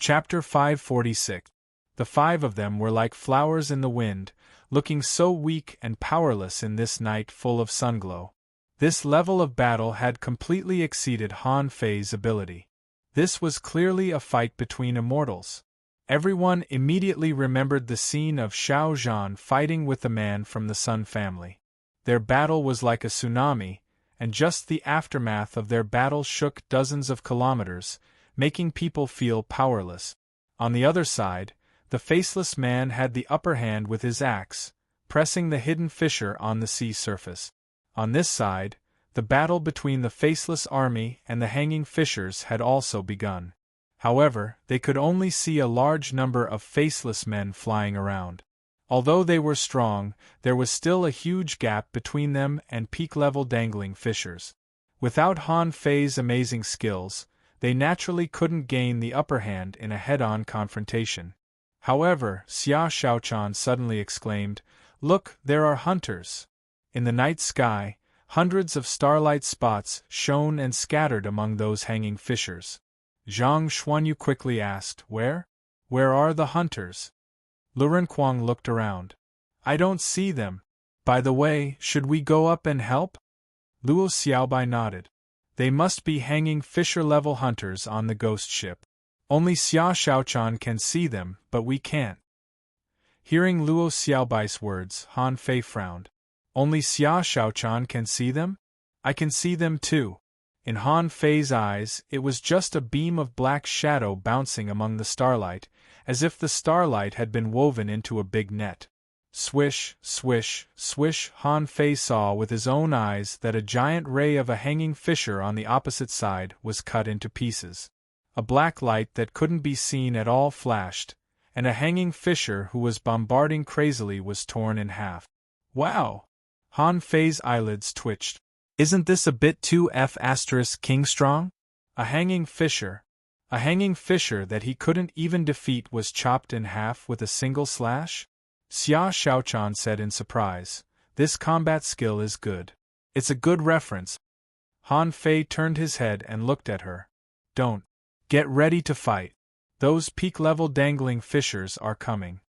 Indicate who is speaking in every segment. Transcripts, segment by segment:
Speaker 1: Chapter 546. The five of them were like flowers in the wind, looking so weak and powerless in this night full of sunglow. This level of battle had completely exceeded Han Fei's ability. This was clearly a fight between immortals. Everyone immediately remembered the scene of Xiao Zhan fighting with the man from the Sun family. Their battle was like a tsunami, and just the aftermath of their battle shook dozens of kilometers, making people feel powerless. On the other side, the faceless man had the upper hand with his axe, pressing the hidden fissure on the sea surface. On this side, the battle between the faceless army and the hanging fissures had also begun. However, they could only see a large number of faceless men flying around. Although they were strong, there was still a huge gap between them and peak-level dangling fissures. Without Han Fei's amazing skills, they naturally couldn't gain the upper hand in a head-on confrontation. However, Xia Shaochan suddenly exclaimed, "Look, there are hunters!" In the night sky, hundreds of starlight spots shone and scattered among those hanging fissures. Zhang Xuanyu quickly asked, "Where? Where are the hunters?" Lu Renkuang looked around. "I don't see them. By the way, should we go up and help?" Luo Xiaobai nodded. "They must be hanging fissure-level hunters on the ghost ship. Only Xia Shaochan can see them, but we can't." Hearing Luo Xiaobai's words, Han Fei frowned. "Only Xia Shaochan can see them? I can see them too." In Han Fei's eyes, it was just a beam of black shadow bouncing among the starlight, as if the starlight had been woven into a big net. Swish, swish, swish. Han Fei saw with his own eyes that a giant ray of a hanging fissure on the opposite side was cut into pieces. A black light that couldn't be seen at all flashed, and a hanging fissure who was bombarding crazily was torn in half. "Wow!" Han Fei's eyelids twitched. "Isn't this a bit too King strong? A hanging fissure that he couldn't even defeat was chopped in half with a single slash?" Xia Shaochan said in surprise, "This combat skill is good. It's a good reference." Han Fei turned his head and looked at her. "Don't. Get ready to fight. Those peak-level dangling fissures are coming."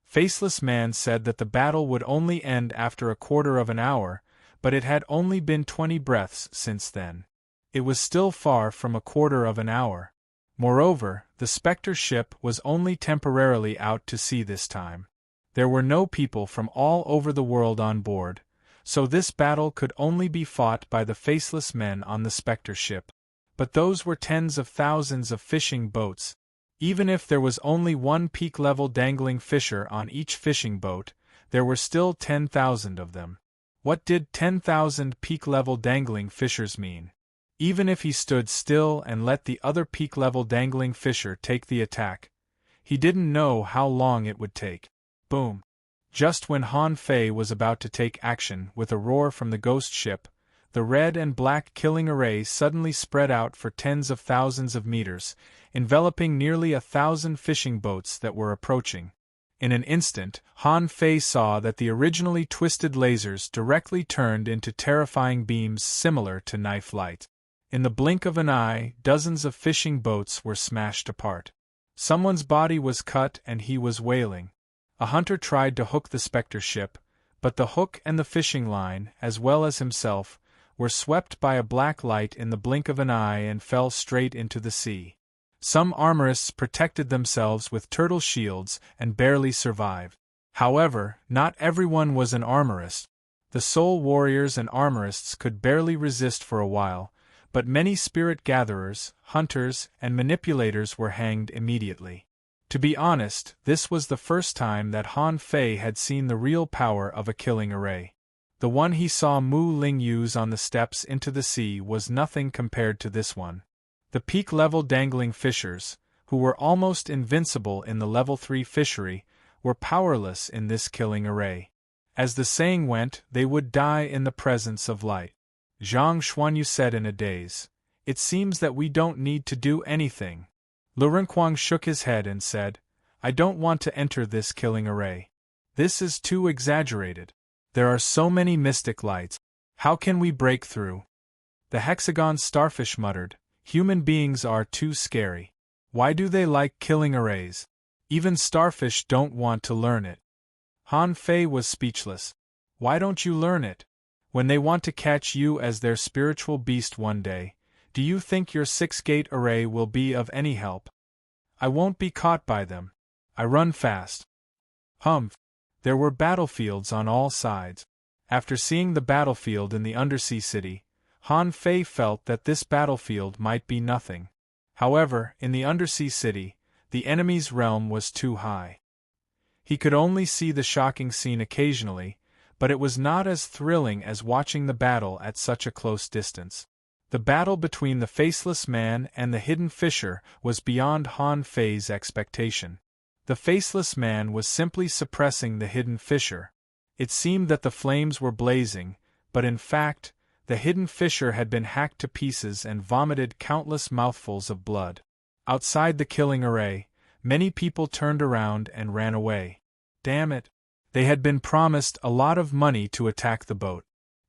Speaker 1: Faceless Man said that the battle would only end after a quarter of an hour, but it had only been 20 breaths since then. It was still far from a quarter of an hour. Moreover, the Spectre ship was only temporarily out to sea this time. There were no people from all over the world on board, so this battle could only be fought by the faceless men on the Spectre ship. But those were tens of thousands of fishing boats. Even if there was only one peak-level dangling fissure on each fishing boat, there were still 10,000 of them. What did 10,000 peak-level dangling fissures mean? Even if he stood still and let the other peak-level dangling fissure take the attack, he didn't know how long it would take. Boom! Just when Han Fei was about to take action with a roar from the ghost ship, the red and black killing array suddenly spread out for tens of thousands of meters, enveloping nearly 1,000 fishing boats that were approaching. In an instant, Han Fei saw that the originally twisted lasers directly turned into terrifying beams similar to knife light. In the blink of an eye, dozens of fishing boats were smashed apart. Someone's body was cut and he was wailing. A hunter tried to hook the Spectre ship, but the hook and the fishing line, as well as himself, were swept by a black light in the blink of an eye and fell straight into the sea. Some armorists protected themselves with turtle shields and barely survived. However, not everyone was an armorist. The soul warriors and armorists could barely resist for a while, but many spirit gatherers, hunters, and manipulators were hanged immediately. To be honest, this was the first time that Han Fei had seen the real power of a killing array. The one he saw Mu Ling use on the steps into the sea was nothing compared to this one. The peak-level dangling fissures, who were almost invincible in the level 3 fishery, were powerless in this killing array. As the saying went, they would die in the presence of light. Zhang Xuanyu said in a daze, "It seems that we don't need to do anything." Lu Renkuang shook his head and said, "I don't want to enter this killing array. This is too exaggerated. There are so many mystic lights. How can we break through?" The hexagon starfish muttered, "Human beings are too scary. Why do they like killing arrays? Even starfish don't want to learn it. Han Fei was speechless. Why don't you learn it? When they want to catch you as their spiritual beast one day, do you think your 6-gate array will be of any help? I won't be caught by them. I run fast. Humph! There were battlefields on all sides. After seeing the battlefield in the undersea city, Han Fei felt that this battlefield might be nothing. However, in the undersea city, the enemy's realm was too high. He could only see the shocking scene occasionally, but it was not as thrilling as watching the battle at such a close distance. The battle between the faceless man and the hidden fisher was beyond Han Fei's expectation. The faceless man was simply suppressing the hidden fisher. It seemed that the flames were blazing, but in fact, the hidden fisher had been hacked to pieces and vomited countless mouthfuls of blood. Outside the killing array, many people turned around and ran away. Damn it! They had been promised a lot of money to attack the boat.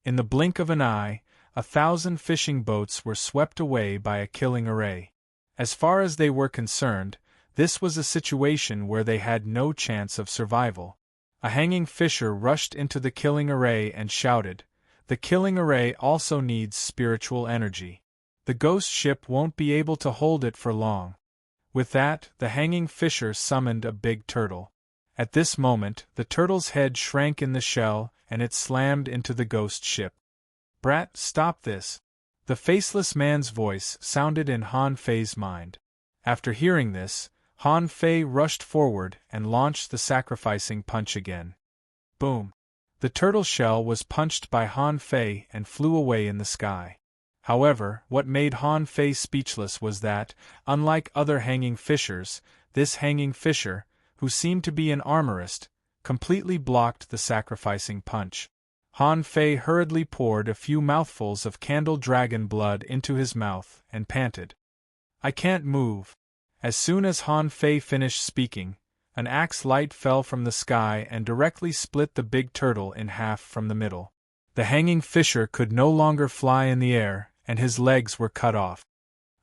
Speaker 1: In the blink of an eye, 1,000 fishing boats were swept away by a killing array. As far as they were concerned, this was a situation where they had no chance of survival. A hanging fisher rushed into the killing array and shouted, "The killing array also needs spiritual energy. The ghost ship won't be able to hold it for long." With that, the hanging fisher summoned a big turtle. At this moment, the turtle's head shrank in the shell and it slammed into the ghost ship. "Brat, stop this!" The faceless man's voice sounded in Han Fei's mind. After hearing this, Han Fei rushed forward and launched the sacrificing punch again. Boom! The turtle shell was punched by Han Fei and flew away in the sky. However, what made Han Fei speechless was that, unlike other hanging fishers, this hanging fisher, who seemed to be an armorist, completely blocked the sacrificing punch. Han Fei hurriedly poured a few mouthfuls of candle dragon blood into his mouth and panted. "I can't move." As soon as Han Fei finished speaking, an axe light fell from the sky and directly split the big turtle in half from the middle. The hanging fisher could no longer fly in the air, and his legs were cut off.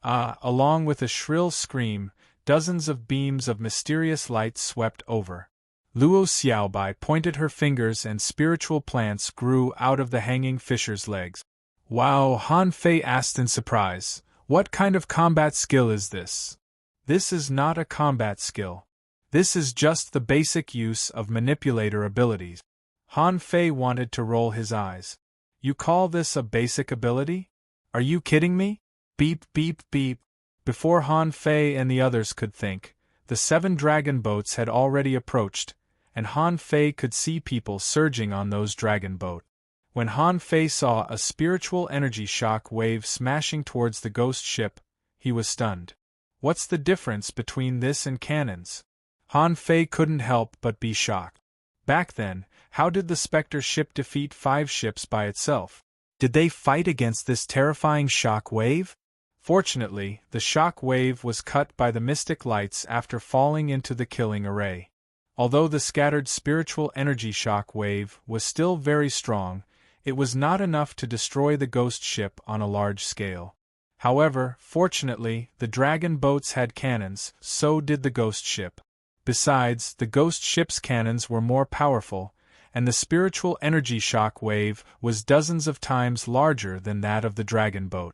Speaker 1: Along with a shrill scream, dozens of beams of mysterious light swept over. Luo Xiaobai pointed her fingers and spiritual plants grew out of the hanging fisher's legs. "Wow!" Han Fei asked in surprise. "What kind of combat skill is this?" "This is not a combat skill. This is just the basic use of manipulator abilities." Han Fei wanted to roll his eyes. "You call this a basic ability? Are you kidding me?" Beep beep beep. Before Han Fei and the others could think, the 7 dragon boats had already approached, and Han Fei could see people surging on those dragon boats. When Han Fei saw a spiritual energy shock wave smashing towards the ghost ship, he was stunned. What's the difference between this and cannons? Han Fei couldn't help but be shocked. Back then, how did the Spectre ship defeat 5 ships by itself? Did they fight against this terrifying shock wave? Fortunately, the shock wave was cut by the mystic lights after falling into the killing array. Although the scattered spiritual energy shock wave was still very strong, it was not enough to destroy the ghost ship on a large scale. However, fortunately, the dragon boats had cannons, so did the ghost ship. Besides, the ghost ship's cannons were more powerful, and the spiritual energy shock wave was dozens of times larger than that of the dragon boat.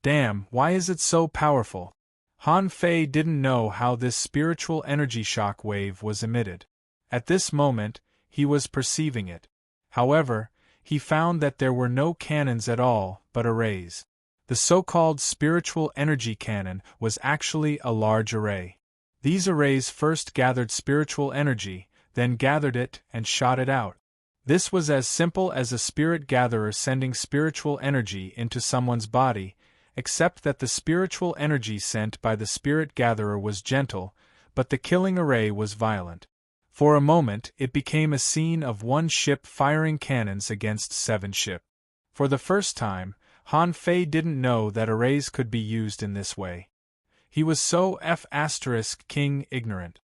Speaker 1: Damn, why is it so powerful? Han Fei didn't know how this spiritual energy shock wave was emitted. At this moment, he was perceiving it. However, he found that there were no cannons at all, but arrays. The so-called spiritual energy cannon was actually a large array. These arrays first gathered spiritual energy, then gathered it and shot it out. This was as simple as a spirit gatherer sending spiritual energy into someone's body, except that the spiritual energy sent by the spirit gatherer was gentle, but the killing array was violent. For a moment, it became a scene of 1 ship firing cannons against 7 ships. For the first time, Han Fei didn't know that arrays could be used in this way. He was so king ignorant.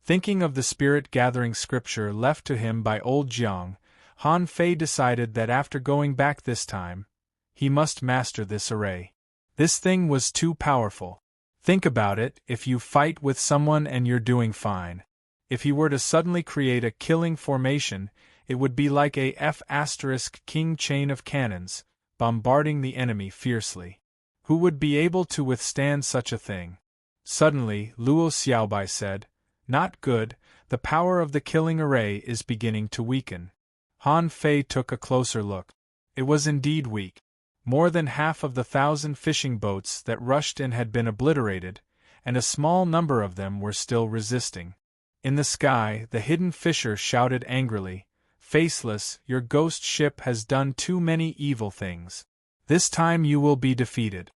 Speaker 1: Thinking of the spirit-gathering scripture left to him by old Jiang, Han Fei decided that after going back this time, he must master this array. This thing was too powerful. Think about it, if you fight with someone and you're doing fine. If he were to suddenly create a killing formation, it would be like a F***king chain of cannons, bombarding the enemy fiercely. Who would be able to withstand such a thing? Suddenly, Luo Xiaobai said, "Not good, the power of the killing array is beginning to weaken." Han Fei took a closer look. It was indeed weak. More than half of the 1,000 fishing boats that rushed in had been obliterated, and a small number of them were still resisting. In the sky, the hidden fisher shouted angrily, "Faceless, your ghost ship has done too many evil things. This time you will be defeated."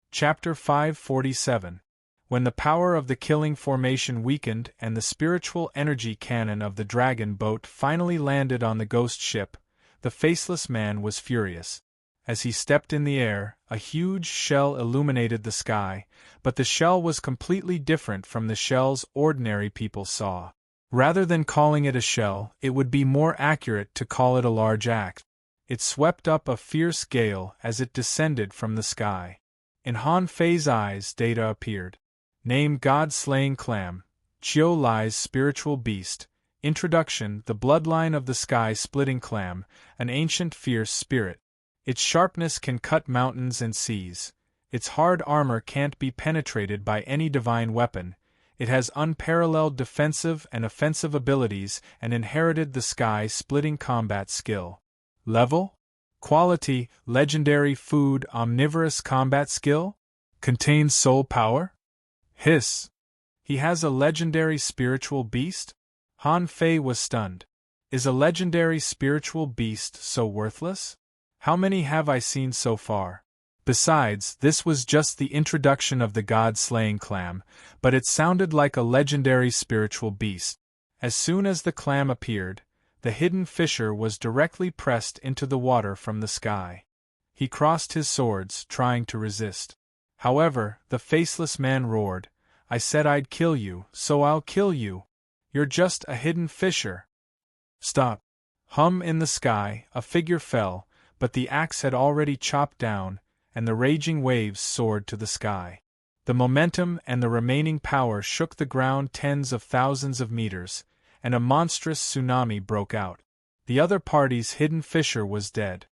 Speaker 1: Chapter 547. When the power of the killing formation weakened and the spiritual energy cannon of the dragon boat finally landed on the ghost ship, the faceless man was furious. As he stepped in the air, a huge shell illuminated the sky, but the shell was completely different from the shells ordinary people saw. Rather than calling it a shell, it would be more accurate to call it a large axe. It swept up a fierce gale as it descended from the sky. In Han Fei's eyes data appeared. Name God-slaying clam, Chiu Lai's spiritual beast. Introduction: the bloodline of the sky-splitting clam, an ancient fierce spirit. Its sharpness can cut mountains and seas. Its hard armor can't be penetrated by any divine weapon. It has unparalleled defensive and offensive abilities and inherited the sky-splitting combat skill. Level? Quality: legendary food. Omnivorous combat skill? Contains soul power? Hiss! He has a legendary spiritual beast? Han Fei was stunned. Is a legendary spiritual beast so worthless? How many have I seen so far? Besides, this was just the introduction of the god-slaying clam, but it sounded like a legendary spiritual beast. As soon as the clam appeared, the hidden fisher was directly pressed into the water from the sky. He crossed his swords, trying to resist. However, the faceless man roared, "I said I'd kill you, so I'll kill you. You're just a hidden fisher." Stop! Hum! In the sky, a figure fell, but the axe had already chopped down, and the raging waves soared to the sky. The momentum and the remaining power shook the ground tens of thousands of meters, and a monstrous tsunami broke out. The other party's hidden fisher was dead.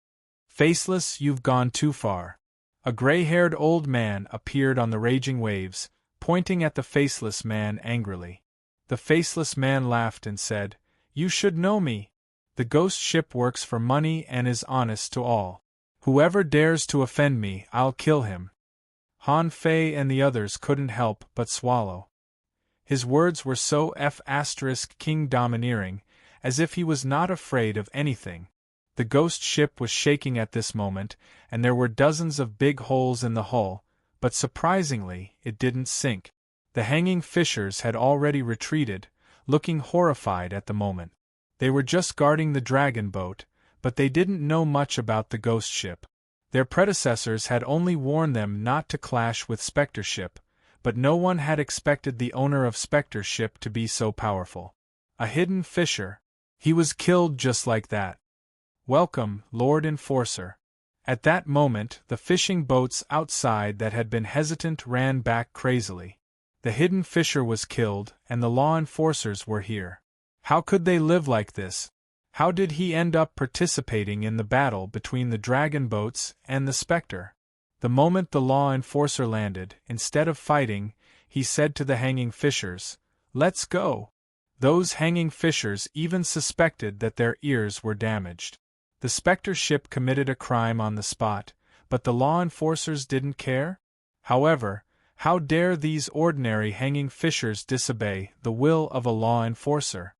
Speaker 1: "Faceless, you've gone too far." A gray-haired old man appeared on the raging waves, pointing at the faceless man angrily. The faceless man laughed and said, "You should know me. The ghost ship works for money and is honest to all. Whoever dares to offend me, I'll kill him." Han Fei and the others couldn't help but swallow. His words were so F***king domineering, as if he was not afraid of anything. The ghost ship was shaking at this moment, and there were dozens of big holes in the hull, but surprisingly, it didn't sink. The hanging fishers had already retreated, looking horrified at the moment. They were just guarding the dragon boat, but they didn't know much about the ghost ship. Their predecessors had only warned them not to clash with Spectre ship, but no one had expected the owner of Spectre ship to be so powerful. A hidden fisher. He was killed just like that. "Welcome, Lord Enforcer." At that moment, the fishing boats outside that had been hesitant ran back crazily. The hidden fisher was killed, and the law enforcers were here. How could they live like this? How did he end up participating in the battle between the dragon boats and the Spectre? The moment the law enforcer landed, instead of fighting, he said to the hanging fishers, "Let's go." Those hanging fishers even suspected that their ears were damaged. The Spectre ship committed a crime on the spot, but the law enforcers didn't care? However, how dare these ordinary hanging fishers disobey the will of a law enforcer?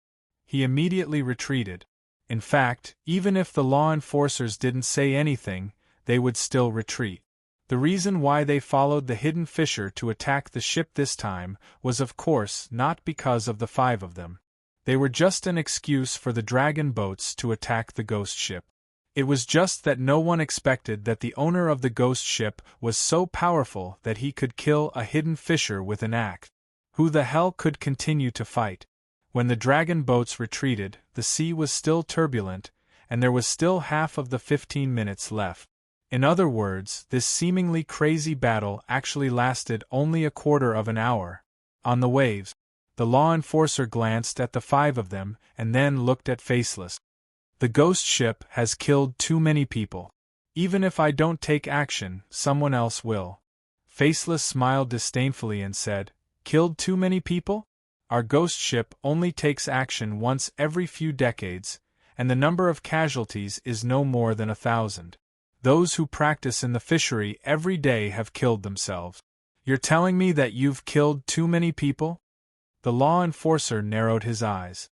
Speaker 1: He immediately retreated. In fact, even if the law enforcers didn't say anything, they would still retreat. The reason why they followed the hidden fisher to attack the ship this time was of course not because of the 5 of them. They were just an excuse for the dragon boats to attack the ghost ship. It was just that no one expected that the owner of the ghost ship was so powerful that he could kill a hidden fisher with an axe. Who the hell could continue to fight? When the dragon boats retreated, the sea was still turbulent, and there was still half of the 15 minutes left. In other words, this seemingly crazy battle actually lasted only a quarter of an hour. On the waves, the law enforcer glanced at the 5 of them and then looked at Faceless. The ghost ship has killed too many people. Even if I don't take action, someone else will. Faceless smiled disdainfully and said, "Killed too many people? Our ghost ship only takes action once every few decades, and the number of casualties is no more than 1,000. Those who practice in the fishery every day have killed themselves. You're telling me that you've killed too many people?" The law enforcer narrowed his eyes.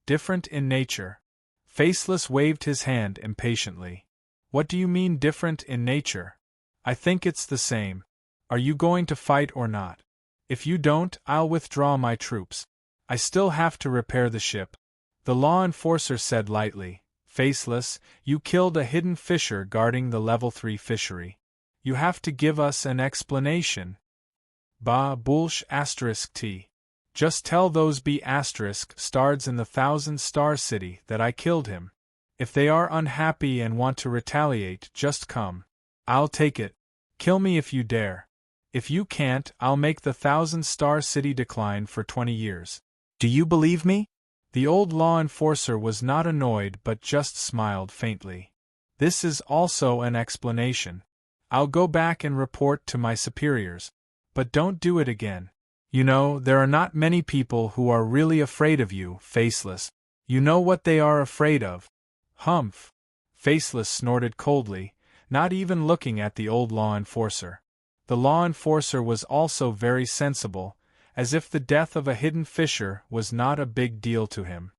Speaker 1: "Different in nature." Faceless waved his hand impatiently. "What do you mean different in nature? I think it's the same. Are you going to fight or not? If you don't, I'll withdraw my troops. I still have to repair the ship." The law enforcer said lightly, "Faceless, you killed a hidden fisher guarding the level 3 fishery. You have to give us an explanation." "Bah, bullsh asterisk t. Just tell those B asterisk stars in the 1,000-star city that I killed him. If they are unhappy and want to retaliate, just come. I'll take it. Kill me if you dare. If you can't, I'll make the 1,000-star city decline for 20 years. Do you believe me?" The old law enforcer was not annoyed but just smiled faintly. "This is also an explanation. I'll go back and report to my superiors. But don't do it again. You know, there are not many people who are really afraid of you, Faceless. You know what they are afraid of." "Humph." Faceless snorted coldly, not even looking at the old law enforcer. The law enforcer was also very sensible, as if the death of a hidden fisher was not a big deal to him.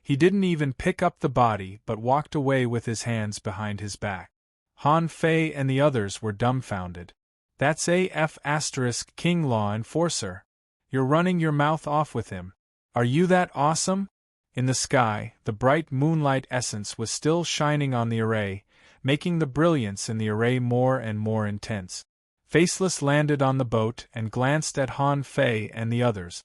Speaker 1: He didn't even pick up the body but walked away with his hands behind his back. Han Fei and the others were dumbfounded. "That's AF asterisk King Law Enforcer. You're running your mouth off with him. Are you that awesome?" In the sky, the bright moonlight essence was still shining on the array, making the brilliance in the array more and more intense. Faceless landed on the boat and glanced at Han Fei and the others.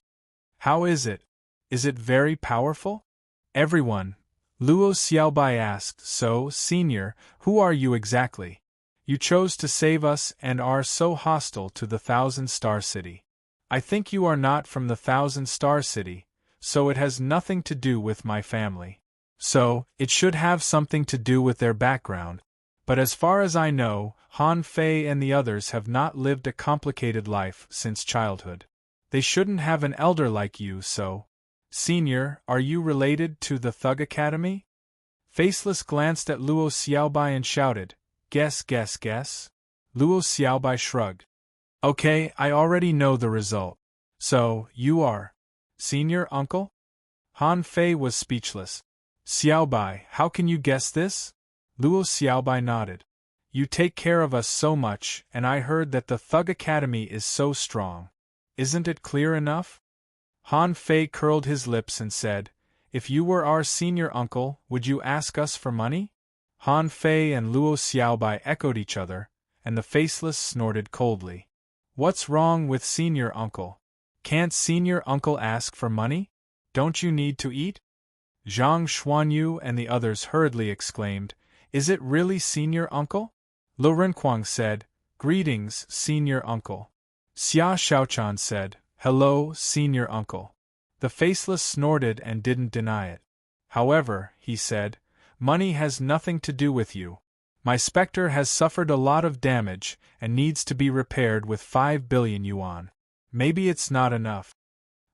Speaker 1: "How is it? Is it very powerful?" "Everyone," Luo Xiaobai asked, "So, Senior, who are you exactly? You chose to save us and are so hostile to the 1,000-star city. I think you are not from the 1,000-star city, so it has nothing to do with my family. So, it should have something to do with their background. But as far as I know, Han Fei and the others have not lived a complicated life since childhood. They shouldn't have an elder like you, so. Senior, are you related to the Thug Academy?" Faceless glanced at Luo Xiaobai and shouted, "Guess, guess, guess?" Luo Xiaobai shrugged. "Okay, I already know the result. So, you are Senior Uncle?" Han Fei was speechless. "Xiaobai, how can you guess this?" Luo Xiaobai nodded. "You take care of us so much, and I heard that the Thug Academy is so strong. Isn't it clear enough?" Han Fei curled his lips and said, "If you were our senior uncle, would you ask us for money?" Han Fei and Luo Xiaobai echoed each other, and the Faceless snorted coldly. "What's wrong with senior uncle? Can't senior uncle ask for money? Don't you need to eat?" Zhang Xuanyu and the others hurriedly exclaimed, "Is it really senior uncle?" Lu Renquang said, "Greetings, senior uncle." Xia Xiaochan said, "Hello, senior uncle." The Faceless snorted and didn't deny it. "However," he said, "money has nothing to do with you. My specter has suffered a lot of damage and needs to be repaired with 5 billion yuan. Maybe it's not enough."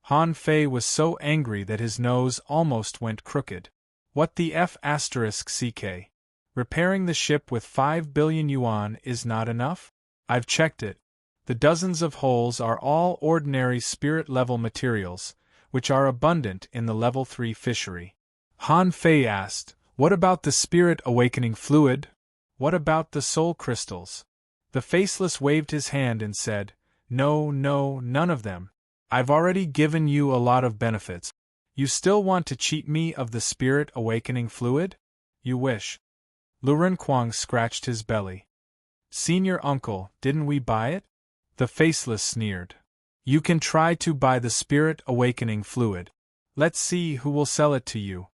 Speaker 1: Han Fei was so angry that his nose almost went crooked. "What the F asterisk CK? Repairing the ship with 5 billion yuan is not enough? I've checked it. The dozens of holes are all ordinary spirit-level materials, which are abundant in the level 3 fishery." Han Fei asked, "What about the spirit awakening fluid? What about the soul crystals?" The Faceless waved his hand and said, "No, none of them. I've already given you a lot of benefits. You still want to cheat me of the spirit awakening fluid? You wish." Lu Renquang scratched his belly. "Senior uncle, didn't we buy it?" The Faceless sneered. "You can try to buy the spirit awakening fluid. Let's see who will sell it to you."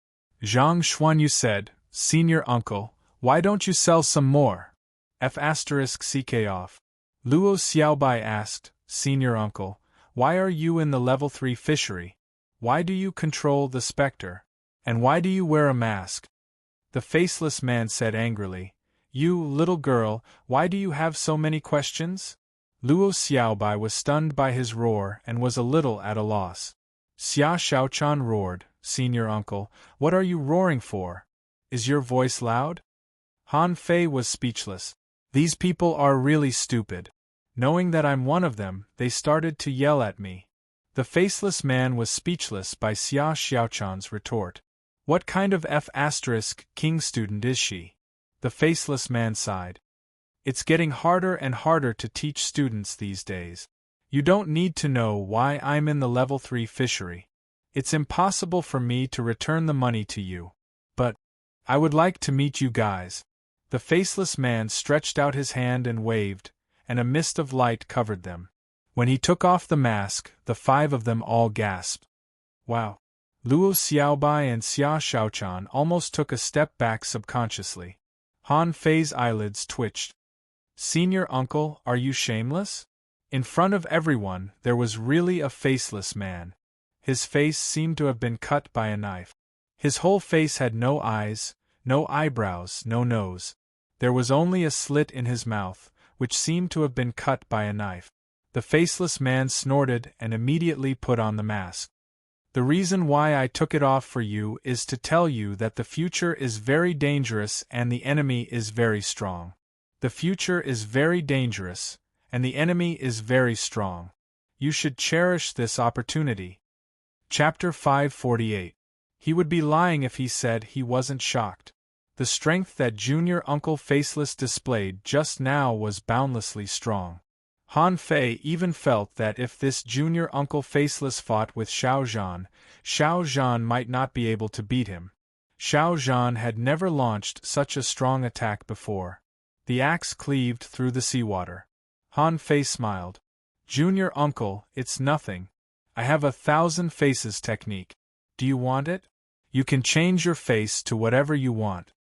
Speaker 1: Zhang Xuanyu said, "Senior uncle, why don't you sell some more? F***ck off. Luo Xiaobai asked, Senior Uncle, why are you in the level 3 fishery? Why do you control the specter? And why do you wear a mask? The faceless man said angrily, You, little girl, why do you have so many questions? Luo Xiaobai was stunned by his roar and was a little at a loss. Xia Shaochan roared, Senior Uncle, what are you roaring for? Is your voice loud? Han Fei was speechless. These people are really stupid. Knowing that I'm one of them, they started to yell at me. The faceless man was speechless by Xia Xiaochan's retort. What kind of F***king student is she? The faceless man sighed. It's getting harder and harder to teach students these days. You don't need to know why I'm in the level 3 fishery. It's impossible for me to return the money to you. But I would like to meet you guys. The faceless man stretched out his hand and waved, and a mist of light covered them. When he took off the mask, the 5 of them all gasped. Wow! Luo Xiaobai and Xia Shaochan almost took a step back subconsciously. Han Fei's eyelids twitched. Senior Uncle, are you shameless? In front of everyone, there was really a faceless man. His face seemed to have been cut by a knife. His whole face had no eyes, no eyebrows, no nose. There was only a slit in his mouth, which seemed to have been cut by a knife. The faceless man snorted and immediately put on the mask. The reason why I took it off for you is to tell you that the future is very dangerous and the enemy is very strong. The future is very dangerous, and the enemy is very strong. You should cherish this opportunity. Chapter 548. He would be lying if he said he wasn't shocked. The strength that Junior Uncle Faceless displayed just now was boundlessly strong. Han Fei even felt that if this Junior Uncle Faceless fought with Xiao Zhan might not be able to beat him. Xiao Zhan had never launched such a strong attack before. The axe cleaved through the seawater. Han Fei smiled. Junior Uncle, it's nothing. I have 1,000 faces technique. Do you want it? You can change your face to whatever you want.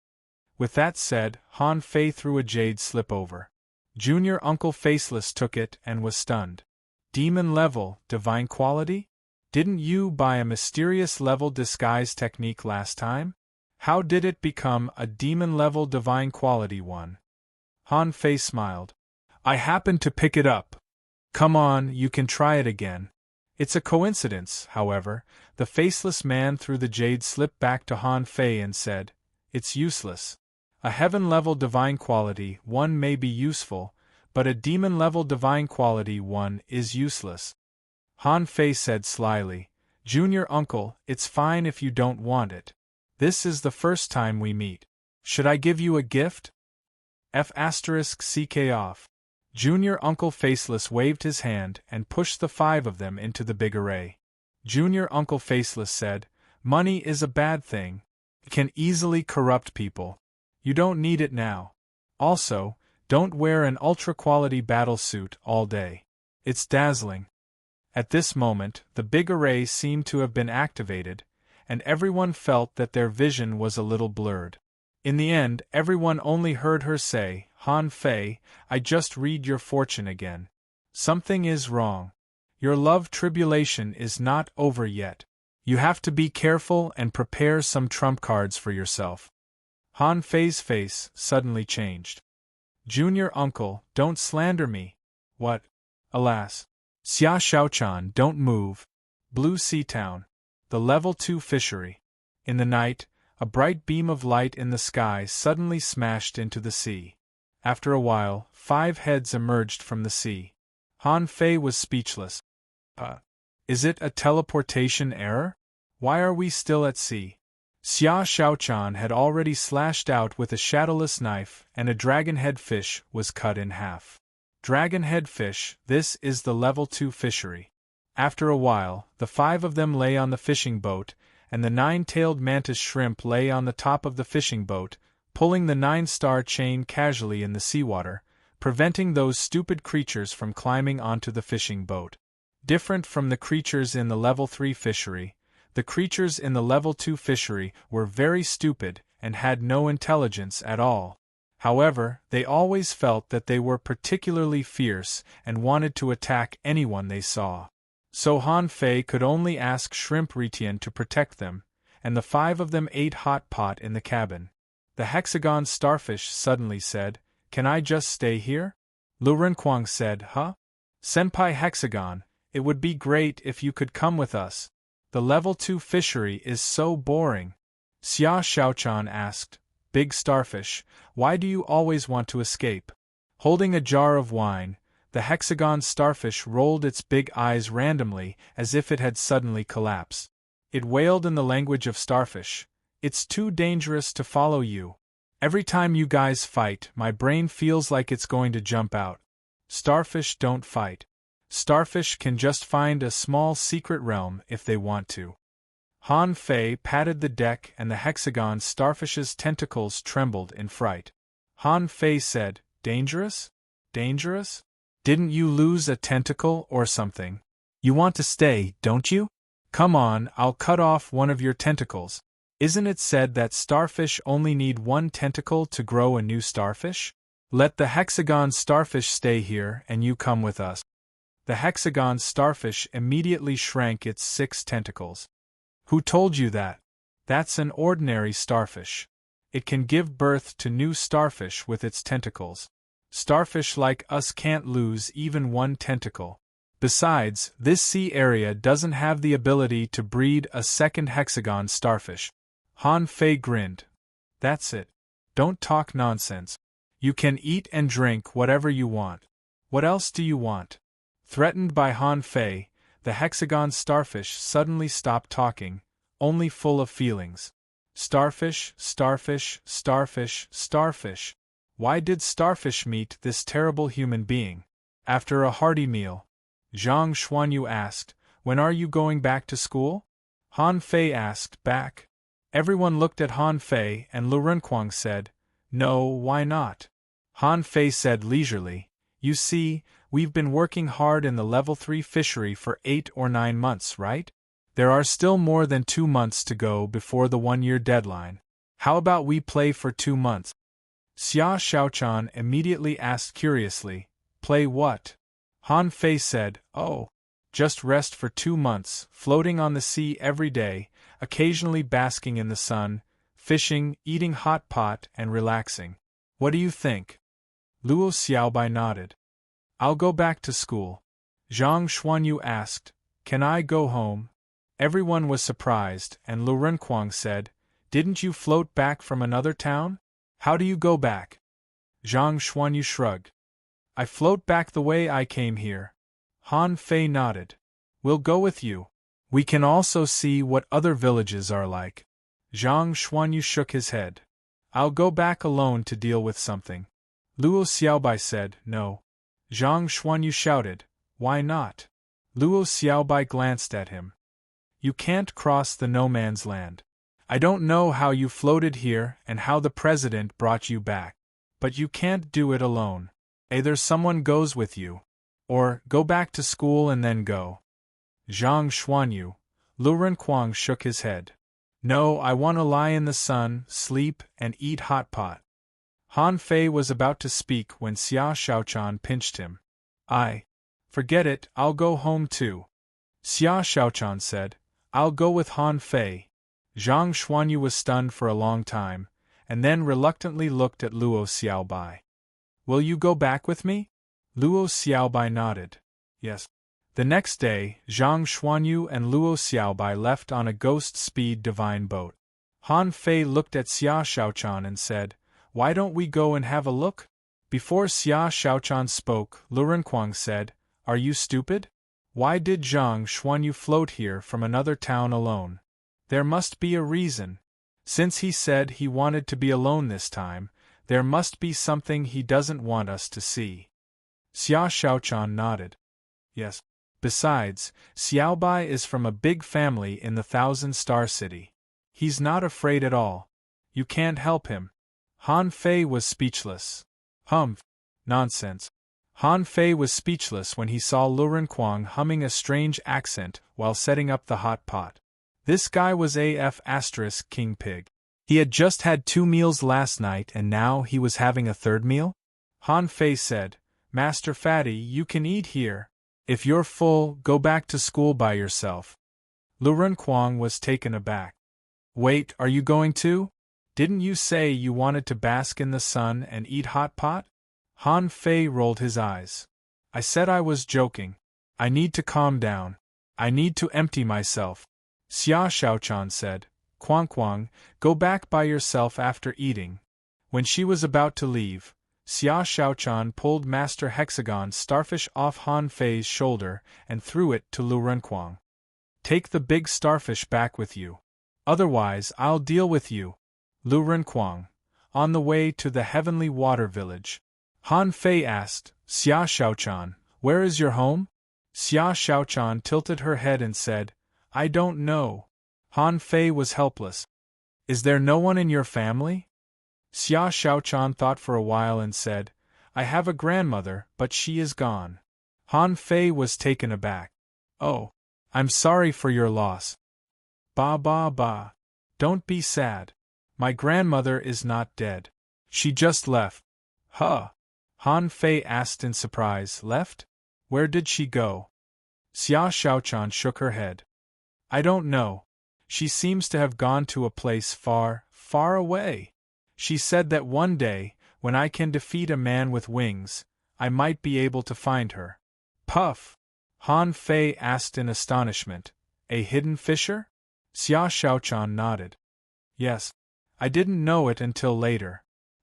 Speaker 1: With that said, Han Fei threw a jade slip over. Junior Uncle Faceless took it and was stunned. Demon level, divine quality? Didn't you buy a mysterious level disguise technique last time? How did it become a demon level divine quality one? Han Fei smiled. I happened to pick it up. Come on, you can try it again. It's a coincidence, however. The faceless man threw the jade slip back to Han Fei and said, It's useless. A heaven-level divine quality one may be useful, but a demon-level divine quality one is useless. Han Fei said slyly, Junior Uncle, it's fine if you don't want it. This is the first time we meet. Should I give you a gift? F***ck off. Junior Uncle Faceless waved his hand and pushed the 5 of them into the big array. Junior Uncle Faceless said, Money is a bad thing. It can easily corrupt people. You don't need it now. Also, don't wear an ultra-quality battle suit all day. It's dazzling. At this moment, the big array seemed to have been activated, and everyone felt that their vision was a little blurred. In the end, everyone only heard her say, Han Fei, I just read your fortune again. Something is wrong. Your love tribulation is not over yet. You have to be careful and prepare some trump cards for yourself. Han Fei's face suddenly changed. Junior Uncle, don't slander me. What? Alas. Xia Shaochan, don't move. Blue Sea Town. The level 2 fishery. In the night, a bright beam of light in the sky suddenly smashed into the sea. After a while, 5 heads emerged from the sea. Han Fei was speechless. Is it a teleportation error? Why are we still at sea? Xia Shaochan had already slashed out with a shadowless knife, and a dragon-head fish was cut in half. Dragon-head fish, this is the level 2 fishery. After a while, the 5 of them lay on the fishing boat, and the 9-tailed mantis shrimp lay on the top of the fishing boat, pulling the 9-star chain casually in the seawater, preventing those stupid creatures from climbing onto the fishing boat. Different from the creatures in the level 3 fishery, the creatures in the level 2 fishery were very stupid and had no intelligence at all. However, they always felt that they were particularly fierce and wanted to attack anyone they saw. So Han Fei could only ask Shrimp Retian to protect them, and the 5 of them ate hot pot in the cabin. The hexagon starfish suddenly said, "Can I just stay here?" Lu Renquang said, "Huh? Senpai Hexagon, it would be great if you could come with us. The level 2 fishery is so boring." Xia Xiaochan asked, "Big starfish, why do you always want to escape?" Holding a jar of wine, the hexagon starfish rolled its big eyes randomly as if it had suddenly collapsed. It wailed in the language of starfish, "It's too dangerous to follow you. Every time you guys fight, my brain feels like it's going to jump out. Starfish don't fight. Starfish can just find a small secret realm if they want to." Han Fei patted the deck and the hexagon starfish's tentacles trembled in fright. Han Fei said, "Dangerous? Dangerous? Didn't you lose a tentacle or something? You want to stay, don't you? Come on, I'll cut off one of your tentacles. Isn't it said that starfish only need 1 tentacle to grow a new starfish? Let the hexagon starfish stay here and you come with us." The hexagon starfish immediately shrank its 6 tentacles. "Who told you that? That's an ordinary starfish. It can give birth to new starfish with its tentacles. Starfish like us can't lose even 1 tentacle. Besides, this sea area doesn't have the ability to breed a second hexagon starfish." Han Fei grinned. "That's it. Don't talk nonsense. You can eat and drink whatever you want. What else do you want?" Threatened by Han Fei, the hexagon starfish suddenly stopped talking, only full of feelings. Starfish, starfish, starfish, starfish. Why did starfish meet this terrible human being? After a hearty meal, Zhang Xuanyu asked, "When are you going back to school?" Han Fei asked back. Everyone looked at Han Fei and Lu Renquang said, "No, why not?" Han Fei said leisurely, "You see, we've been working hard in the level 3 fishery for 8 or 9 months, right? There are still more than 2 months to go before the 1-year deadline. How about we play for 2 months? Xia Xiaochan immediately asked curiously, "Play what?" Han Fei said, "Oh, just rest for 2 months, floating on the sea every day, occasionally basking in the sun, fishing, eating hot pot and relaxing. What do you think?" Luo Xiaobai nodded. "I'll go back to school." Zhang Xuanyu asked, "Can I go home?" Everyone was surprised, and Lu Renquang said, "Didn't you float back from another town? How do you go back?" Zhang Xuanyu shrugged. "I float back the way I came here." Han Fei nodded. "We'll go with you. We can also see what other villages are like." Zhang Xuanyu shook his head. "I'll go back alone to deal with something." Luo Xiaobai said, "No." Zhang Xuanyu shouted, "Why not?" Luo Xiaobai glanced at him. "You can't cross the no man's land. I don't know how you floated here and how the president brought you back. But you can't do it alone. Either someone goes with you, or go back to school and then go." Zhang Xuanyu, Lu Renquang shook his head. "No, I want to lie in the sun, sleep, and eat hot pot." Han Fei was about to speak when Xia Xiaochan pinched him. Forget it, I'll go home too." Xia Xiaochan said, "I'll go with Han Fei." Zhang Xuanyu was stunned for a long time, and then reluctantly looked at Luo Xiaobai. "Will you go back with me?" Luo Xiaobai nodded. "Yes." The next day, Zhang Xuanyu and Luo Xiaobai left on a ghost-speed divine boat. Han Fei looked at Xia Xiaochan and said, "Why don't we go and have a look?" Before Xia Xiaochan spoke, Lu Renquang said, "Are you stupid? Why did Zhang Xuanyu float here from another town alone? There must be a reason. Since he said he wanted to be alone this time, there must be something he doesn't want us to see." Xia Xiaochan nodded. "Yes. Besides, Xiaobai is from a big family in the 1,000-star city. He's not afraid at all. You can't help him." Han Fei was speechless. Nonsense. Han Fei was speechless when he saw Lu Renquang humming a strange accent while setting up the hot pot. This guy was AF** King Pig. He had just had 2 meals last night and now he was having a third meal? Han Fei said, Master Fatty, you can eat here. If you're full, go back to school by yourself. Lu Renkuang was taken aback. Wait, are you going too? Didn't you say you wanted to bask in the sun and eat hot pot? Han Fei rolled his eyes. I said I was joking. I need to calm down. I need to empty myself. Xia Xiaochan said, Quang, go back by yourself after eating. When she was about to leave, Xia Xiaochan pulled Master Hexagon's starfish off Han Fei's shoulder and threw it to Lu Renkuang. Take the big starfish back with you. Otherwise I'll deal with you. Lu Renkuang, on the way to the Heavenly Water Village. Han Fei asked, Xia Xiaochan, where is your home? Xia Xiaochan tilted her head and said, I don't know. Han Fei was helpless. Is there no one in your family? Xia Xiaochan thought for a while and said, I have a grandmother, but she is gone. Han Fei was taken aback. Oh, I'm sorry for your loss. Ba. Don't be sad. My grandmother is not dead. She just left. Huh? Han Fei asked in surprise. Left? Where did she go? Xia Xiaochan shook her head. I don't know. She seems to have gone to a place far, far away. She said that one day, when I can defeat a man with wings, I might be able to find her. Puff! Han Fei asked in astonishment. A hidden fisher? Xia Xiaochan nodded. Yes. I didn't know it until later.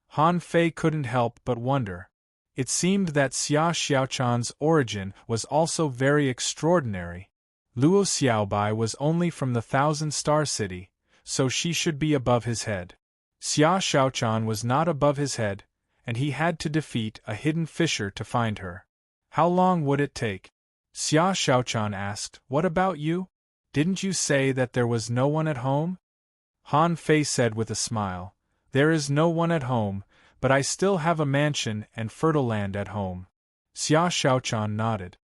Speaker 1: Han Fei couldn't help but wonder. It seemed that Xia Xiaochan's origin was also very extraordinary. Luo Xiaobai was only from the Thousand-Star City, so she should be above his head. Xia Xiaochan was not above his head, and he had to defeat a hidden fisher to find her. How long would it take? Xia Xiaochan asked, What about you? Didn't you say that there was no one at home? Han Fei said with a smile, There is no one at home, but I still have a mansion and fertile land at home. Xia Xiaochan nodded.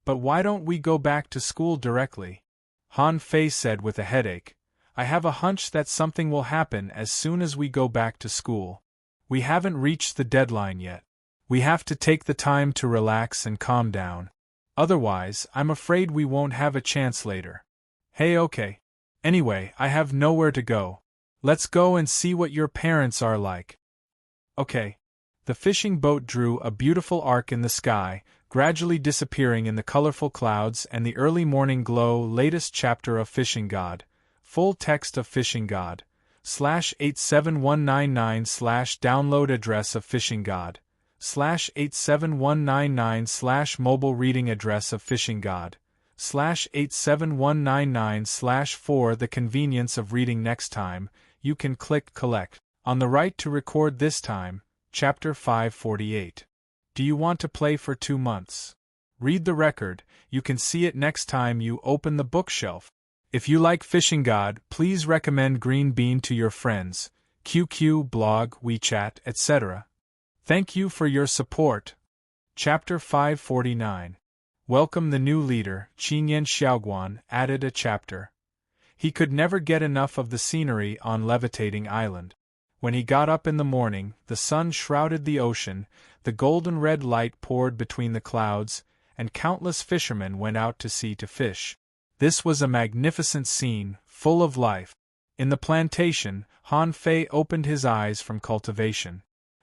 Speaker 1: But why don't we go back to school directly? Han Fei said with a headache, I have a hunch that something will happen as soon as we go back to school. We haven't reached the deadline yet. We have to take the time to relax and calm down. Otherwise, I'm afraid we won't have a chance later. Hey, okay. Anyway, I have nowhere to go. Let's go and see what your parents are like. Okay. The fishing boat drew a beautiful arc in the sky, gradually disappearing in the colorful clouds and the early morning glow. Latest chapter of Fishing God. Full text of Fishing God. /87199/ download address of Fishing God. /87199/ mobile reading address of Fishing God. /87199/ for the convenience of reading next time, you can click Collect on the right to record this time, Chapter 548. Do you want to play for 2 months? Read the record, you can see it next time you open the bookshelf. If you like Fishing God, please recommend Green Bean to your friends, QQ, blog, WeChat, etc. Thank you for your support. Chapter 549. Welcome the new leader, Qinyan Xiaoguan, added a chapter. He could never get enough of the scenery on Levitating Island. When he got up in the morning, the sun shrouded the ocean, the golden red light poured between the clouds, and countless fishermen went out to sea to fish. This was a magnificent scene, full of life. In the plantation, Han Fei opened his eyes from cultivation.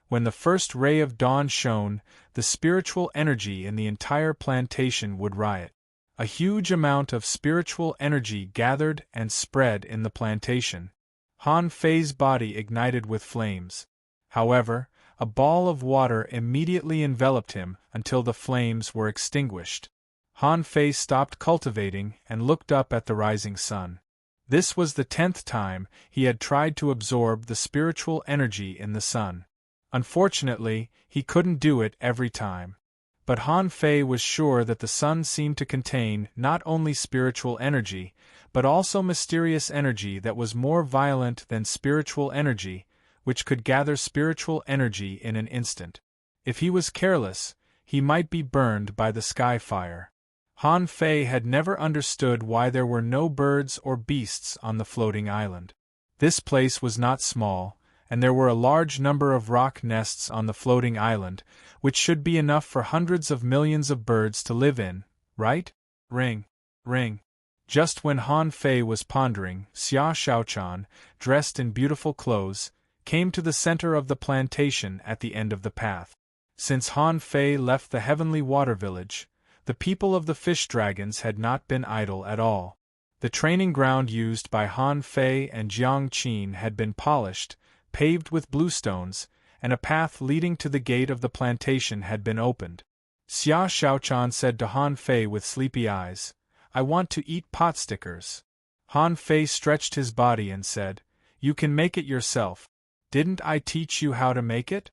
Speaker 1: When the first ray of dawn shone, the spiritual energy in the entire plantation would riot. A huge amount of spiritual energy gathered and spread in the plantation. Han Fei's body ignited with flames. However, a ball of water immediately enveloped him until the flames were extinguished. Han Fei stopped cultivating and looked up at the rising sun. This was the 10th time he had tried to absorb the spiritual energy in the sun. Unfortunately, he couldn't do it every time. But Han Fei was sure that the sun seemed to contain not only spiritual energy, but also mysterious energy that was more violent than spiritual energy, which could gather spiritual energy in an instant. If he was careless, he might be burned by the sky fire. Han Fei had never understood why there were no birds or beasts on the floating island. This place was not small, and there were a large number of rock nests on the floating island, which should be enough for hundreds of millions of birds to live in, right? Ring, ring. Just when Han Fei was pondering, Xia Shaochan, dressed in beautiful clothes, came to the center of the plantation at the end of the path. Since Han Fei left the Heavenly Water Village, the people of the Fish Dragons had not been idle at all. The training ground used by Han Fei and Jiang Qin had been polished, paved with bluestones, and a path leading to the gate of the plantation had been opened. Xia Shaochan said to Han Fei with sleepy eyes, "I want to eat pot stickers." Han Fei stretched his body and said, "You can make it yourself. Didn't I teach you how to make it?"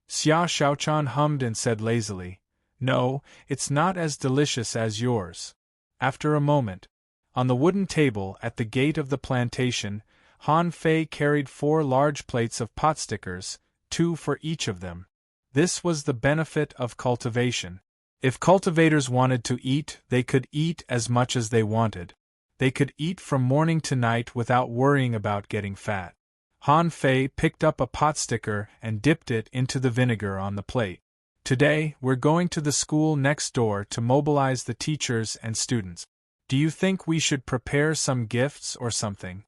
Speaker 1: Xia Shaochan hummed and said lazily, "No, it's not as delicious as yours." After a moment, on the wooden table at the gate of the plantation, Han Fei carried 4 large plates of pot stickers, 2 for each of them. This was the benefit of cultivation. If cultivators wanted to eat, they could eat as much as they wanted. They could eat from morning to night without worrying about getting fat. Han Fei picked up a pot sticker and dipped it into the vinegar on the plate. "Today, we're going to the school next door to mobilize the teachers and students. Do you think we should prepare some gifts or something?"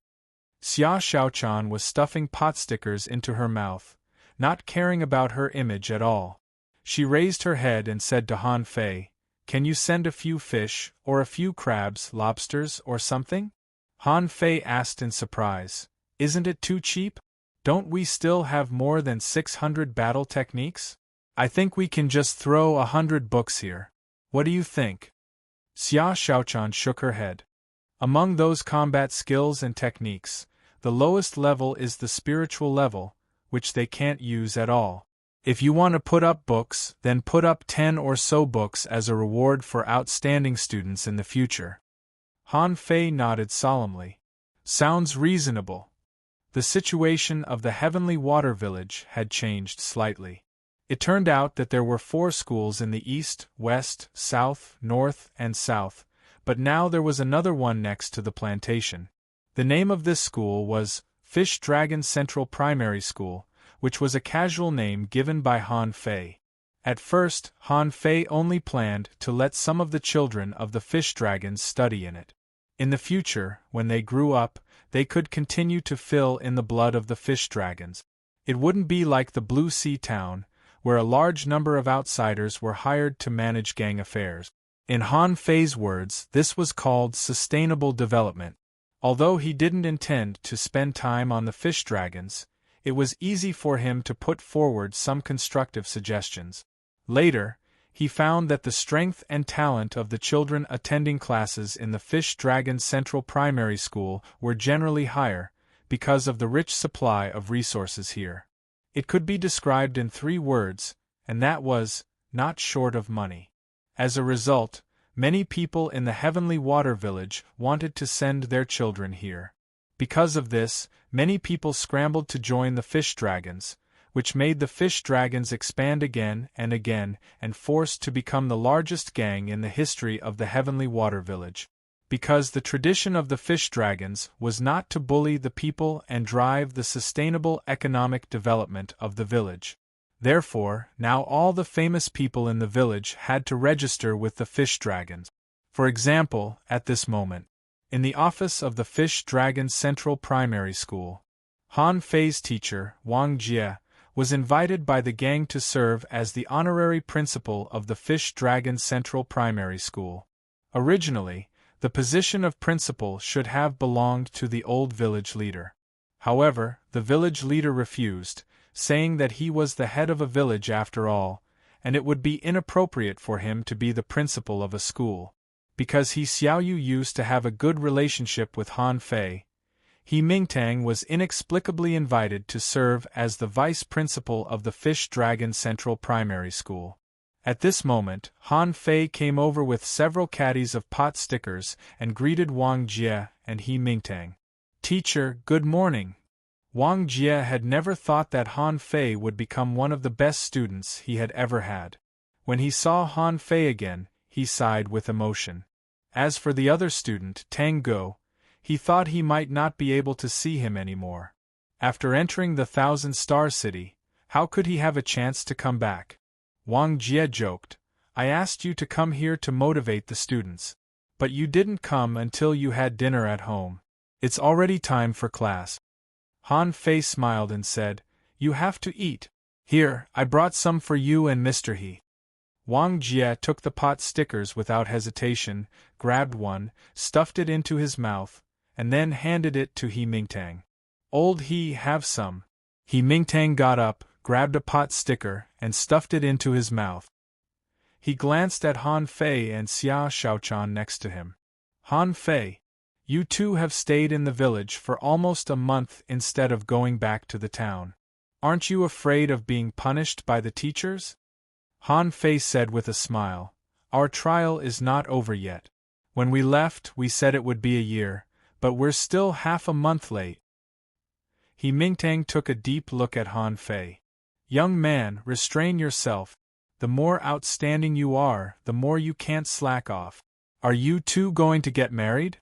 Speaker 1: Xia Shaochan was stuffing pot stickers into her mouth, not caring about her image at all. She raised her head and said to Han Fei, "Can you send a few fish, or a few crabs, lobsters, or something?" Han Fei asked in surprise, "Isn't it too cheap? Don't we still have more than 600 battle techniques? I think we can just throw 100 books here. What do you think?" Xia Shaochan shook her head. "Among those combat skills and techniques, the lowest level is the spiritual level, which they can't use at all. If you want to put up books, then put up 10 or so books as a reward for outstanding students in the future." Han Fei nodded solemnly. "Sounds reasonable." The situation of the Heavenly Water Village had changed slightly. It turned out that there were 4 schools in the east, west, south, north, and south, but now there was another one next to the plantation. The name of this school was Fish Dragon Central Primary School, which was a casual name given by Han Fei. At first, Han Fei only planned to let some of the children of the Fish Dragons study in it. In the future, when they grew up, they could continue to fill in the blood of the Fish Dragons. It wouldn't be like the Blue Sea Town, where a large number of outsiders were hired to manage gang affairs. In Han Fei's words, this was called sustainable development. Although he didn't intend to spend time on the Fish Dragons, it was easy for him to put forward some constructive suggestions. Later, he found that the strength and talent of the children attending classes in the Fish Dragon Central Primary School were generally higher, because of the rich supply of resources here. It could be described in 3 words, and that was, not short of money. As a result, many people in the Heavenly Water Village wanted to send their children here. Because of this, many people scrambled to join the Fish Dragons, which made the Fish Dragons expand again and forced to become the largest gang in the history of the Heavenly Water Village. Because the tradition of the Fish Dragons was not to bully the people and drive the sustainable economic development of the village. Therefore, now all the famous people in the village had to register with the Fish Dragons. For example, at this moment, in the office of the Fish Dragon Central Primary School, Han Fei's teacher, Wang Jie, was invited by the gang to serve as the honorary principal of the Fish Dragon Central Primary School. Originally, the position of principal should have belonged to the old village leader. However, the village leader refused, saying that he was the head of a village after all, and it would be inappropriate for him to be the principal of a school. Because He Xiaoyu used to have a good relationship with Han Fei, He Mingtang was inexplicably invited to serve as the vice principal of the Fish Dragon Central Primary School. At this moment, Han Fei came over with several caddies of pot stickers and greeted Wang Jie and He Mingtang. "Teacher, good morning." Wang Jie had never thought that Han Fei would become one of the best students he had ever had. When he saw Han Fei again, he sighed with emotion. As for the other student, Tang Go, He thought he might not be able to see him anymore. After entering the 1,000-star city, how could he have a chance to come back? Wang Jie joked, I asked you to come here to motivate the students. But you didn't come until you had dinner at home. It's already time for class. Han Fei smiled and said, You have to eat. Here, I brought some for you and Mr. He. Wang Jie took the pot stickers without hesitation, grabbed one, stuffed it into his mouth, and then handed it to He Mingtang. Old He, have some. He Mingtang got up, grabbed a pot sticker, and stuffed it into his mouth. He glanced at Han Fei and Xia Shaochan next to him. Han Fei, you two have stayed in the village for almost a month instead of going back to the town. Aren't you afraid of being punished by the teachers? Han Fei said with a smile, Our trial is not over yet. When we left, we said it would be a year, but we're still half a month late. He Mingtang took a deep look at Han Fei. Young man, restrain yourself. The more outstanding you are, the more you can't slack off. Are you two going to get married?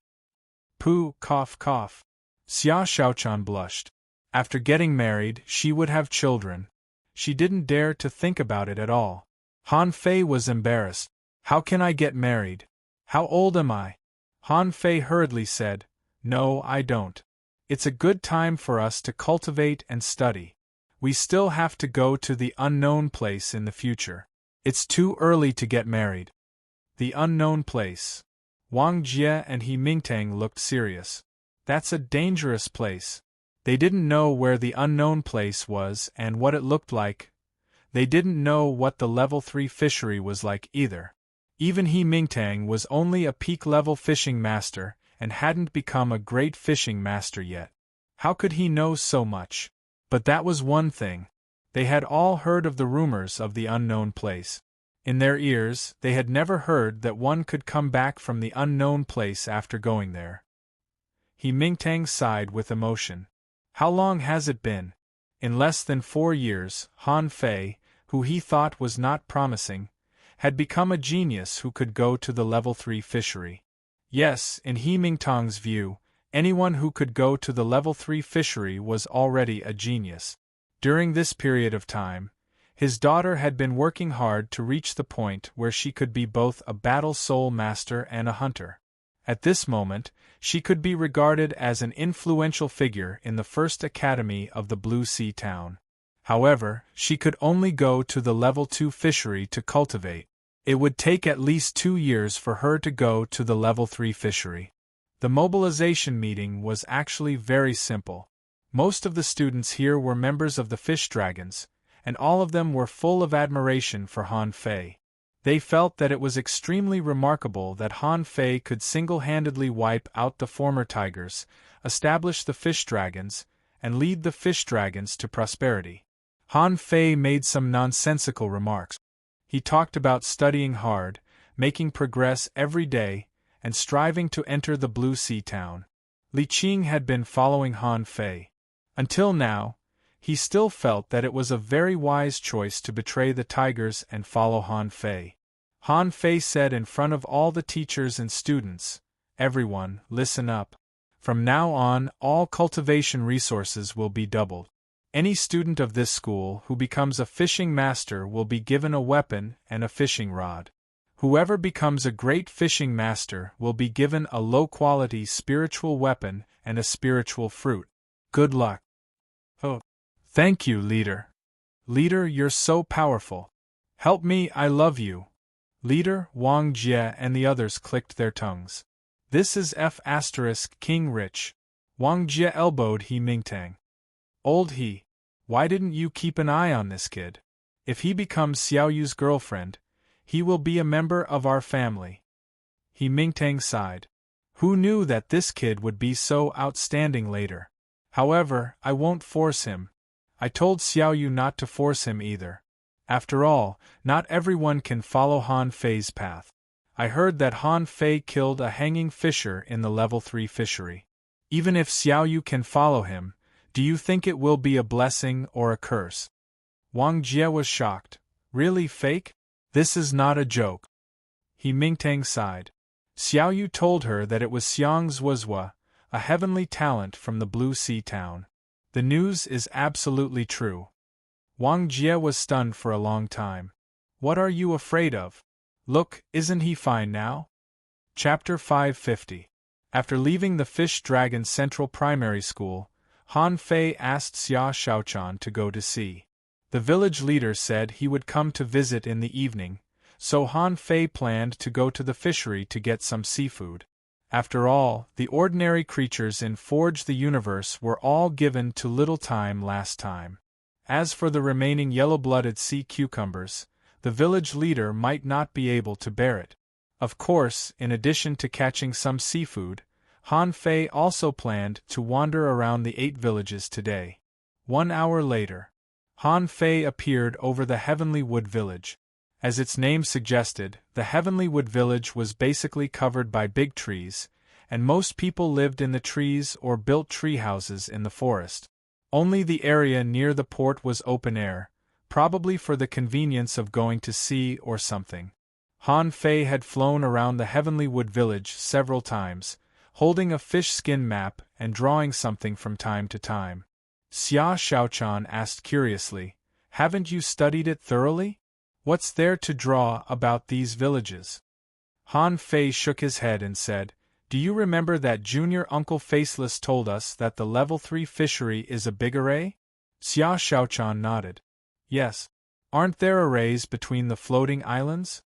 Speaker 1: Pooh, cough, cough. Xia Shaochan blushed. After getting married, she would have children. She didn't dare to think about it at all. Han Fei was embarrassed. How can I get married? How old am I? Han Fei hurriedly said, No, I don't. It's a good time for us to cultivate and study. We still have to go to the unknown place in the future. It's too early to get married. The unknown place. Wang Jie and He Mingtang looked serious. That's a dangerous place. They didn't know where the unknown place was and what it looked like. They didn't know what the level 3 fishery was like either. Even He Mingtang was only a peak-level fishing master and hadn't become a great fishing master yet. How could he know so much? But that was one thing. They had all heard of the rumors of the unknown place. In their ears, they had never heard that one could come back from the unknown place after going there. He Mingtang sighed with emotion. How long has it been? In less than 4 years, Han Fei, who he thought was not promising, had become a genius who could go to the level 3 fishery. Yes, in He Mingtang's view, anyone who could go to the level 3 fishery was already a genius. During this period of time, his daughter had been working hard to reach the point where she could be both a battle soul master and a hunter. At this moment, she could be regarded as an influential figure in the first academy of the Blue Sea town. However, she could only go to the level 2 fishery to cultivate. It would take at least 2 years for her to go to the level 3 fishery. The mobilization meeting was actually very simple. Most of the students here were members of the fish dragons, and all of them were full of admiration for Han Fei. They felt that it was extremely remarkable that Han Fei could single-handedly wipe out the former tigers, establish the fish dragons, and lead the fish dragons to prosperity. Han Fei made some nonsensical remarks. He talked about studying hard, making progress every day, and striving to enter the Blue Sea town. Li Qing had been following Han Fei. Until now, he still felt that it was a very wise choice to betray the tigers and follow Han Fei. Han Fei said in front of all the teachers and students, Everyone, listen up. From now on, all cultivation resources will be doubled. Any student of this school who becomes a fishing master will be given a weapon and a fishing rod. Whoever becomes a great fishing master will be given a low-quality spiritual weapon and a spiritual fruit. Good luck. Oh. Thank you, leader. Leader, you're so powerful. Help me, I love you. Leader, Wang Jie and the others clicked their tongues. This is King Rich. Wang Jie elbowed He Mingtang. Old He, why didn't you keep an eye on this kid? If he becomes Xiao Yu's girlfriend, he will be a member of our family. He Mingtang sighed. Who knew that this kid would be so outstanding later? However, I won't force him. I told Xiao Yu not to force him either. After all, not everyone can follow Han Fei's path. I heard that Han Fei killed a hanging fisher in the level 3 fishery. Even if Xiao Yu can follow him, do you think it will be a blessing or a curse? Wang Jie was shocked. Really, fake? This is not a joke. He Mingtang sighed. Xiao Yu told her that it was Xiang Zuozhua, a heavenly talent from the Blue Sea town. The news is absolutely true. Wang Jie was stunned for a long time. What are you afraid of? Look, isn't he fine now? Chapter 550. After leaving the Fish Dragon Central Primary School, Han Fei asked Xia Shaochan to go to see. The village leader said he would come to visit in the evening, so Han Fei planned to go to the fishery to get some seafood. After all, the ordinary creatures in Forge the Universe were all given to little time last time. As for the remaining yellow-blooded sea cucumbers, the village leader might not be able to bear it. Of course, in addition to catching some seafood, Han Fei also planned to wander around the 8 villages today. 1 hour later, Han Fei appeared over the Heavenly Wood Village. As its name suggested, the Heavenly Wood Village was basically covered by big trees, and most people lived in the trees or built tree houses in the forest. Only the area near the port was open air, probably for the convenience of going to sea or something. Han Fei had flown around the Heavenly Wood Village several times, holding a fish skin map and drawing something from time to time. Xia Shaochan asked curiously, "Haven't you studied it thoroughly? What's there to draw about these villages?" Han Fei shook his head and said, "Do you remember that Junior Uncle Faceless told us that the Level 3 fishery is a big array?" Xia Shaochan nodded. "Yes. Aren't there arrays between the floating islands?"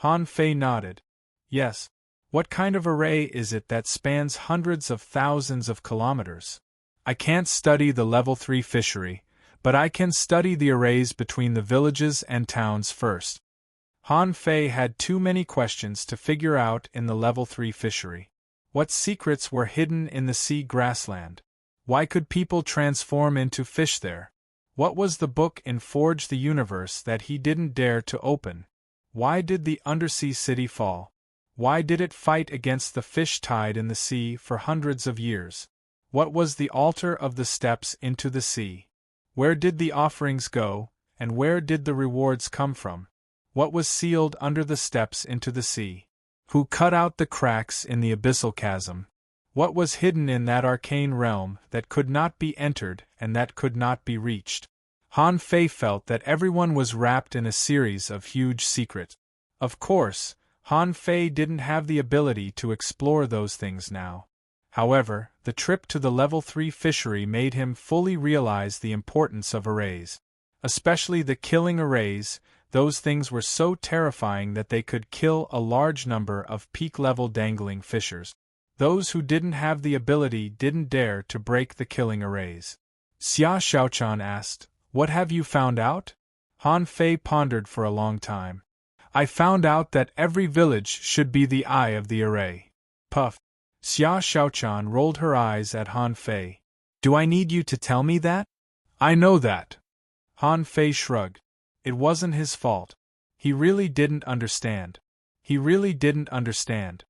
Speaker 1: Han Fei nodded. "Yes. What kind of array is it that spans hundreds of thousands of kilometers? I can't study the Level 3 fishery, but I can study the arrays between the villages and towns first." Han Fei had too many questions to figure out in the Level 3 fishery. What secrets were hidden in the sea grassland? Why could people transform into fish there? What was the book in Forge the Universe that he didn't dare to open? Why did the undersea city fall? Why did it fight against the fish tide in the sea for hundreds of years? What was the altar of the steps into the sea? Where did the offerings go, and where did the rewards come from? What was sealed under the steps into the sea? Who cut out the cracks in the abyssal chasm? What was hidden in that arcane realm that could not be entered and that could not be reached? Han Fei felt that everyone was wrapped in a series of huge secrets. Of course, Han Fei didn't have the ability to explore those things now. However, the trip to the Level 3 fishery made him fully realize the importance of arrays. Especially the killing arrays. Those things were so terrifying that they could kill a large number of peak-level dangling fishers. Those who didn't have the ability didn't dare to break the killing arrays. Xia Shaochan asked, "What have you found out?" Han Fei pondered for a long time. "I found out that every village should be the eye of the array." Puff. Xia Shaochan rolled her eyes at Han Fei. "Do I need you to tell me that?" "I know that." Han Fei shrugged. It wasn't his fault. He really didn't understand. He really didn't understand.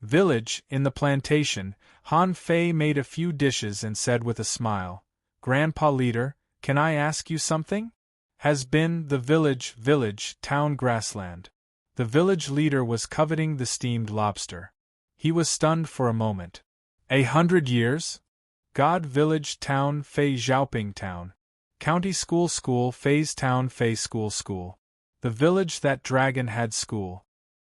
Speaker 1: Village, in the plantation, Han Fei made a few dishes and said with a smile, "Grandpa Leader, can I ask you something?" Has been the village, town grassland. The village leader was coveting the steamed lobster. He was stunned for a moment. 100 years? God village town Fei Xiaoping town. County school Fei's town Fei school. The village that dragon had school.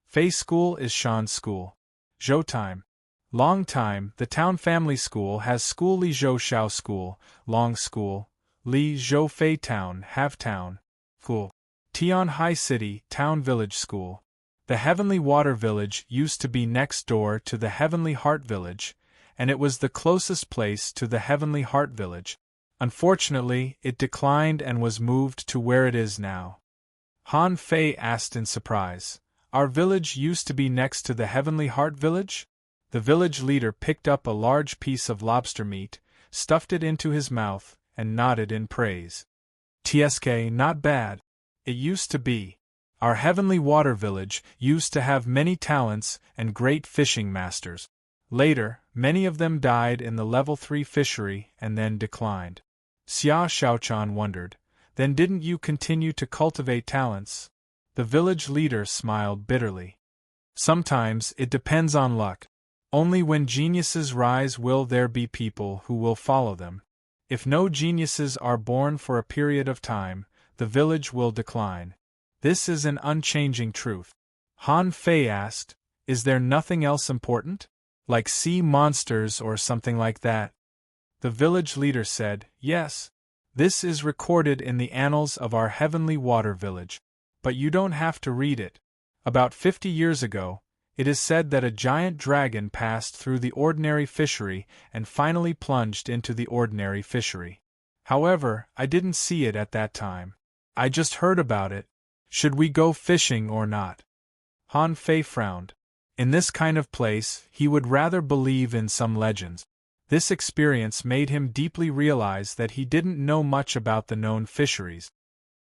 Speaker 1: Fei school is Shan's school. Zhou time. Long time, the town family school has school Li Zhou Shao school, long school, Li Zhou Fei town, have town, school. Tian High City, town village school. The Heavenly Water Village used to be next door to the Heavenly Heart Village, and it was the closest place to the Heavenly Heart Village. Unfortunately, it declined and was moved to where it is now. Han Fei asked in surprise, "Our village used to be next to the Heavenly Heart Village?" The village leader picked up a large piece of lobster meat, stuffed it into his mouth, and nodded in praise. "TSK, not bad. It used to be. Our Heavenly Water Village used to have many talents and great fishing masters. Later, many of them died in the Level 3 fishery and then declined." Xia Shaochan wondered, "Then didn't you continue to cultivate talents?" The village leader smiled bitterly. "Sometimes it depends on luck. Only when geniuses rise will there be people who will follow them. If no geniuses are born for a period of time, the village will decline. This is an unchanging truth. Han Fei asked, "Is there nothing else important? Like sea monsters or something like that?" The village leader said, "Yes. This is recorded in the annals of our heavenly water village. But you don't have to read it. About 50 years ago, it is said that a giant dragon passed through the ordinary fishery and finally plunged into the ordinary fishery. However, I didn't see it at that time. I just heard about it. Should we go fishing or not?" Han Fei frowned. In this kind of place, he would rather believe in some legends. This experience made him deeply realize that he didn't know much about the known fisheries.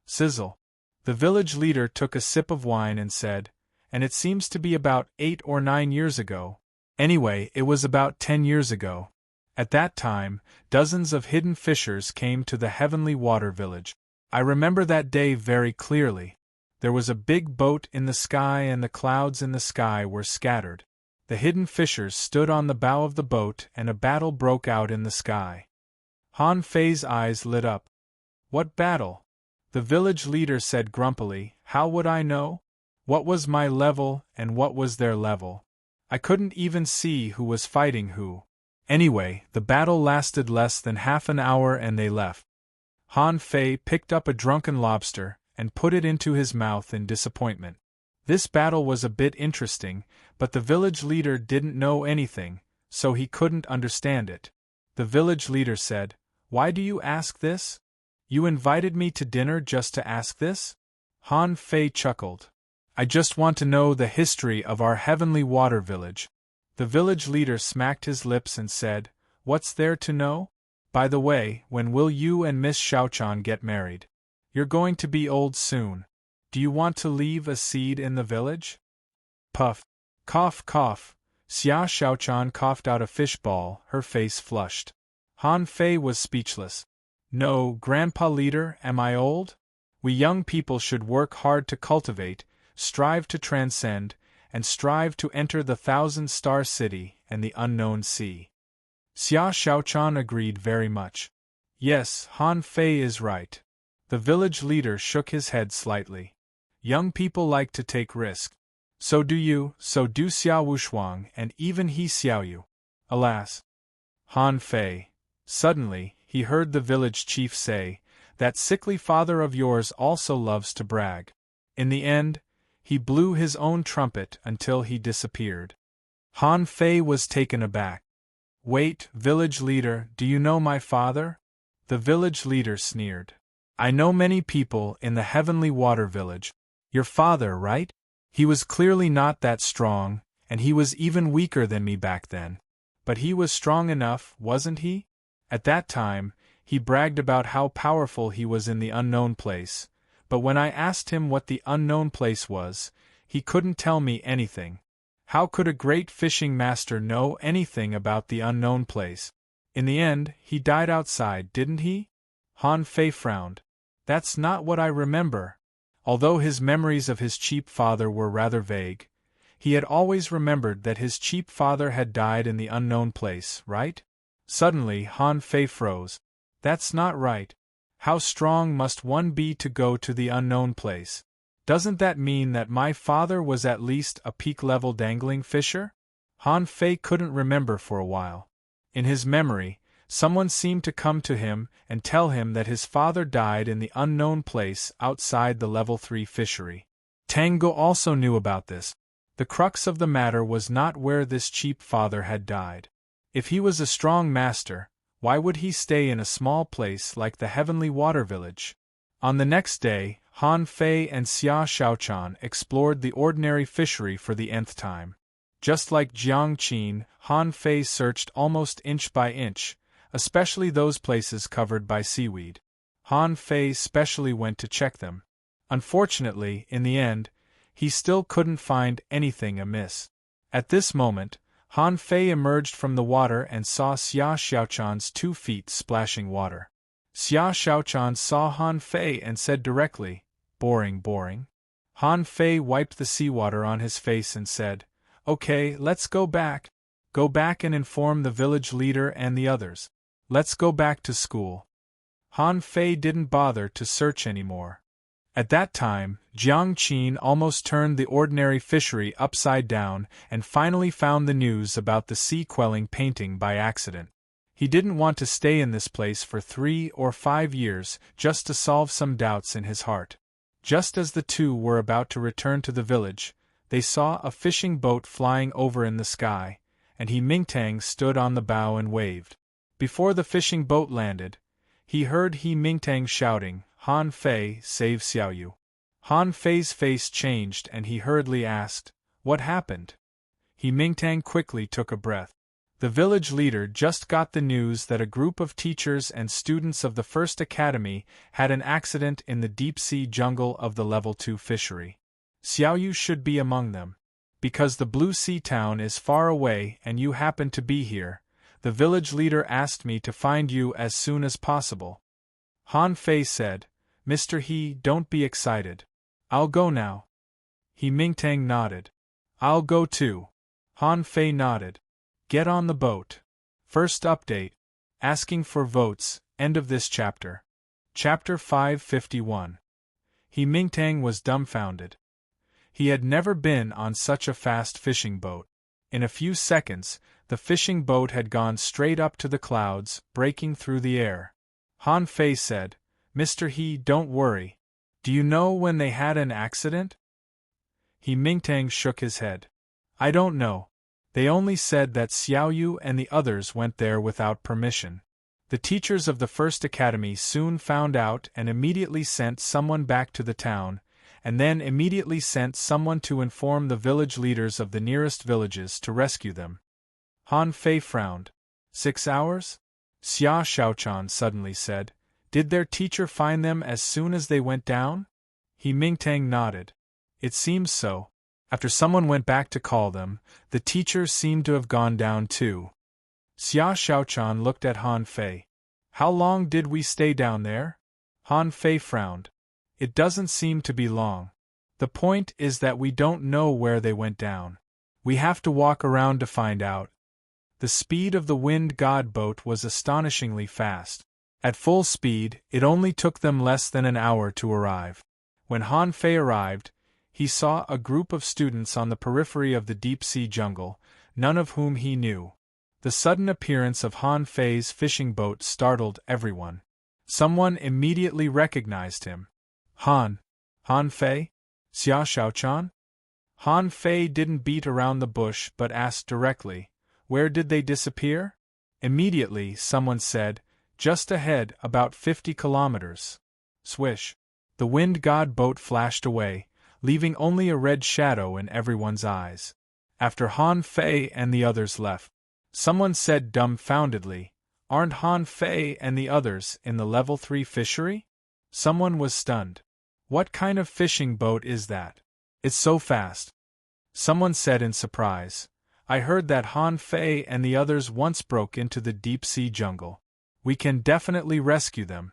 Speaker 1: Sizzle. The village leader took a sip of wine and said, "And it seems to be about 8 or 9 years ago. Anyway, it was about 10 years ago. At that time, dozens of hidden fishers came to the heavenly water village. I remember that day very clearly. There was a big boat in the sky and the clouds in the sky were scattered. The hidden fishers stood on the bow of the boat and a battle broke out in the sky." Han Fei's eyes lit up. "What battle?" The village leader said grumpily, "How would I know? What was my level and what was their level? I couldn't even see who was fighting who. Anyway, the battle lasted less than half an hour and they left." Han Fei picked up a drunken lobster and put it into his mouth in disappointment. This battle was a bit interesting, but the village leader didn't know anything, so he couldn't understand it. The village leader said, "Why do you ask this? You invited me to dinner just to ask this?" Han Fei chuckled. "I just want to know the history of our heavenly water village." The village leader smacked his lips and said, "What's there to know? By the way, when will you and Miss Xiaochan get married? You're going to be old soon. Do you want to leave a seed in the village?" Puff. Cough, cough. Xia Xiaochan coughed out a fish ball, her face flushed. Han Fei was speechless. "No, Grandpa Leader, am I old? We young people should work hard to cultivate, strive to transcend, and strive to enter the 1,000-star city and the unknown sea." Xia Xiaochan agreed very much. "Yes, Han Fei is right." The village leader shook his head slightly. "Young people like to take risks. So do you, so do Xiao Wushuang, and even he Xiaoyu. Alas." Han Fei. Suddenly, he heard the village chief say, "That sickly father of yours also loves to brag." In the end, he blew his own trumpet until he disappeared. Han Fei was taken aback. "Wait, village leader, do you know my father?" The village leader sneered. "I know many people in the heavenly water village. Your father, right? He was clearly not that strong, and he was even weaker than me back then. But he was strong enough, wasn't he? At that time, he bragged about how powerful he was in the unknown place, but when I asked him what the unknown place was, he couldn't tell me anything. How could a great fishing master know anything about the unknown place? In the end, he died outside, didn't he?" Han Fei frowned. "That's not what I remember." Although his memories of his cheap father were rather vague, he had always remembered that his cheap father had died in the unknown place, right? Suddenly Han Fei froze. "That's not right. How strong must one be to go to the unknown place? Doesn't that mean that my father was at least a peak-level dangling fisher?" Han Fei couldn't remember for a while. In his memory, someone seemed to come to him and tell him that his father died in the unknown place outside the level 3 fishery. Tango also knew about this. The crux of the matter was not where this cheap father had died. If he was a strong master, why would he stay in a small place like the heavenly water village? On the next day, Han Fei and Xia Xiaochan explored the ordinary fishery for the nth time. Just like Jiang Qin, Han Fei searched almost inch by inch, especially those places covered by seaweed. Han Fei specially went to check them. Unfortunately, in the end, he still couldn't find anything amiss. At this moment, Han Fei emerged from the water and saw Xia Xiaochan's 2 feet splashing water. Xia Xiaochan saw Han Fei and said directly, "Boring, boring." Han Fei wiped the seawater on his face and said, "Okay, let's go back." Go back and inform the village leader and the others. Let's go back to school. Han Fei didn't bother to search anymore. At that time, Jiang Qin almost turned the ordinary fishery upside down and finally found the news about the sea-quelling painting by accident. He didn't want to stay in this place for 3 or 5 years just to solve some doubts in his heart. Just as the two were about to return to the village, they saw a fishing boat flying over in the sky, and He Mingtang stood on the bow and waved. Before the fishing boat landed, he heard He Mingtang shouting, "Han Fei, save Xiaoyu." Han Fei's face changed and he hurriedly asked, "What happened?" He Mingtang quickly took a breath. The village leader just got the news that a group of teachers and students of the First Academy had an accident in the deep-sea jungle of the Level 2 fishery. Xiaoyu should be among them. Because the Blue Sea town is far away and you happen to be here, the village leader asked me to find you as soon as possible. Han Fei said, "Mr. He, don't be excited. I'll go now." He Mingtang nodded. "I'll go too." Han Fei nodded. "Get on the boat." First update. Asking for votes, end of this chapter. Chapter 551. He Mingtang was dumbfounded. He had never been on such a fast fishing boat. In a few seconds, the fishing boat had gone straight up to the clouds, breaking through the air. Han Fei said, "Mr. He, don't worry. Do you know when they had an accident?" He Mingtang shook his head. "I don't know. They only said that Xiaoyu and the others went there without permission." The teachers of the First Academy soon found out and immediately sent someone back to the town, and then immediately sent someone to inform the village leaders of the nearest villages to rescue them. Han Fei frowned. 6 hours? Xia Shaochan suddenly said. "Did their teacher find them as soon as they went down?" He Mingtang nodded. "It seems so. After someone went back to call them, the teacher seemed to have gone down too." Xia Shaochan looked at Han Fei. "How long did we stay down there?" Han Fei frowned. "It doesn't seem to be long. The point is that we don't know where they went down. We have to walk around to find out." The speed of the wind god boat was astonishingly fast. At full speed, it only took them less than an hour to arrive. When Han Fei arrived, he saw a group of students on the periphery of the deep-sea jungle, none of whom he knew. The sudden appearance of Han Fei's fishing boat startled everyone. Someone immediately recognized him. Han Fei? Xia Shaochan? Han Fei didn't beat around the bush but asked directly, "Where did they disappear?" Immediately, someone said, "Just ahead, about 50 kilometers. Swish. The wind god boat flashed away, leaving only a red shadow in everyone's eyes. After Han Fei and the others left, someone said dumbfoundedly, "Aren't Han Fei and the others in the Level 3 fishery?" Someone was stunned. "What kind of fishing boat is that? It's so fast." Someone said in surprise, "I heard that Han Fei and the others once broke into the deep-sea jungle. We can definitely rescue them."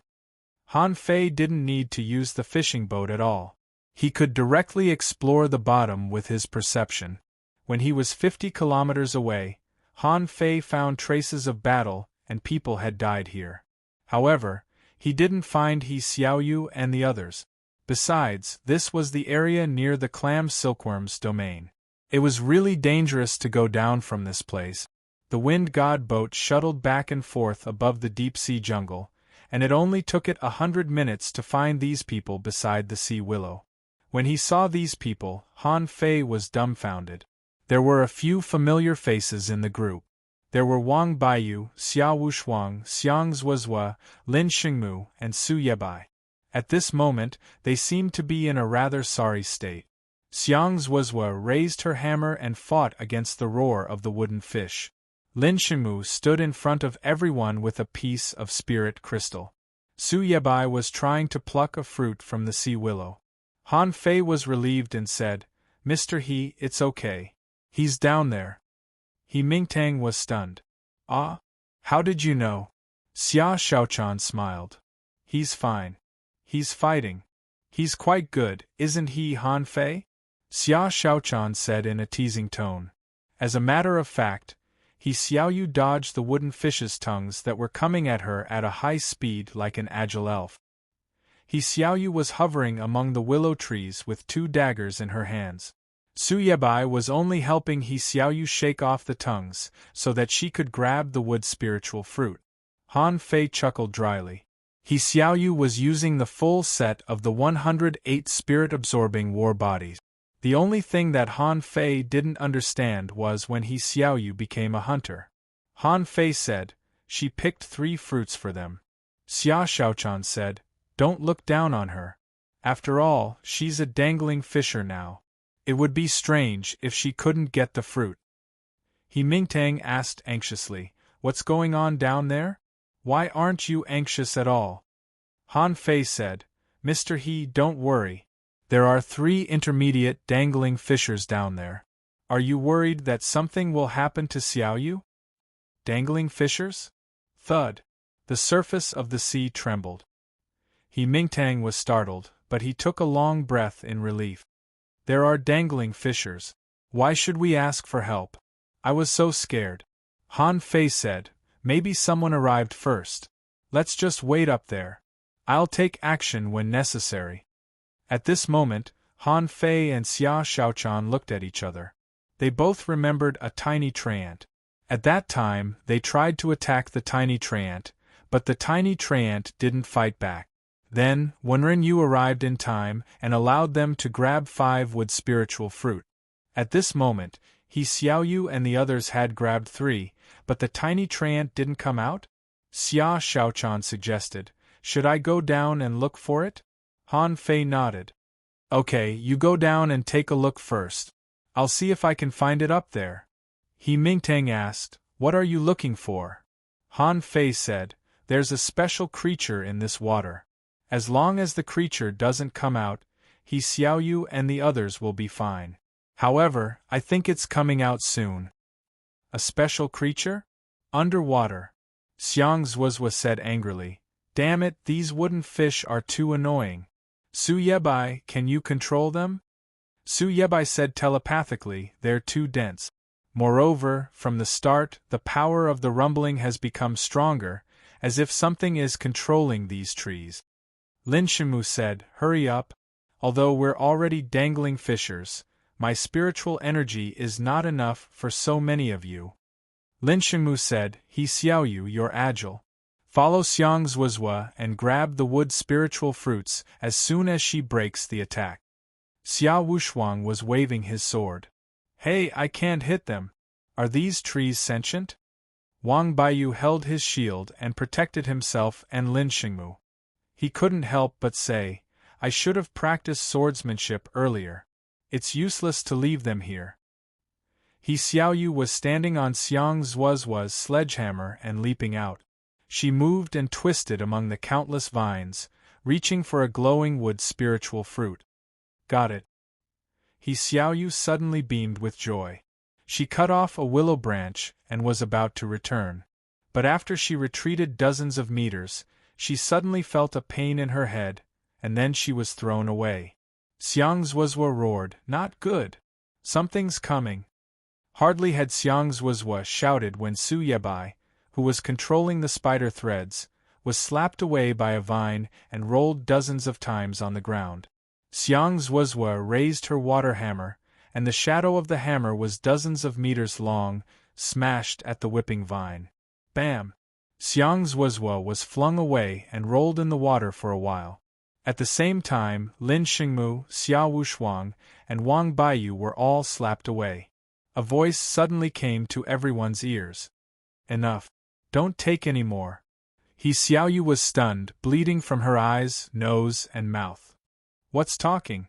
Speaker 1: Han Fei didn't need to use the fishing boat at all. He could directly explore the bottom with his perception. When he was 50 kilometers away, Han Fei found traces of battle and people had died here. However, he didn't find He Xiaoyu and the others. Besides, this was the area near the clam silkworm's domain. It was really dangerous to go down from this place. The wind god boat shuttled back and forth above the deep-sea jungle, and it only took it 100 minutes to find these people beside the sea willow. When he saw these people, Han Fei was dumbfounded. There were a few familiar faces in the group. There were Wang Baiyu, Xia Wushuang, Xiang Zuozhua, Lin Xingmu, and Su Yebai. At this moment, they seemed to be in a rather sorry state. Xiang Zuozhua raised her hammer and fought against the roar of the wooden fish. Lin Xingmu stood in front of everyone with a piece of spirit crystal. Su Yebai was trying to pluck a fruit from the sea willow. Han Fei was relieved and said, "Mr. He, it's okay. He's down there." He Mingtang was stunned. "Ah? How did you know?" Xia Shaochan smiled. "He's fine. He's fighting. He's quite good, isn't he, Han Fei?" Xia Shaochan said in a teasing tone. As a matter of fact, Xiaoyu dodged the wooden fish's tongues that were coming at her at a high speed like an agile elf. Xiaoyu was hovering among the willow trees with 2 daggers in her hands. Su Yebai was only helping Xiaoyu shake off the tongues so that she could grab the wood spiritual fruit. Han Fei chuckled dryly. Xiaoyu was using the full set of the 108 spirit-absorbing war bodies. The only thing that Han Fei didn't understand was when Xiaoyu became a hunter. Han Fei said, she picked 3 fruits for them. Xia Xiaochan said, don't look down on her. After all, she's a dangling fisher now. It would be strange if she couldn't get the fruit. He Mingtang asked anxiously, what's going on down there? Why aren't you anxious at all? Han Fei said, Mr. He, don't worry. There are 3 intermediate dangling fishers down there. Are you worried that something will happen to Xiaoyu? Dangling fishers? Thud. The surface of the sea trembled. He Mingtang was startled, but he took a long breath in relief. There are dangling fishers. Why should we ask for help? I was so scared. Han Fei said, maybe someone arrived first. Let's just wait up there. I'll take action when necessary. At this moment, Han Fei and Xia Xiaochan looked at each other. They both remembered a tiny treant. At that time, they tried to attack the tiny treant, but the tiny treant didn't fight back. Then, Wenren Yu arrived in time and allowed them to grab 5 wood spiritual fruit. At this moment, Xiaoyu and the others had grabbed 3, but the tiny treant didn't come out? Xia Xiaochan suggested, should I go down and look for it? Han Fei nodded. Okay, you go down and take a look first. I'll see if I can find it up there. He Mingtang asked, what are you looking for? Han Fei said, there's a special creature in this water. As long as the creature doesn't come out, Xiaoyu and the others will be fine. However, I think it's coming out soon. A special creature? Underwater. Xiang Zuozua said angrily, damn it, these wooden fish are too annoying. Su Yebai, can you control them? Su Yebai said telepathically, they're too dense. Moreover, from the start, the power of the rumbling has become stronger, as if something is controlling these trees. Lin Shimu said, hurry up. Although we're already dangling fishers, my spiritual energy is not enough for so many of you. Lin Shimu said, Xiaoyu, you're agile. Follow Xiang Zuozua and grab the wood spiritual fruits as soon as she breaks the attack. Xia Wushuang was waving his sword. Hey, I can't hit them. Are these trees sentient? Wang Baiyu held his shield and protected himself and Lin Xingmu. He couldn't help but say, I should have practiced swordsmanship earlier. It's useless to leave them here. Xiaoyu was standing on Xiang Zuozua's sledgehammer and leaping out. She moved and twisted among the countless vines, reaching for a glowing wood spiritual fruit. Got it. Xiaoyu suddenly beamed with joy. She cut off a willow branch and was about to return. But after she retreated dozens of meters, she suddenly felt a pain in her head, and then she was thrown away. Xiang Zuozua roared, not good. Something's coming. Hardly had Xiang Zuozua shouted when Su Yebai, who was controlling the spider threads, was slapped away by a vine and rolled dozens of times on the ground. Xiang Zuozua raised her water hammer, and the shadow of the hammer was dozens of meters long, smashed at the whipping vine. Bam! Xiang Zuozua was flung away and rolled in the water for a while. At the same time, Lin Xingmu, Xia Wushuang, and Wang Baiyu were all slapped away. A voice suddenly came to everyone's ears. Enough. Don't take any more. Xiaoyu was stunned, bleeding from her eyes, nose, and mouth. What's talking?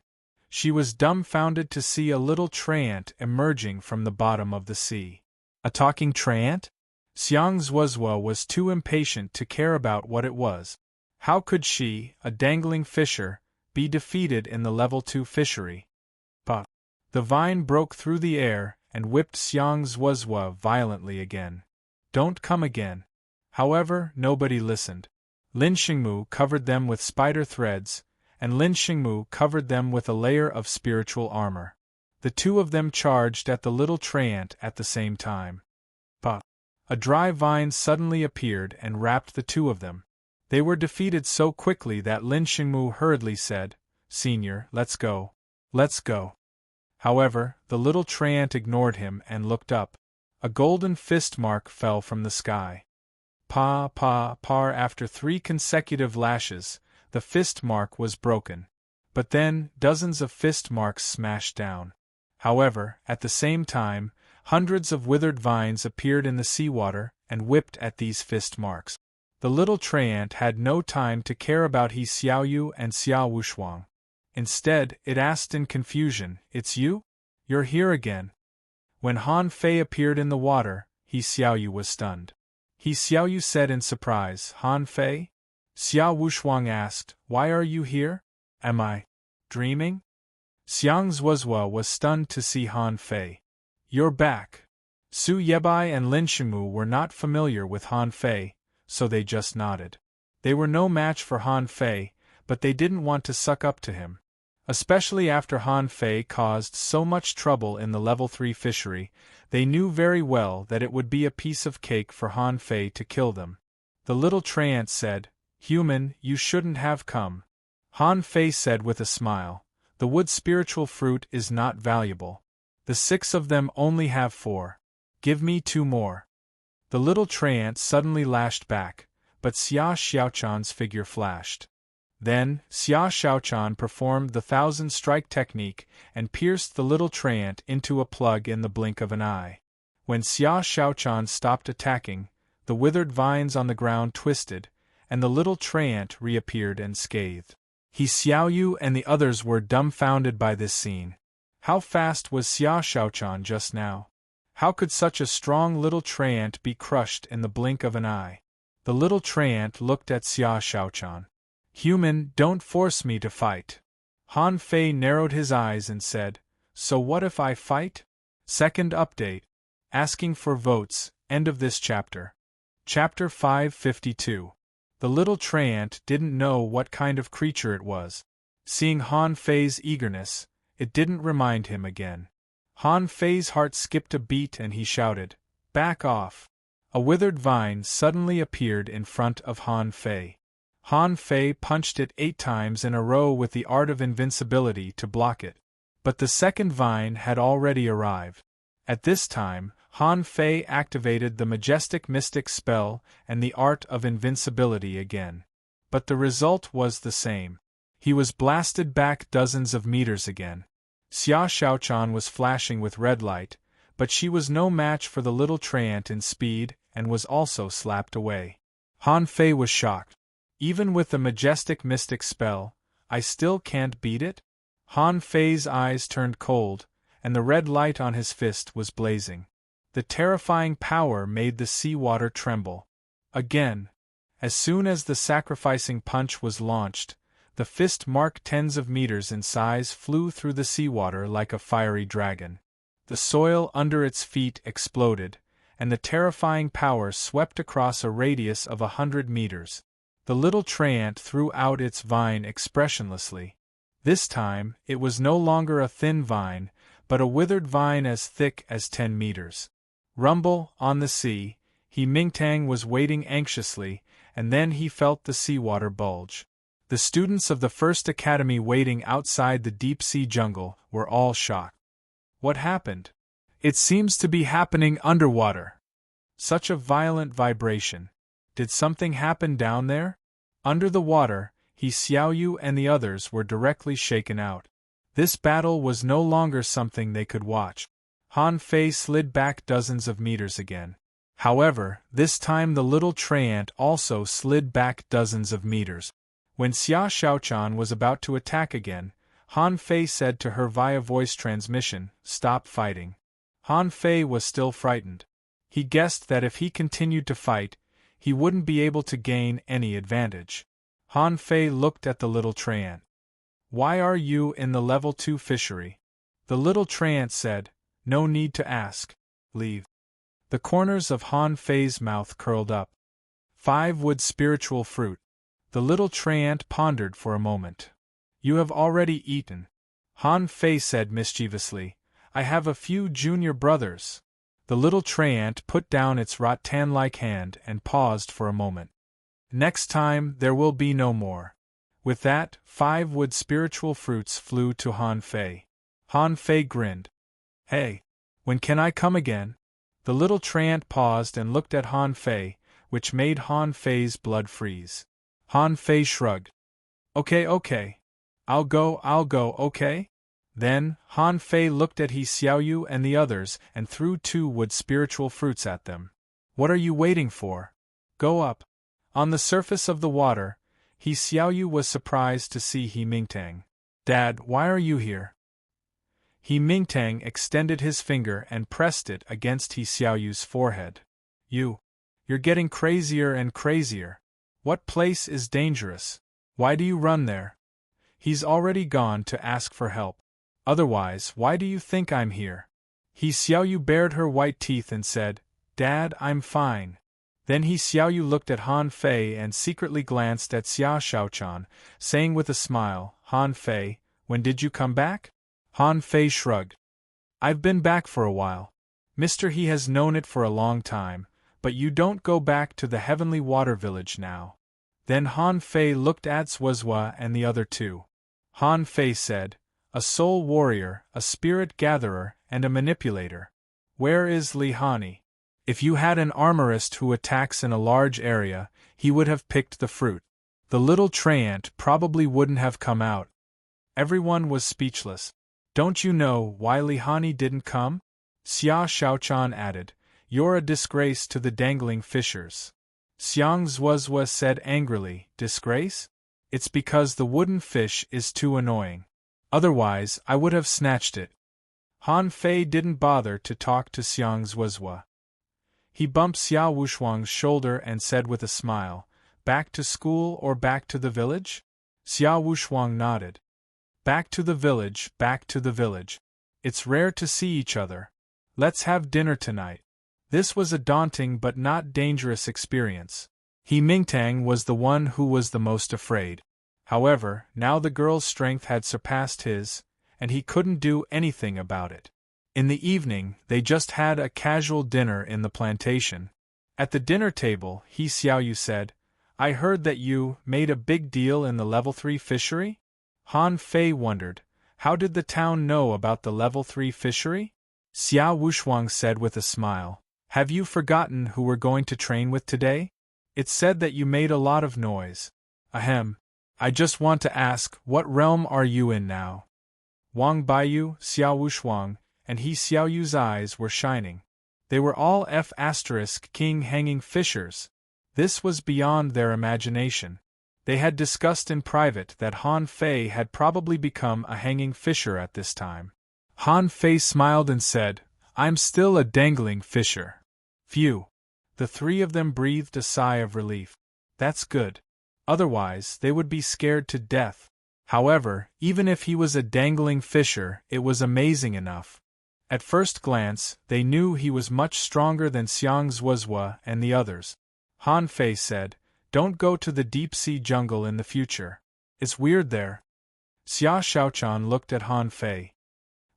Speaker 1: She was dumbfounded to see a little treant emerging from the bottom of the sea. A talking treant? Xiang Zuozua was too impatient to care about what it was. How could she, a dangling fisher, be defeated in the level 2 fishery? But the vine broke through the air and whipped Xiang Zuozua violently again. Don't come again. However, nobody listened. Lin Xingmu covered them with spider threads, and Lin Xingmu covered them with a layer of spiritual armor. The two of them charged at the little treant at the same time. But A dry vine suddenly appeared and wrapped the two of them. They were defeated so quickly that Lin Xingmu hurriedly said, "Senior, let's go. Let's go." However, the little treant ignored him and looked up. A golden fist mark fell from the sky. After 3 consecutive lashes, the fist mark was broken. But then, dozens of fist marks smashed down. However, at the same time, hundreds of withered vines appeared in the seawater and whipped at these fist marks. The little treant had no time to care about He Xiaoyu and Xia Wushuang. Instead, it asked in confusion, "It's you? You're here again." When Han Fei appeared in the water, He Xiaoyu was stunned. He Xiaoyu said in surprise, "Han Fei?" Xia Wushuang asked, "Why are you here? Am I dreaming?" Xiang Zuozhua was stunned to see Han Fei. "You're back." Su Yebai and Lin Xingmu were not familiar with Han Fei, so they just nodded. They were no match for Han Fei, but they didn't want to suck up to him. Especially after Han Fei caused so much trouble in the level 3 fishery, they knew very well that it would be a piece of cake for Han Fei to kill them. The little treant said, "Human, you shouldn't have come." Han Fei said with a smile, "The wood spiritual fruit is not valuable. The 6 of them only have 4. Give me 2 more." The little treant suddenly lashed back, but Xia Xiaochan's figure flashed. Then, Xia Xiaochan performed the 1,000-strike technique and pierced the little treant into a plug in the blink of an eye. When Xia Xiaochan stopped attacking, the withered vines on the ground twisted, and the little treant reappeared unscathed. He Xiaoyu and the others were dumbfounded by this scene. How fast was Xia Xiaochan just now? How could such a strong little treant be crushed in the blink of an eye? The little treant looked at Xia Xiaochan. "Human, don't force me to fight." Han Fei narrowed his eyes and said, "So what if I fight?" Second update. Asking for votes, end of this chapter. Chapter 552. The little treant didn't know what kind of creature it was. Seeing Han Fei's eagerness, it didn't remind him again. Han Fei's heart skipped a beat and he shouted, "Back off!" A withered vine suddenly appeared in front of Han Fei. Han Fei punched it 8 times in a row with the art of invincibility to block it. But the second vine had already arrived. At this time, Han Fei activated the majestic mystic spell and the art of invincibility again. But the result was the same. He was blasted back dozens of meters again. Xia Xiaochan was flashing with red light, but she was no match for the little treant in speed and was also slapped away. Han Fei was shocked. "Even with the majestic mystic spell, I still can't beat it?" Han Fei's eyes turned cold, and the red light on his fist was blazing. The terrifying power made the seawater tremble. Again. As soon as the sacrificing punch was launched, the fist marked tens of meters in size flew through the seawater like a fiery dragon. The soil under its feet exploded, and the terrifying power swept across a radius of 100 meters. The little treant threw out its vine expressionlessly. This time, it was no longer a thin vine, but a withered vine as thick as 10 meters. Rumble, on the sea, He Mingtang was waiting anxiously, and then he felt the seawater bulge. The students of the First Academy waiting outside the deep-sea jungle were all shocked. What happened? It seems to be happening underwater. Such a violent vibration. Did something happen down there? Under the water, He Xiaoyu and the others were directly shaken out. This battle was no longer something they could watch. Han Fei slid back dozens of meters again. However, this time the little treant also slid back dozens of meters. When Xia Xiaochan was about to attack again, Han Fei said to her via voice transmission, "Stop fighting." Han Fei was still frightened. He guessed that if he continued to fight, he wouldn't be able to gain any advantage. Han Fei looked at the little treant. "Why are you in the level 2 fishery?" The little treant said, "No need to ask. Leave." The corners of Han Fei's mouth curled up. 5 wood spiritual fruit. The little treant pondered for a moment. "You have already eaten." Han Fei said mischievously, "I have a few junior brothers." The little tray ant put down its rattan-like hand and paused for a moment. Next time there will be no more. With that, 5 wood spiritual fruits flew to Han Fei. Han Fei grinned. Hey, when can I come again? The little tray ant paused and looked at Han Fei, which made Han Fei's blood freeze. Han Fei shrugged. Okay. I'll go, okay? Then, Han Fei looked at He Xiaoyu and the others and threw 2 wood spiritual fruits at them. What are you waiting for? Go up. On the surface of the water, He Xiaoyu was surprised to see He Mingtang. Dad, why are you here? He Mingtang extended his finger and pressed it against He Xiaoyu's forehead. You're getting crazier and crazier. What place is dangerous? Why do you run there? He's already gone to ask for help. Otherwise, why do you think I'm here? He Xiaoyu bared her white teeth and said, Dad, I'm fine. Then He Xiaoyu looked at Han Fei and secretly glanced at Xia Shaochan, saying with a smile, Han Fei, when did you come back? Han Fei shrugged. I've been back for a while. Mr. He has known it for a long time, but you don't go back to the Heavenly Water Village now. Then Han Fei looked at Zuozhua and the other 2. Han Fei said, a soul warrior, a spirit gatherer, and a manipulator. Where is Li Hani? If you had an armorist who attacks in a large area, he would have picked the fruit. The little tray ant probably wouldn't have come out. Everyone was speechless. Don't you know why Li Hani didn't come? Xia Shaochan added, you're a disgrace to the dangling fishers. Xiang Zuozhua said angrily, disgrace? It's because the wooden fish is too annoying. Otherwise, I would have snatched it. Han Fei didn't bother to talk to Xiang Zuozhua. He bumped Xia Wushuang's shoulder and said with a smile, back to school or back to the village? Xia Wushuang nodded. Back to the village, back to the village. It's rare to see each other. Let's have dinner tonight. This was a daunting but not dangerous experience. He Mingtang was the one who was the most afraid. However, now the girl's strength had surpassed his, and he couldn't do anything about it. In the evening, they just had a casual dinner in the plantation. At the dinner table, He Xiaoyu said, I heard that you made a big deal in the level 3 fishery? Han Fei wondered, how did the town know about the level 3 fishery? Xia Wushuang said with a smile, have you forgotten who we're going to train with today? It's said that you made a lot of noise. Ahem. I just want to ask, what realm are you in now? Wang Baiyu, Xia Wushuang, and He Xiaoyu's eyes were shining. They were all King hanging fishers. This was beyond their imagination. They had discussed in private that Han Fei had probably become a hanging fisher at this time. Han Fei smiled and said, I'm still a dangling fisher. Phew. The 3 of them breathed a sigh of relief. That's good. Otherwise, they would be scared to death. However, even if he was a dangling fisher, it was amazing enough. At first glance, they knew he was much stronger than Xiang Zuozhua and the others. Han Fei said, don't go to the deep-sea jungle in the future. It's weird there. Xia Shaochan looked at Han Fei.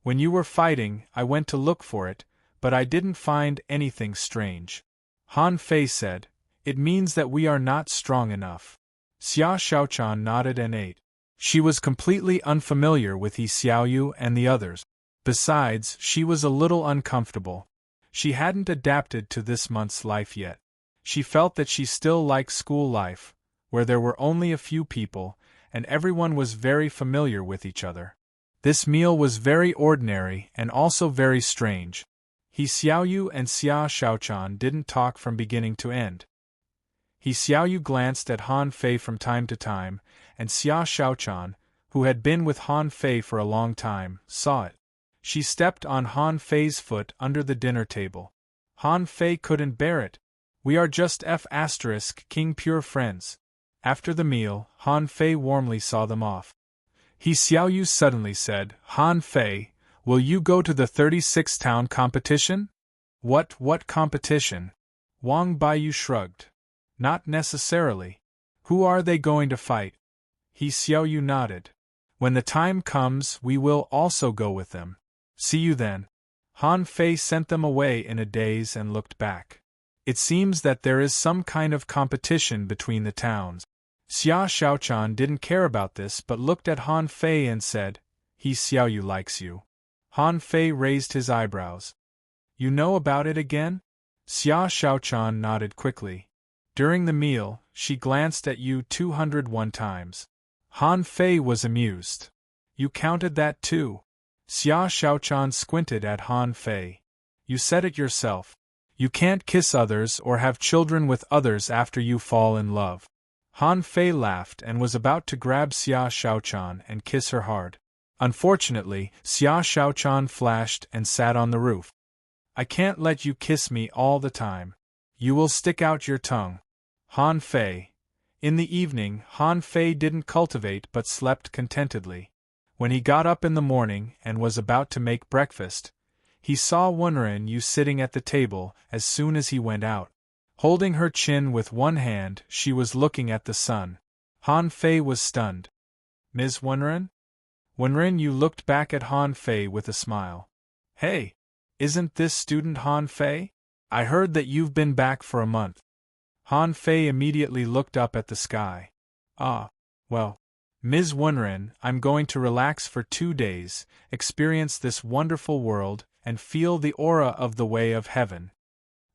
Speaker 1: When you were fighting, I went to look for it, but I didn't find anything strange. Han Fei said, it means that we are not strong enough. Xia Shaochan nodded and ate. She was completely unfamiliar with He Xiaoyu and the others. Besides, she was a little uncomfortable. She hadn't adapted to this month's life yet. She felt that she still liked school life, where there were only a few people, and everyone was very familiar with each other. This meal was very ordinary and also very strange. He Xiaoyu and Xia Shaochan didn't talk from beginning to end. He Xiaoyu glanced at Han Fei from time to time, and Xia Shaochan, who had been with Han Fei for a long time, saw it. She stepped on Han Fei's foot under the dinner table. Han Fei couldn't bear it. We are just King pure friends. After the meal, Han Fei warmly saw them off. He Xiaoyu suddenly said, Han Fei, will you go to the 36th town competition? What competition? Wang Baiyu shrugged. Not necessarily. Who are they going to fight? He Xiaoyu nodded. When the time comes, we will also go with them. See you then. Han Fei sent them away in a daze and looked back. It seems that there is some kind of competition between the towns. Xia Xiaochan didn't care about this but looked at Han Fei and said, "He Xiaoyu likes you." Han Fei raised his eyebrows. "You know about it again?" Xia Xiaochan nodded quickly. During the meal, she glanced at you 201 times. Han Fei was amused. "You counted that too?" Xia Xiaochan squinted at Han Fei. "You said it yourself. You can't kiss others or have children with others after you fall in love." Han Fei laughed and was about to grab Xia Xiaochan and kiss her hard. Unfortunately, Xia Xiaochan flashed and sat on the roof. "I can't let you kiss me all the time. You will stick out your tongue." Han Fei. In the evening, Han Fei didn't cultivate but slept contentedly. When he got up in the morning and was about to make breakfast, he saw Wenren Yu sitting at the table as soon as he went out. Holding her chin with one hand, she was looking at the sun. Han Fei was stunned. "Ms. Wenren?" Wenren Yu looked back at Han Fei with a smile. "Hey! Isn't this student Han Fei? I heard that you've been back for a month." Han Fei immediately looked up at the sky. "Ah, well. Ms. Wenren, I'm going to relax for 2 days, experience this wonderful world, and feel the aura of the way of heaven."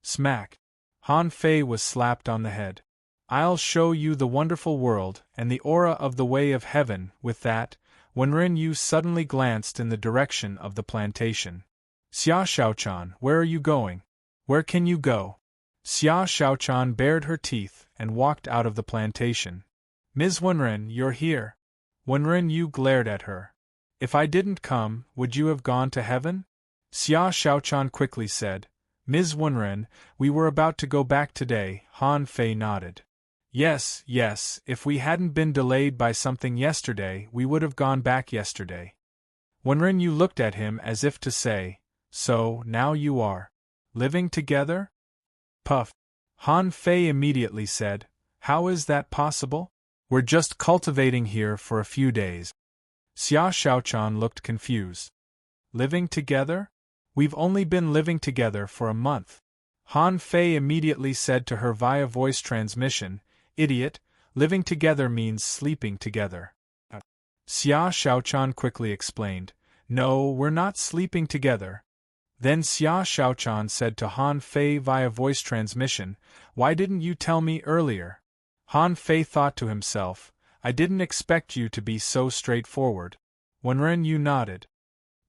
Speaker 1: Smack! Han Fei was slapped on the head. "I'll show you the wonderful world and the aura of the way of heaven." With that, Wenren Yu suddenly glanced in the direction of the plantation. "Xia Xiaochan, where are you going? Where can you go?" Xia Xiaochan bared her teeth and walked out of the plantation. "Ms. Wenren, you're here." Wenren Yu glared at her. "If I didn't come, would you have gone to heaven?" Xia Xiaochan quickly said, "Ms. Wenren, we were about to go back today." Han Fei nodded. Yes, if we hadn't been delayed by something yesterday, we would have gone back yesterday." Wenren Yu looked at him as if to say, "So, now you are living together?" Puff. Han Fei immediately said, "How is that possible? We're just cultivating here for a few days." Xia Xiaochan looked confused. "Living together? We've only been living together for a month." Han Fei immediately said to her via voice transmission, "Idiot, living together means sleeping together." Xia Xiaochan quickly explained, "No, we're not sleeping together." Then Xia Xiaochan said to Han Fei via voice transmission, "Why didn't you tell me earlier?" Han Fei thought to himself, "I didn't expect you to be so straightforward." Wenren Yu nodded.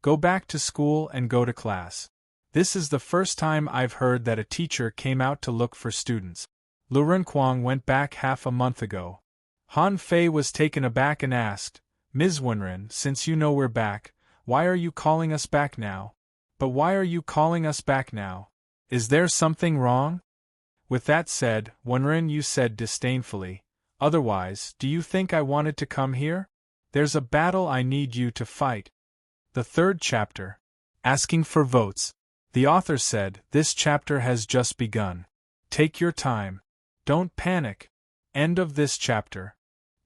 Speaker 1: "Go back to school and go to class. This is the first time I've heard that a teacher came out to look for students. Lu Renquang went back half a month ago." Han Fei was taken aback and asked, "Ms. Wenren, since you know we're back, why are you calling us back now? But why are you calling us back now? Is there something wrong?" With that said, Wenren Yu said disdainfully, "Otherwise, do you think I wanted to come here? There's a battle I need you to fight." The 3rd chapter. Asking for votes. The author said, "This chapter has just begun. Take your time. Don't panic." End of this chapter.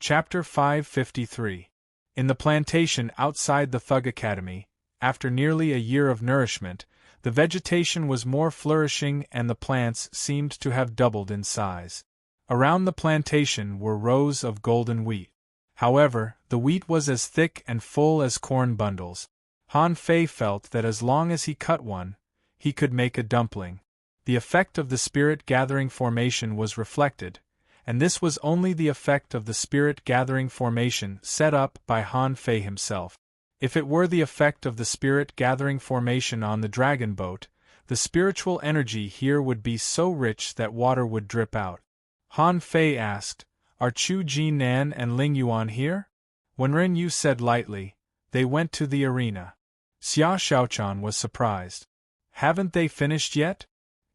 Speaker 1: Chapter 553. In the plantation outside the Thug Academy, after nearly a year of nourishment, the vegetation was more flourishing and the plants seemed to have doubled in size. Around the plantation were rows of golden wheat. However, the wheat was as thick and full as corn bundles. Han Fei felt that as long as he cut one, he could make a dumpling. The effect of the spirit-gathering formation was reflected, and this was only the effect of the spirit-gathering formation set up by Han Fei himself. If it were the effect of the spirit-gathering formation on the dragon boat, the spiritual energy here would be so rich that water would drip out. Han Fei asked, "Are Chu Jinan and Ling Yuan here?" Wenren Yu said lightly, "They went to the arena." Xia Xiaochan was surprised. "Haven't they finished yet?"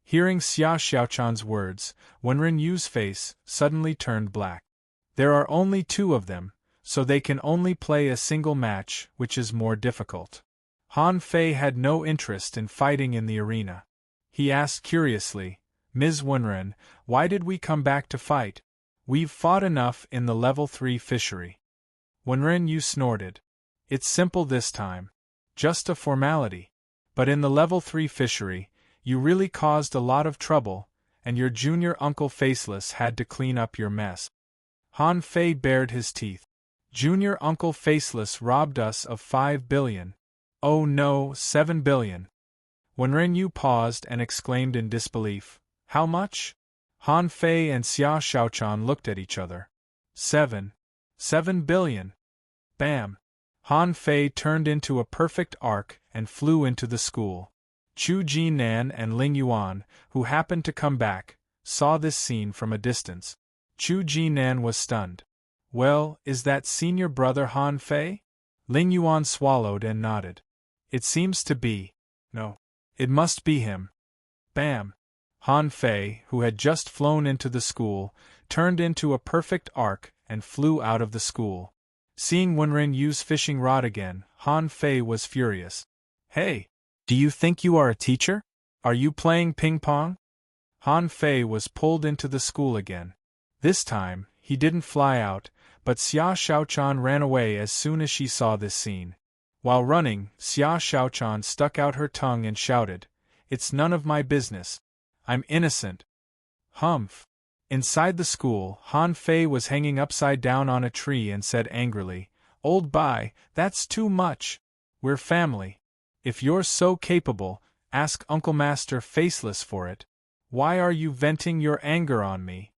Speaker 1: Hearing Xia Xiaochan's words, Wenren Yu's face suddenly turned black. "There are only 2 of them, so they can only play a single match, which is more difficult." Han Fei had no interest in fighting in the arena. He asked curiously, "Ms. Wenren, why did we come back to fight? We've fought enough in the level 3 fishery." Wenren Yu snorted. "It's simple this time. Just a formality. But in the level 3 fishery, you really caused a lot of trouble, and your junior uncle Faceless had to clean up your mess. Han Fei bared his teeth. Junior Uncle Faceless robbed us of 5 billion. Oh no, 7 billion. Wenren Yu paused and exclaimed in disbelief, "How much?" Han Fei and Xia Shaochan looked at each other. 7 billion. Bam! Han Fei turned into a perfect arc and flew into the school. Chu Jinan and Ling Yuan, who happened to come back, saw this scene from a distance. Chu Jinan was stunned. "Well, is that senior brother Han Fei?" Ling Yuan swallowed and nodded. "It seems to be. No. It must be him." Bam! Han Fei, who had just flown into the school, turned into a perfect arc and flew out of the school. Seeing Wenren use fishing rod again, Han Fei was furious. "Hey! Do you think you are a teacher? Are you playing ping-pong?" Han Fei was pulled into the school again. This time, he didn't fly out, but Xia Shaochan ran away as soon as she saw this scene. While running, Xia Shaochan stuck out her tongue and shouted, "It's none of my business. I'm innocent." Humph! Inside the school, Han Fei was hanging upside down on a tree and said angrily, "Old Bai, that's too much. We're family. If you're so capable, ask Uncle Master Faceless for it. Why are you venting your anger on me?"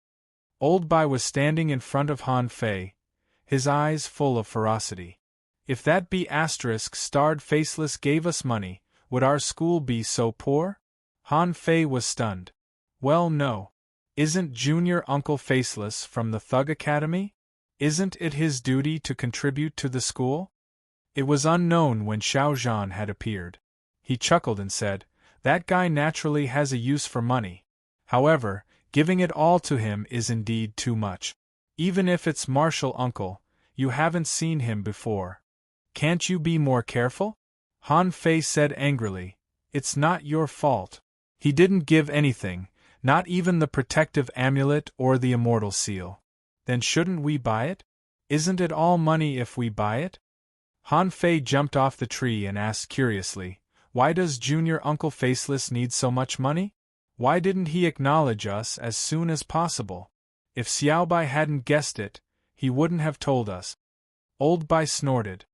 Speaker 1: Old Bai was standing in front of Han Fei, his eyes full of ferocity. "If that B***starred Faceless gave us money, would our school be so poor?" Han Fei was stunned. "Well, no. Isn't Junior Uncle Faceless from the Thug Academy? Isn't it his duty to contribute to the school?" It was unknown when Xiao Zhan had appeared. He chuckled and said, "That guy naturally has a use for money. However, giving it all to him is indeed too much. Even if it's Martial Uncle, you haven't seen him before. Can't you be more careful?" Han Fei said angrily, "It's not your fault. He didn't give anything, not even the protective amulet or the immortal seal. Then shouldn't we buy it? Isn't it all money if we buy it?" Han Fei jumped off the tree and asked curiously, "Why does Junior Uncle Faceless need so much money? Why didn't he acknowledge us as soon as possible? If Xiaobai hadn't guessed it, he wouldn't have told us." Old Bai snorted.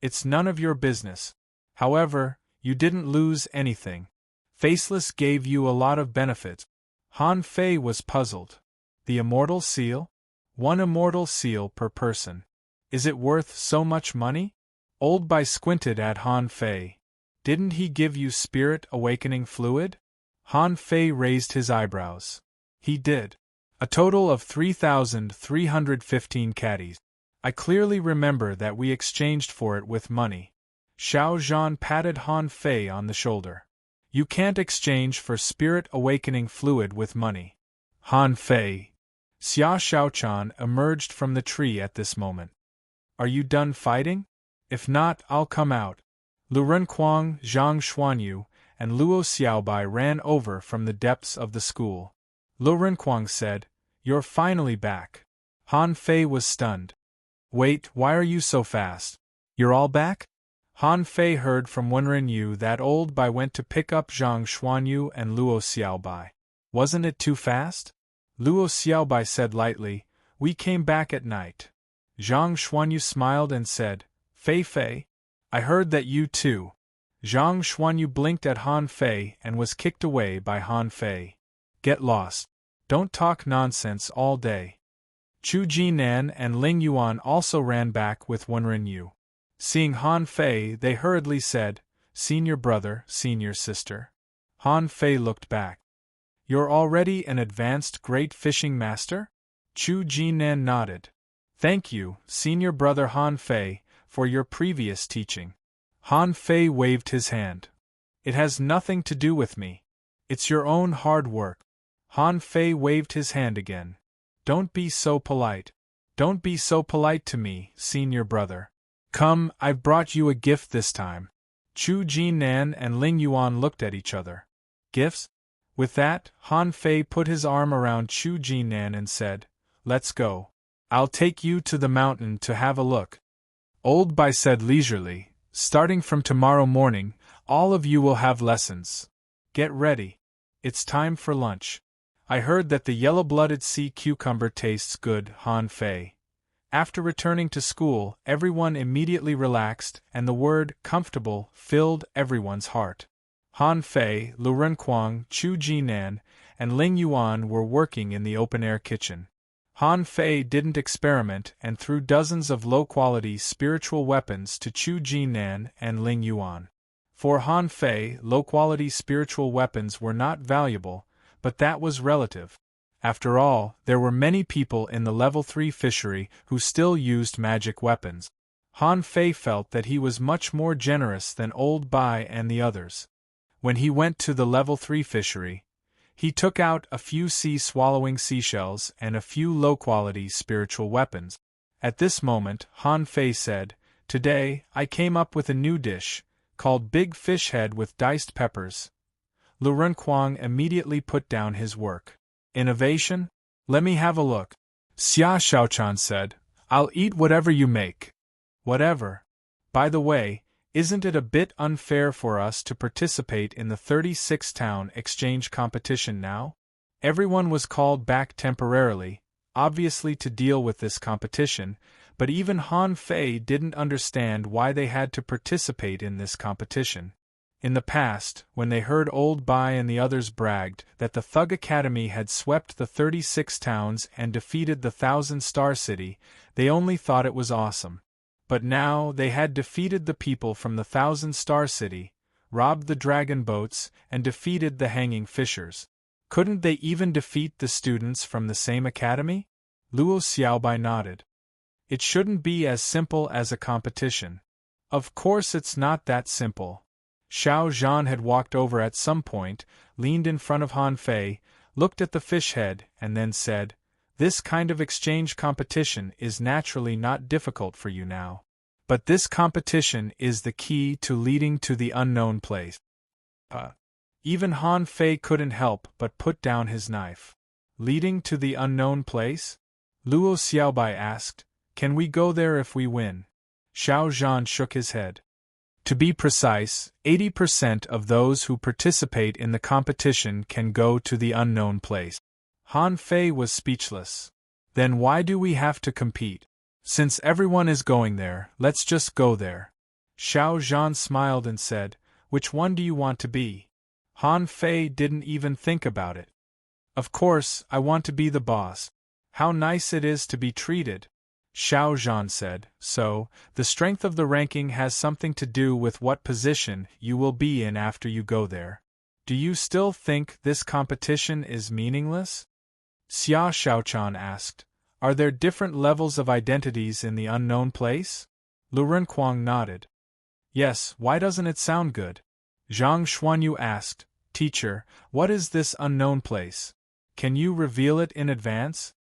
Speaker 1: "It's none of your business. However, you didn't lose anything. Faceless gave you a lot of benefits." Han Fei was puzzled. "The immortal seal? 1 immortal seal per person. Is it worth so much money?" Old Bai squinted at Han Fei. "Didn't he give you spirit awakening fluid?" Han Fei raised his eyebrows. "He did. A total of 3,315 caddies. I clearly remember that we exchanged for it with money." Xiao Zhan patted Han Fei on the shoulder. "You can't exchange for spirit awakening fluid with money." Han Fei. Xia Shaochan emerged from the tree at this moment. "Are you done fighting? If not, I'll come out." Lu Renquang, Zhang Xuanyu, and Luo Xiaobai ran over from the depths of the school. Lu Renquang said, "You're finally back." Han Fei was stunned. "Wait, why are you so fast? You're all back?" Han Fei heard from Wenren Yu that Old Bai went to pick up Zhang Xuanyu and Luo Xiaobai. Wasn't it too fast? Luo Xiaobai said lightly, "We came back at night." Zhang Xuanyu smiled and said, "Fei Fei? I heard that you too." Zhang Xuanyu blinked at Han Fei and was kicked away by Han Fei. "Get lost. Don't talk nonsense all day." Chu Jinan and Ling Yuan also ran back with Wenren Yu. Seeing Han Fei, they hurriedly said, "Senior brother, senior sister." Han Fei looked back. "You're already an advanced great fishing master?" Chu Jinan nodded. "Thank you, senior brother Han Fei, for your previous teaching." Han Fei waved his hand. "It has nothing to do with me. It's your own hard work." Han Fei waved his hand again. "Don't be so polite. Don't be so polite to me, senior brother. Come, I've brought you a gift this time." Chu Jinan and Ling Yuan looked at each other. "Gifts?" With that, Han Fei put his arm around Chu Jinan and said, "Let's go. I'll take you to the mountain to have a look." Old Bai said leisurely, "Starting from tomorrow morning, All of you will have lessons. Get ready. It's time for lunch. I heard that the yellow-blooded sea cucumber tastes good, Han Fei. After returning to school, everyone immediately relaxed, and the word comfortable filled everyone's heart. Han Fei, Lu Renquang, Chu Jinan, and Ling Yuan were working in the open-air kitchen. Han Fei didn't experiment and threw dozens of low-quality spiritual weapons to Chu Jinan and Ling Yuan. For Han Fei, low-quality spiritual weapons were not valuable, but that was relative. After all, there were many people in the level 3 fishery who still used magic weapons. Han Fei felt that he was much more generous than Old Bai and the others. When he went to the level 3 fishery, he took out a few sea-swallowing seashells and a few low-quality spiritual weapons. At this moment, Han Fei said, "Today, I came up with a new dish, called Big Fish Head with diced peppers." Lu Renquang immediately put down his work. "Innovation? Let me have a look." Xia Xiaochan said, "I'll eat whatever you make." "Whatever. By the way, isn't it a bit unfair for us to participate in the 36-town exchange competition now?" Everyone was called back temporarily, obviously to deal with this competition, but even Han Fei didn't understand why they had to participate in this competition. In the past, when they heard Old Bai and the others bragged that the Thug Academy had swept the 36 towns and defeated the 1,000-star city, they only thought it was awesome. But now they had defeated the people from the 1,000-star city, robbed the dragon boats, and defeated the hanging fishers. Couldn't they even defeat the students from the same academy? Luo Xiaobai nodded. It shouldn't be as simple as a competition. Of course it's not that simple. Xiao Zhan had walked over at some point, leaned in front of Han Fei, looked at the fish head, and then said, "This kind of exchange competition is naturally not difficult for you now. But this competition is the key to leading to the unknown place." Even Han Fei couldn't help but put down his knife. "Leading to the unknown place?" Luo Xiaobai asked. "Can we go there if we win?" Xiao Zhan shook his head. To be precise, 80% of those who participate in the competition can go to the unknown place. Han Fei was speechless. "Then why do we have to compete? Since everyone is going there, let's just go there." Xiao Zhan smiled and said, "Which one do you want to be?" Han Fei didn't even think about it. "Of course, I want to be the boss. How nice it is to be treated." Xiao Zhan said, "So, the strength of the ranking has something to do with what position you will be in after you go there. Do you still think this competition is meaningless?" Xia Xiaochan asked, "Are there different levels of identities in the unknown place?" Lu Renquang nodded. "Yes, why doesn't it sound good?" Zhang Xuanyu asked, "Teacher, what is this unknown place? Can you reveal it in advance?"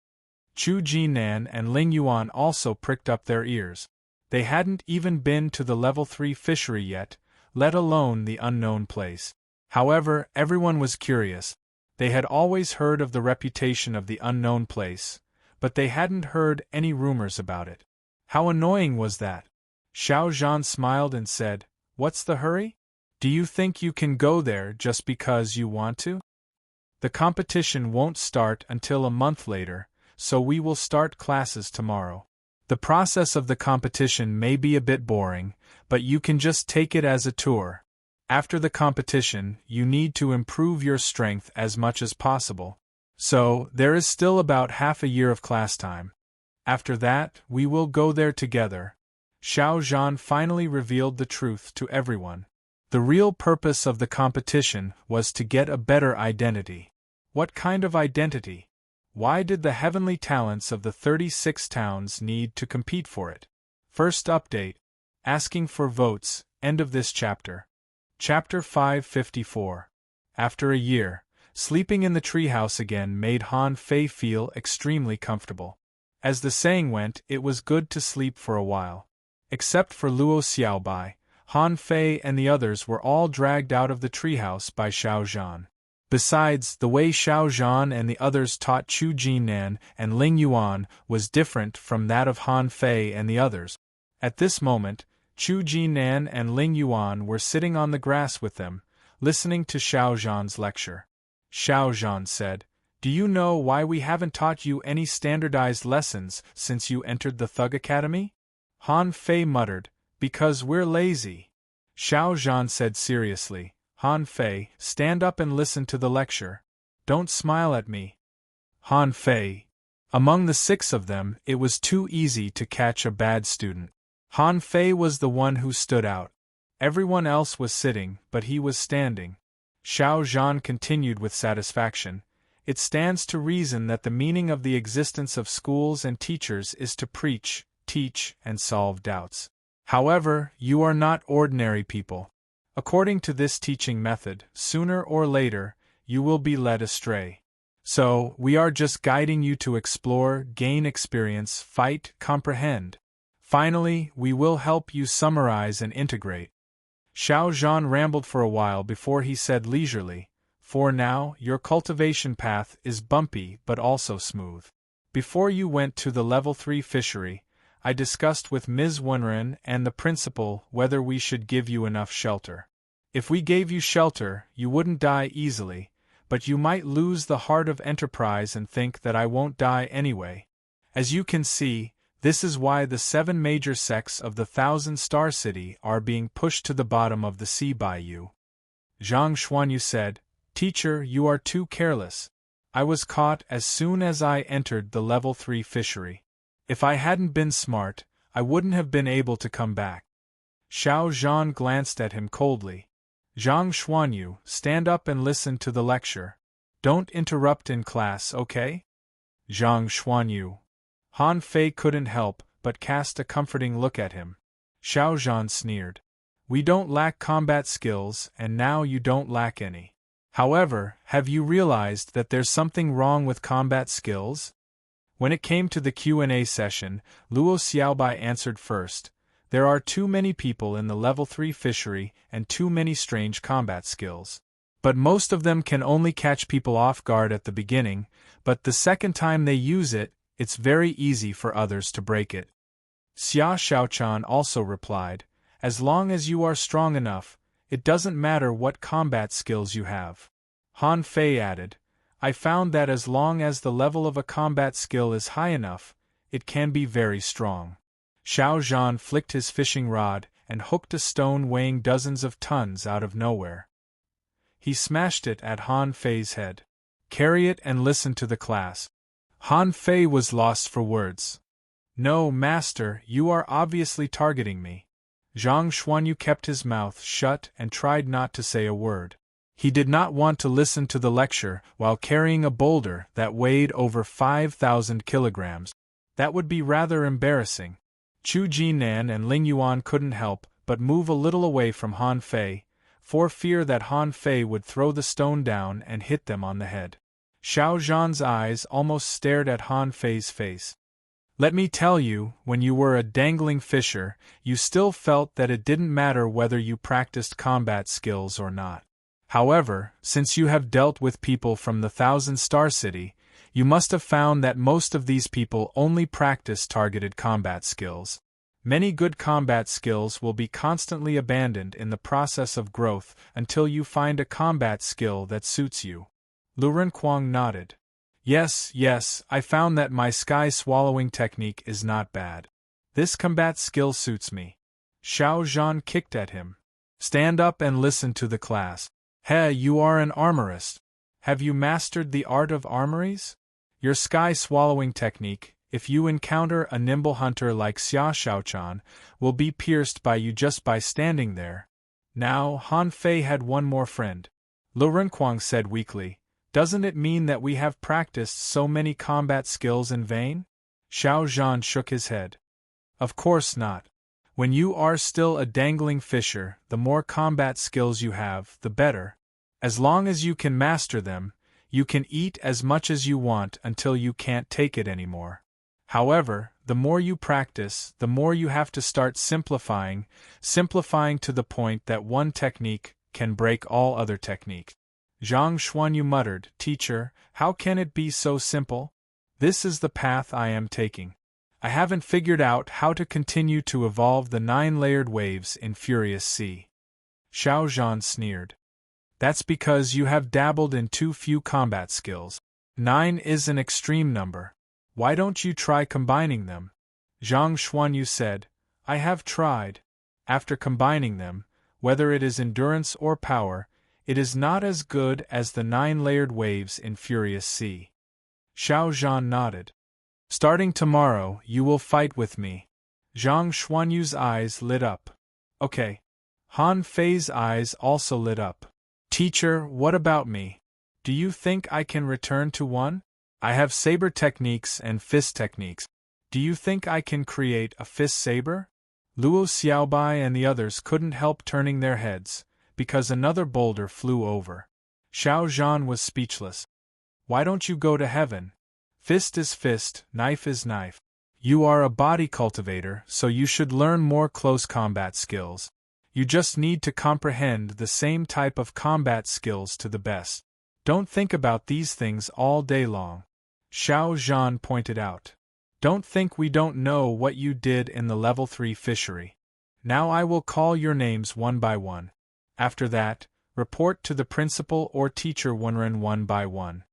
Speaker 1: Chu Jinan and Ling Yuan also pricked up their ears. They hadn't even been to the level 3 fishery yet, let alone the unknown place. However, everyone was curious. They had always heard of the reputation of the unknown place, but they hadn't heard any rumors about it. How annoying was that? Xiao Zhan smiled and said, "What's the hurry? Do you think you can go there just because you want to? The competition won't start until a month later, so we will start classes tomorrow. The process of the competition may be a bit boring, but you can just take it as a tour. After the competition, you need to improve your strength as much as possible. So, there is still about half a year of class time. After that, we will go there together." Xiao Zhan finally revealed the truth to everyone. The real purpose of the competition was to get a better identity. What kind of identity? Why did the heavenly talents of the 36 towns need to compete for it? First update. Asking for votes, end of this chapter. Chapter 554. After a year, sleeping in the treehouse again made Han Fei feel extremely comfortable. As the saying went, it was good to sleep for a while. Except for Luo Xiaobai, Han Fei and the others were all dragged out of the treehouse by Xiao Zhan. Besides, the way Xiao Zhan and the others taught Chu Jinan and Ling Yuan was different from that of Han Fei and the others. At this moment, Chu Jinan and Ling Yuan were sitting on the grass with them, listening to Xiao Zhan's lecture. Xiao Zhan said, "Do you know why we haven't taught you any standardized lessons since you entered the Thug Academy?" Han Fei muttered, "Because we're lazy." Xiao Zhan said seriously, "Han Fei, stand up and listen to the lecture. Don't smile at me." Han Fei. Among the 6 of them, it was too easy to catch a bad student. Han Fei was the one who stood out. Everyone else was sitting, but he was standing. Xiao Zhan continued with satisfaction. "It stands to reason that the meaning of the existence of schools and teachers is to preach, teach, and solve doubts. However, you are not ordinary people. According to this teaching method, sooner or later, you will be led astray. So, we are just guiding you to explore, gain experience, fight, comprehend. Finally, we will help you summarize and integrate." Xiao Zhan rambled for a while before he said leisurely, "For now, your cultivation path is bumpy but also smooth. Before you went to the Level 3 fishery, I discussed with Ms. Wenren and the principal whether we should give you enough shelter. If we gave you shelter, you wouldn't die easily, but you might lose the heart of enterprise and think that I won't die anyway. As you can see, this is why the 7 major sects of the 1,000-star city are being pushed to the bottom of the sea by you." Zhang Xuanyu said, "Teacher, you are too careless. I was caught as soon as I entered the Level 3 fishery. If I hadn't been smart, I wouldn't have been able to come back." Xiao Zhan glanced at him coldly. "Zhang Xuanyu, stand up and listen to the lecture. Don't interrupt in class, okay?" Zhang Xuanyu. Han Fei couldn't help but cast a comforting look at him. Xiao Zhan sneered. "We don't lack combat skills, and now you don't lack any. However, have you realized that there's something wrong with combat skills?" When it came to the Q&A session, Luo Xiaobai answered first. "There are too many people in the Level 3 fishery and too many strange combat skills. But most of them can only catch people off guard at the beginning, but the second time they use it, it's very easy for others to break it." Xia Xiaochan also replied, "As long as you are strong enough, it doesn't matter what combat skills you have." Han Fei added, "I found that as long as the level of a combat skill is high enough, it can be very strong." Xiao Zhan flicked his fishing rod and hooked a stone weighing dozens of tons out of nowhere. He smashed it at Han Fei's head. "Carry it and listen to the class." Han Fei was lost for words. "No, master, you are obviously targeting me." Zhang Xuanyu kept his mouth shut and tried not to say a word. He did not want to listen to the lecture while carrying a boulder that weighed over 5,000 kilograms. That would be rather embarrassing. Chu Jinan and Ling Yuan couldn't help but move a little away from Han Fei, for fear that Han Fei would throw the stone down and hit them on the head. Xiao Zhan's eyes almost stared at Han Fei's face. "Let me tell you, when you were a dangling fisher, you still felt that it didn't matter whether you practiced combat skills or not. However, since you have dealt with people from the 1,000-star city, you must have found that most of these people only practice targeted combat skills. Many good combat skills will be constantly abandoned in the process of growth until you find a combat skill that suits you." Lu Renquang nodded. Yes, I found that my sky-swallowing technique is not bad. This combat skill suits me." Xiao Zhan kicked at him. "Stand up and listen to the class. He, you are an armorist. Have you mastered the art of armories? Your sky-swallowing technique, if you encounter a nimble hunter like Xia Xiaochan, will be pierced by you just by standing there." Now, Han Fei had one more friend. Lu Renquang said weakly, "Doesn't it mean that we have practiced so many combat skills in vain?" Xiao Zhan shook his head. "Of course not. When you are still a dangling fisher, the more combat skills you have, the better. As long as you can master them, you can eat as much as you want until you can't take it anymore. However, the more you practice, the more you have to start simplifying to the point that one technique can break all other techniques." Zhang Xuanyu muttered, "Teacher, how can it be so simple? This is the path I am taking. I haven't figured out how to continue to evolve the 9-layered waves in Furious Sea. Xiao Zhan sneered. That's because you have dabbled in too few combat skills. 9 is an extreme number. Why don't you try combining them? Zhang Xuanyu said, I have tried. After combining them, whether it is endurance or power, it is not as good as the 9-layered waves in Furious Sea. Xiao Zhan nodded. Starting tomorrow, you will fight with me. Zhang Xuanyu's eyes lit up. Okay. Han Fei's eyes also lit up. Teacher, what about me? Do you think I can return to 1? I have saber techniques and fist techniques. Do you think I can create a fist saber? Luo Xiaobai and the others couldn't help turning their heads, because another boulder flew over. Xiao Zhan was speechless. Why don't you go to heaven? Fist is fist, knife is knife. You are a body cultivator, so you should learn more close combat skills. You just need to comprehend the same type of combat skills to the best. Don't think about these things all day long. Xiao Zhan pointed out. Don't think we don't know what you did in the level 3 fishery. Now I will call your names one by one. After that, report to the principal or teacher Wenren one by one.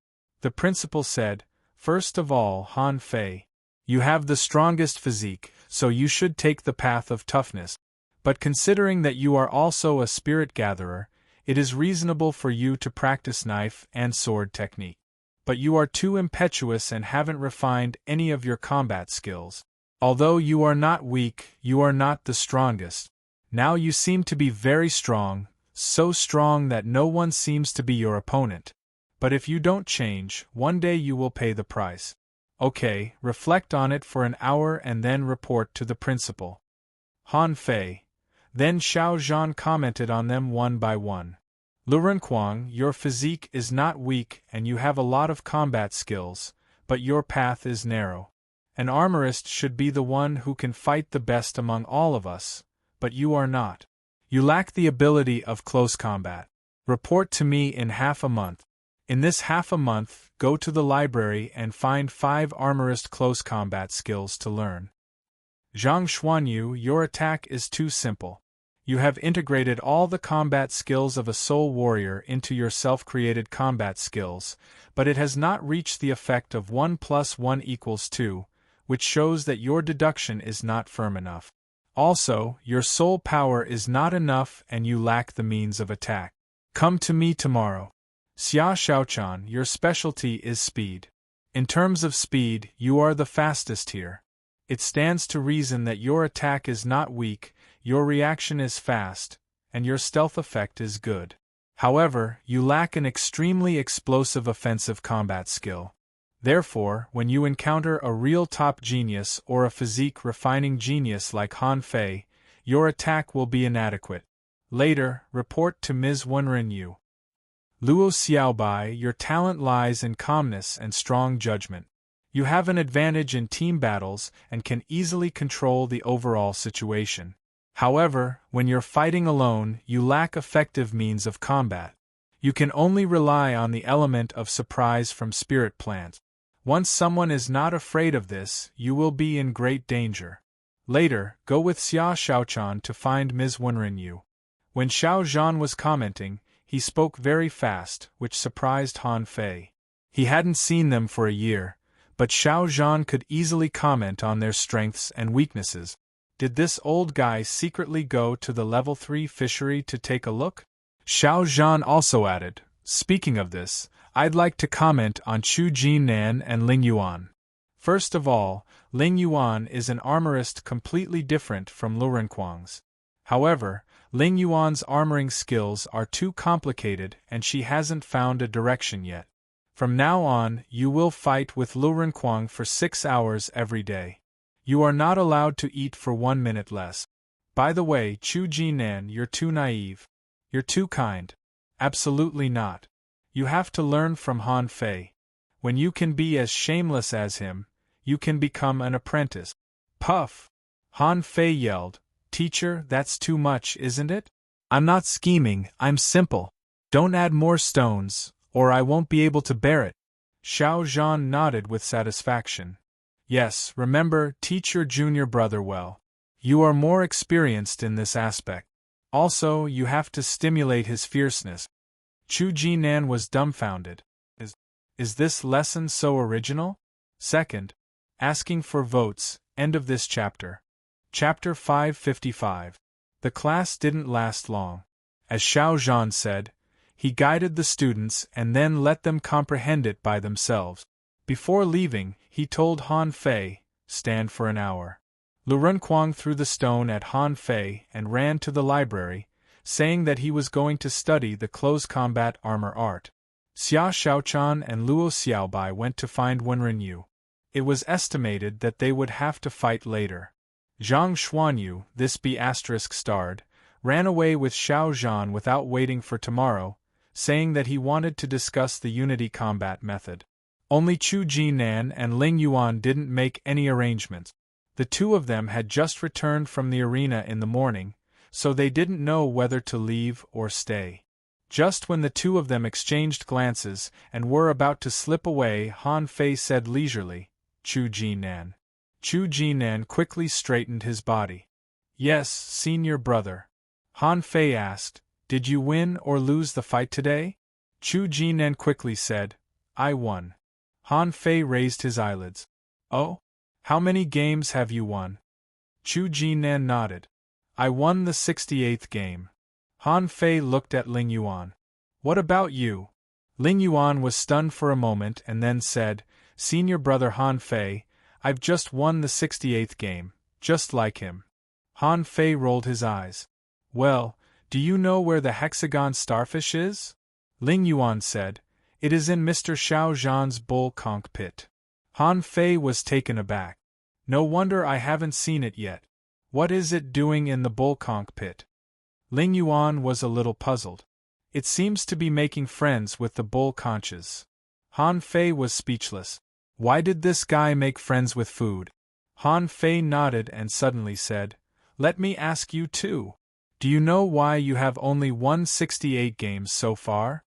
Speaker 1: The principal said, First of all, Han Fei. You have the strongest physique, so you should take the path of toughness. But considering that you are also a spirit gatherer, it is reasonable for you to practice knife and sword technique. But you are too impetuous and haven't refined any of your combat skills. Although you are not weak, you are not the strongest. Now you seem to be very strong, so strong that no one seems to be your opponent. But if you don't change, one day you will pay the price. Okay, reflect on it for an hour and then report to the principal. Han Fei. Then Xiao Zhan commented on them one by one. Lurenquang, your physique is not weak and you have a lot of combat skills, but your path is narrow. An armorist should be the one who can fight the best among all of us, but you are not. You lack the ability of close combat. Report to me in half a month. In this half a month, go to the library and find 5 armorist close combat skills to learn. Zhang Xuanyu, your attack is too simple. You have integrated all the combat skills of a soul warrior into your self-created combat skills, but it has not reached the effect of 1 + 1 = 2, which shows that your deduction is not firm enough. Also, your soul power is not enough and you lack the means of attack. Come to me tomorrow. Xia Xiaochan, your specialty is speed. In terms of speed, you are the fastest here. It stands to reason that your attack is not weak, your reaction is fast, and your stealth effect is good. However, you lack an extremely explosive offensive combat skill. Therefore, when you encounter a real top genius or a physique-refining genius like Han Fei, your attack will be inadequate. Later, report to Ms. Wenren Yu. Luo Xiaobai, your talent lies in calmness and strong judgment. You have an advantage in team battles and can easily control the overall situation. However, when you're fighting alone, you lack effective means of combat. You can only rely on the element of surprise from spirit plants. Once someone is not afraid of this, you will be in great danger. Later, go with Xia Xiaochan to find Ms. Wenren Yu. When Xiao Zhan was commenting, he spoke very fast, which surprised Han Fei. He hadn't seen them for a year, but Xiao Zhan could easily comment on their strengths and weaknesses. Did this old guy secretly go to the level 3 fishery to take a look? Xiao Zhan also added, speaking of this, I'd like to comment on Chu Jinnan and Ling Yuan. First of all, Ling Yuan is an armorist completely different from Lurenquang's. However, Ling Yuan's armoring skills are too complicated and she hasn't found a direction yet. From now on, you will fight with Lurenquang for 6 hours every day. You are not allowed to eat for 1 minute less. By the way, Chu Jinnan, you're too naive. You're too kind. Absolutely not. You have to learn from Han Fei. When you can be as shameless as him, you can become an apprentice. Puff! Han Fei yelled, Teacher, that's too much, isn't it? I'm not scheming, I'm simple. Don't add more stones, or I won't be able to bear it. Xiao Zhan nodded with satisfaction. Yes, remember, teach your junior brother well. You are more experienced in this aspect. Also, you have to stimulate his fierceness. Chu Jinan was dumbfounded. Is this lesson so original? Second, asking for votes, end of this chapter. Chapter 555. The class didn't last long. As Xiao Zhan said, he guided the students and then let them comprehend it by themselves. Before leaving, he told Han Fei, stand for an hour. Lu Renkuang threw the stone at Han Fei and ran to the library, saying that he was going to study the close combat armor art. Xia Xiaochan and Luo Xiaobai went to find Wenren Yu. It was estimated that they would have to fight later. Zhang Xuanyu, this B***starred, ran away with Xiao Zhan without waiting for tomorrow, saying that he wanted to discuss the unity combat method. Only Chu Jinan and Ling Yuan didn't make any arrangements. The two of them had just returned from the arena in the morning, so they didn't know whether to leave or stay. Just when the two of them exchanged glances and were about to slip away, Han Fei said leisurely, Chu Jinan. Chu Jinan quickly straightened his body. Yes, senior brother. Han Fei asked, did you win or lose the fight today? Chu Jinan quickly said, I won. Han Fei raised his eyelids. Oh? How many games have you won? Chu Jinan nodded. I won the 68th game. Han Fei looked at Ling Yuan. What about you? Ling Yuan was stunned for a moment and then said, Senior brother Han Fei, I've just won the 68th game, just like him. Han Fei rolled his eyes. Well, do you know where the hexagon starfish is? Ling Yuan said, it is in Mr. Xiao Zhan's bull conch pit. Han Fei was taken aback. No wonder I haven't seen it yet. What is it doing in the bull conch pit? Ling Yuan was a little puzzled. It seems to be making friends with the bull conches. Han Fei was speechless. Why did this guy make friends with food? Han Fei nodded and suddenly said, let me ask you too. Do you know why you have only won 68 games so far?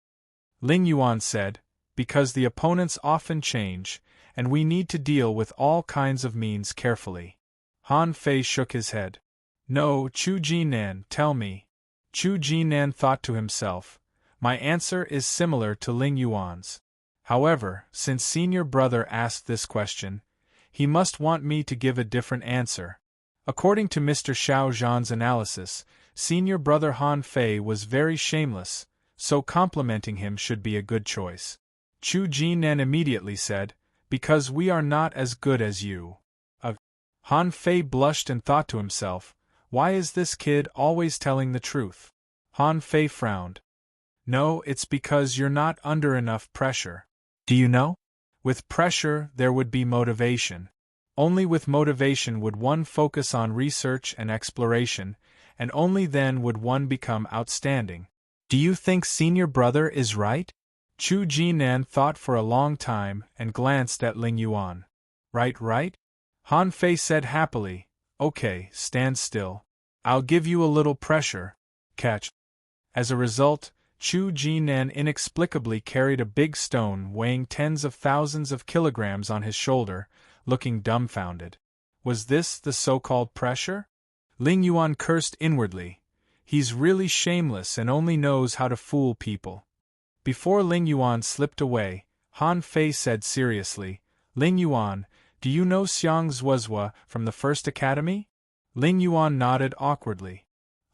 Speaker 1: Ling Yuan said, because the opponents often change, and we need to deal with all kinds of means carefully. Han Fei shook his head. No, Chu Jinan, tell me. Chu Jinan thought to himself, my answer is similar to Ling Yuan's. However, since senior brother asked this question, he must want me to give a different answer. According to Mr. Xiao Zhan's analysis, senior brother Han Fei was very shameless, so complimenting him should be a good choice. Chu Jinan immediately said, because we are not as good as you. Han Fei blushed and thought to himself, why is this kid always telling the truth? Han Fei frowned. No, it's because you're not under enough pressure. Do you know? With pressure, there would be motivation. Only with motivation would one focus on research and exploration, and only then would one become outstanding. Do you think senior brother is right? Chu Jinan thought for a long time and glanced at Ling Yuan. Right? Han Fei said happily, okay, stand still. I'll give you a little pressure. Catch. As a result, Chu Jinan inexplicably carried a big stone weighing tens of thousands of kilograms on his shoulder, looking dumbfounded. Was this the so-called pressure? Ling Yuan cursed inwardly. He's really shameless and only knows how to fool people. Before Ling Yuan slipped away, Han Fei said seriously, Ling Yuan, do you know Xiang Zuozhua from the First Academy? Ling Yuan nodded awkwardly.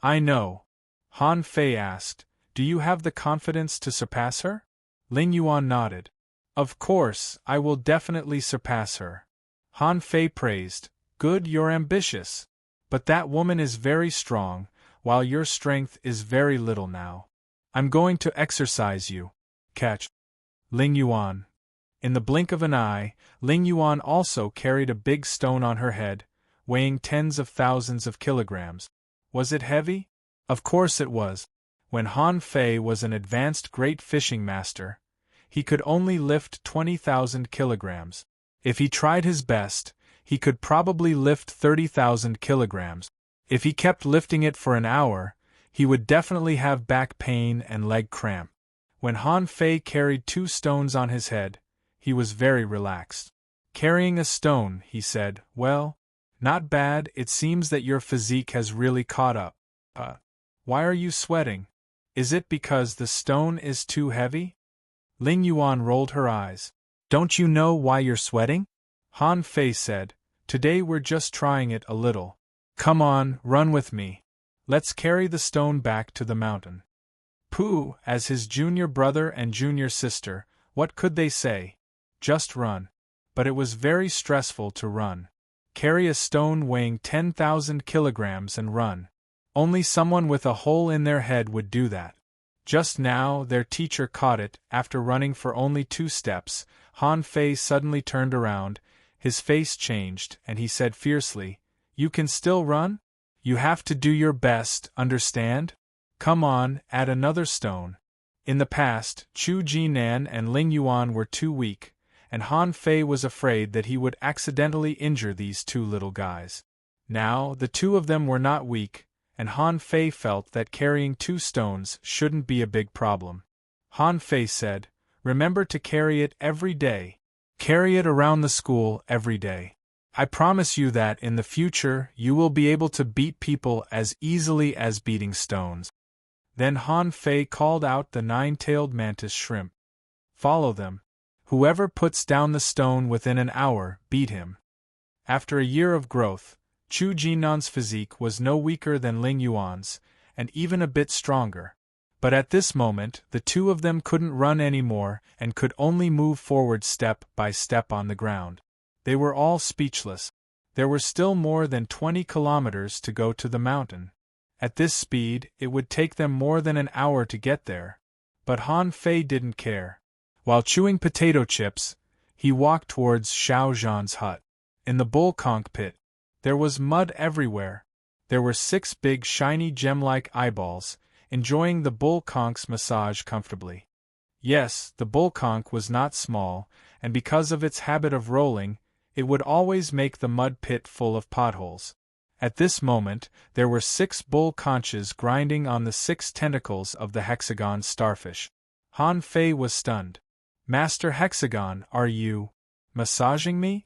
Speaker 1: I know. Han Fei asked, do you have the confidence to surpass her? Ling Yuan nodded. Of course, I will definitely surpass her. Han Fei praised, good, you're ambitious. But that woman is very strong, while your strength is very little now. I'm going to exercise you. Catch. Ling Yuan. In the blink of an eye, Ling Yuan also carried a big stone on her head, weighing tens of thousands of kilograms. Was it heavy? Of course it was. When Han Fei was an advanced great fishing master, he could only lift 20,000 kilograms. If he tried his best, he could probably lift 30,000 kilograms. If he kept lifting it for an hour, he would definitely have back pain and leg cramp. When Han Fei carried 2 stones on his head, he was very relaxed. Carrying a stone, he said. Well, not bad, it seems that your physique has really caught up. Why are you sweating? Is it because the stone is too heavy? Ling Yuan rolled her eyes. Don't you know why you're sweating? Han Fei said, today we're just trying it a little. Come on, run with me. Let's carry the stone back to the mountain. Pooh, as his junior brother and junior sister, what could they say? Just run. But it was very stressful to run. Carry a stone weighing 10,000 kilograms and run. Only someone with a hole in their head would do that. Just now, their teacher caught it. After running for only 2 steps, Han Fei suddenly turned around, his face changed, and he said fiercely, You can still run? You have to do your best, understand? Come on, add another stone. In the past, Chu Jinan and Ling Yuan were too weak, and Han Fei was afraid that he would accidentally injure these 2 little guys. Now, the 2 of them were not weak, and Han Fei felt that carrying 2 stones shouldn't be a big problem. Han Fei said, Remember to carry it every day. Carry it around the school every day. I promise you that in the future you will be able to beat people as easily as beating stones. Then Han Fei called out the 9-tailed mantis shrimp. Follow them. Whoever puts down the stone within an hour, beat him. After a year of growth, Chu Jinan's physique was no weaker than Ling Yuan's, and even a bit stronger. But at this moment, the 2 of them couldn't run anymore and could only move forward step by step on the ground. They were all speechless. There were still more than 20 kilometers to go to the mountain. At this speed, it would take them more than an hour to get there. But Han Fei didn't care. While chewing potato chips, he walked towards Xiao Zhan's hut. In the bull conch pit, there was mud everywhere. There were 6 big shiny gem-like eyeballs, enjoying the bull conch's massage comfortably. Yes, the bull conch was not small, and because of its habit of rolling, it would always make the mud pit full of potholes. At this moment, there were 6 bull conches grinding on the 6 tentacles of the hexagon starfish. Han Fei was stunned. Master Hexagon, are you massaging me?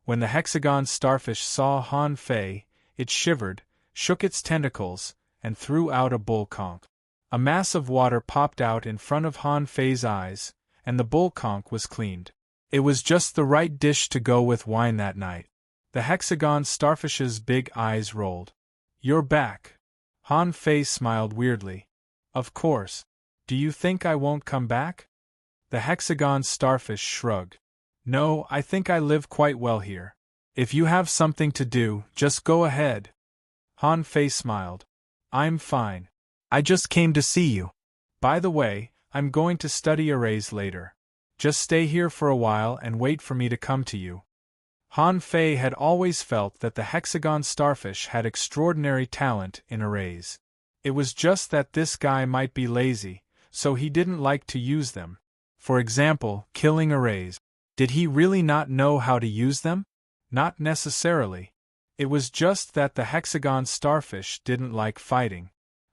Speaker 1: When the hexagon starfish saw Han Fei, it shivered, shook its tentacles, and threw out a bull conch. A mass of water popped out in front of Han Fei's eyes, and the bull conch was cleaned. It was just the right dish to go with wine that night. The hexagon starfish's big eyes rolled. You're back. Han Fei smiled weirdly. Of course. Do you think I won't come back? The hexagon starfish shrugged. No, I think I live quite well here. If you have something to do, just go ahead. Han Fei smiled. I'm fine. I just came to see you. By the way, I'm going to study arrays later. Just stay here for a while and wait for me to come to you. Han Fei had always felt that the hexagon starfish had extraordinary talent in arrays. It was just that this guy might be lazy, so he didn't like to use them. For example, killing arrays. Did he really not know how to use them? Not necessarily. It was just that the hexagon starfish didn't like fighting.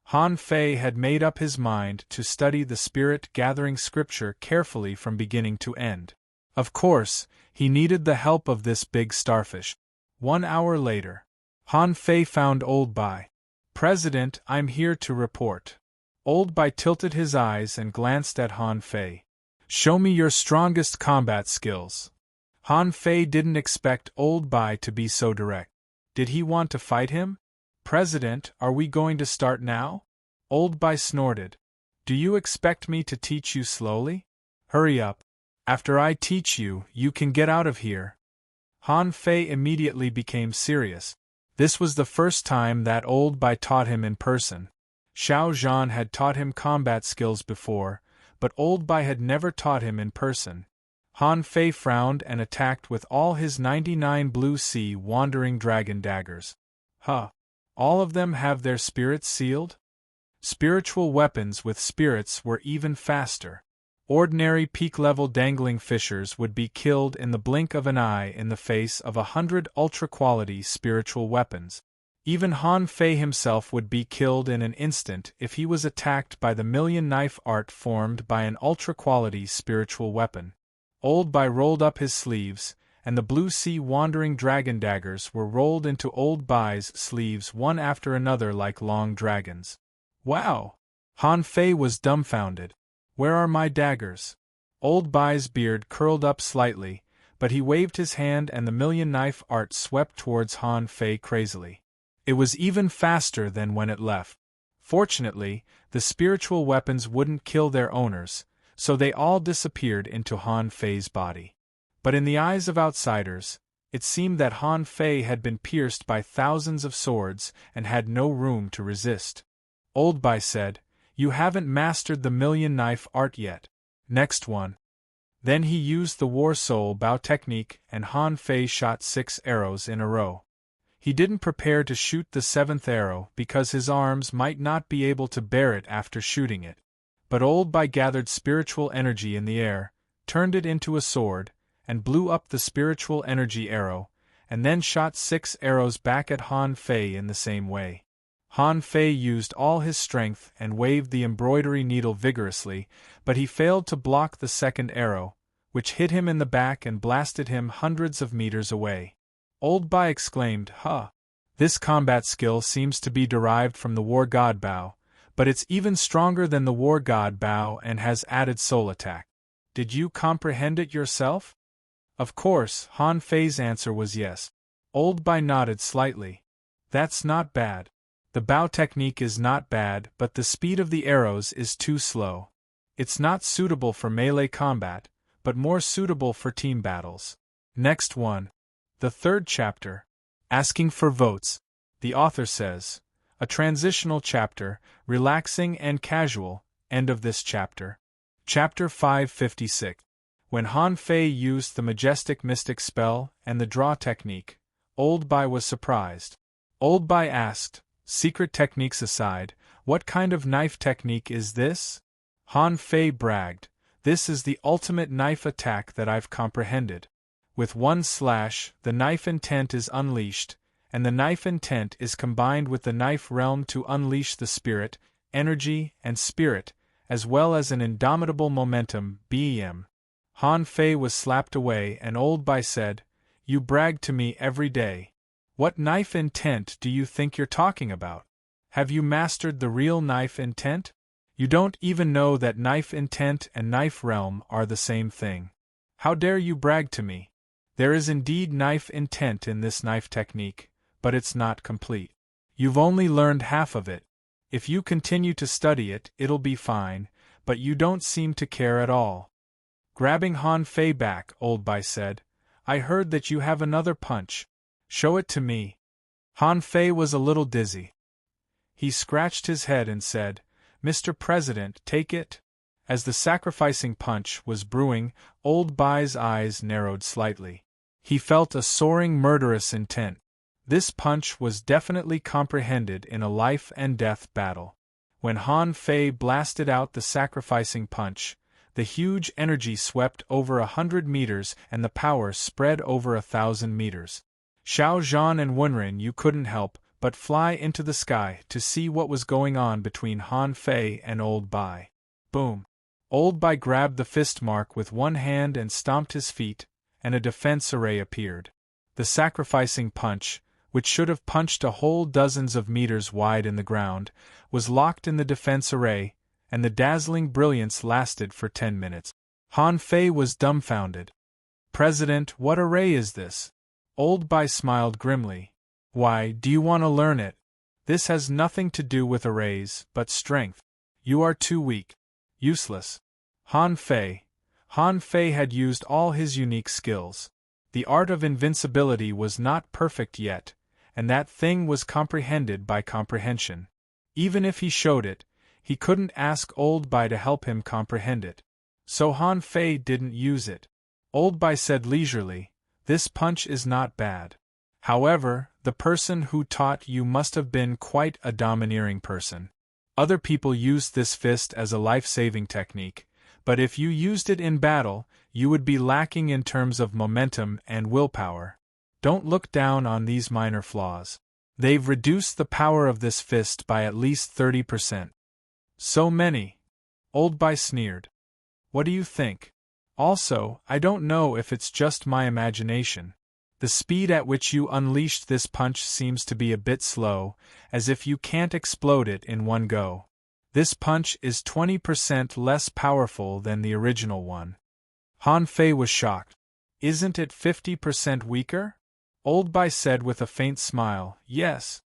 Speaker 1: Han Fei had made up his mind to study the spirit-gathering scripture carefully from beginning to end. Of course, he needed the help of this big starfish. 1 hour later, Han Fei found Old Bai. President, I'm here to report. Old Bai tilted his eyes and glanced at Han Fei. Show me your strongest combat skills. Han Fei didn't expect Old Bai to be so direct. Did he want to fight him? President, are we going to start now? Old Bai snorted. Do you expect me to teach you slowly? Hurry up. After I teach you, you can get out of here. Han Fei immediately became serious. This was the first time that Old Bai taught him in person. Xiao Zhan had taught him combat skills before, but Old Bai had never taught him in person. Han Fei frowned and attacked with all his 99 blue sea wandering dragon daggers. Huh. All of them have their spirits sealed? Spiritual weapons with spirits were even faster. Ordinary peak-level dangling fishers would be killed in the blink of an eye in the face of 100 ultra-quality spiritual weapons. Even Han Fei himself would be killed in an instant if he was attacked by the million knife art formed by an ultra-quality spiritual weapon. Old Bai rolled up his sleeves, and the blue sea wandering dragon daggers were rolled into Old Bai's sleeves one after another like long dragons. Wow! Han Fei was dumbfounded. Where are my daggers? Old Bai's beard curled up slightly, but he waved his hand and the million knife art swept towards Han Fei crazily. It was even faster than when it left. Fortunately, the spiritual weapons wouldn't kill their owners, so they all disappeared into Han Fei's body. But in the eyes of outsiders, it seemed that Han Fei had been pierced by thousands of swords and had no room to resist. Old Bai said, "You haven't mastered the million knife art yet. Next one." Then he used the War Soul Bow technique and Han Fei shot 6 arrows in a row. He didn't prepare to shoot the 7th arrow because his arms might not be able to bear it after shooting it. But Old Bai gathered spiritual energy in the air, turned it into a sword, and blew up the spiritual energy arrow, and then shot 6 arrows back at Han Fei in the same way. Han Fei used all his strength and waved the embroidery needle vigorously, but he failed to block the 2nd arrow, which hit him in the back and blasted him hundreds of meters away. Old Bai exclaimed, "Huh! This combat skill seems to be derived from the War God Bow, but it's even stronger than the War God Bow and has added soul attack. Did you comprehend it yourself?" Of course, Han Fei's answer was yes. Old Bai nodded slightly. "That's not bad. The bow technique is not bad, but the speed of the arrows is too slow. It's not suitable for melee combat, but more suitable for team battles." Next one. The 3rd chapter. Asking for votes. The author says, a transitional chapter, relaxing and casual, end of this chapter. Chapter 556. When Han Fei used the majestic mystic spell and the draw technique, Old Bai was surprised. Old Bai asked, "Secret techniques aside, what kind of knife technique is this?" Han Fei bragged, "This is the ultimate knife attack that I've comprehended. With one slash, the knife intent is unleashed, and the knife intent is combined with the knife realm to unleash the spirit, energy, and spirit, as well as an indomitable momentum, BEM." Han Fei was slapped away and Old Bai said, "You brag to me every day. What knife intent do you think you're talking about? Have you mastered the real knife intent? You don't even know that knife intent and knife realm are the same thing. How dare you brag to me? There is indeed knife intent in this knife technique, but it's not complete. You've only learned half of it. If you continue to study it, it'll be fine, but you don't seem to care at all." Grabbing Han Fei back, Old Bai said, "I heard that you have another punch. Show it to me." Han Fei was a little dizzy. He scratched his head and said, "Mr. President, take it." As the sacrificing punch was brewing, Old Bai's eyes narrowed slightly. He felt a soaring murderous intent. This punch was definitely comprehended in a life-and-death battle. When Han Fei blasted out the sacrificing punch, the huge energy swept over 100 meters and the power spread over 1,000 meters. Xiao Zhan and Wenren, you couldn't help but fly into the sky to see what was going on between Han Fei and Old Bai. Boom! Old Bai grabbed the fist mark with one hand and stomped his feet, and a defense array appeared. The sacrificing punch, which should have punched a whole dozens of meters wide in the ground, was locked in the defense array, and the dazzling brilliance lasted for 10 minutes. Han Fei was dumbfounded. "President, what array is this?" Old Bai smiled grimly. "Why, do you want to learn it? This has nothing to do with arrays, but strength. You are too weak. Useless." Han Fei had used all his unique skills. The art of invincibility was not perfect yet, and that thing was comprehended by comprehension. Even if he showed it, he couldn't ask Old Bai to help him comprehend it. So Han Fei didn't use it. Old Bai said leisurely, "This punch is not bad. However, the person who taught you must have been quite a domineering person. Other people used this fist as a life-saving technique, but if you used it in battle, you would be lacking in terms of momentum and willpower. Don't look down on these minor flaws. They've reduced the power of this fist by at least 30%. So many?" Old Bai sneered. "What do you think? Also, I don't know if it's just my imagination. The speed at which you unleashed this punch seems to be a bit slow, as if you can't explode it in one go. This punch is 20% less powerful than the original one. Han Fei was shocked. Isn't it 50% weaker? Old Bai said with a faint smile, yes.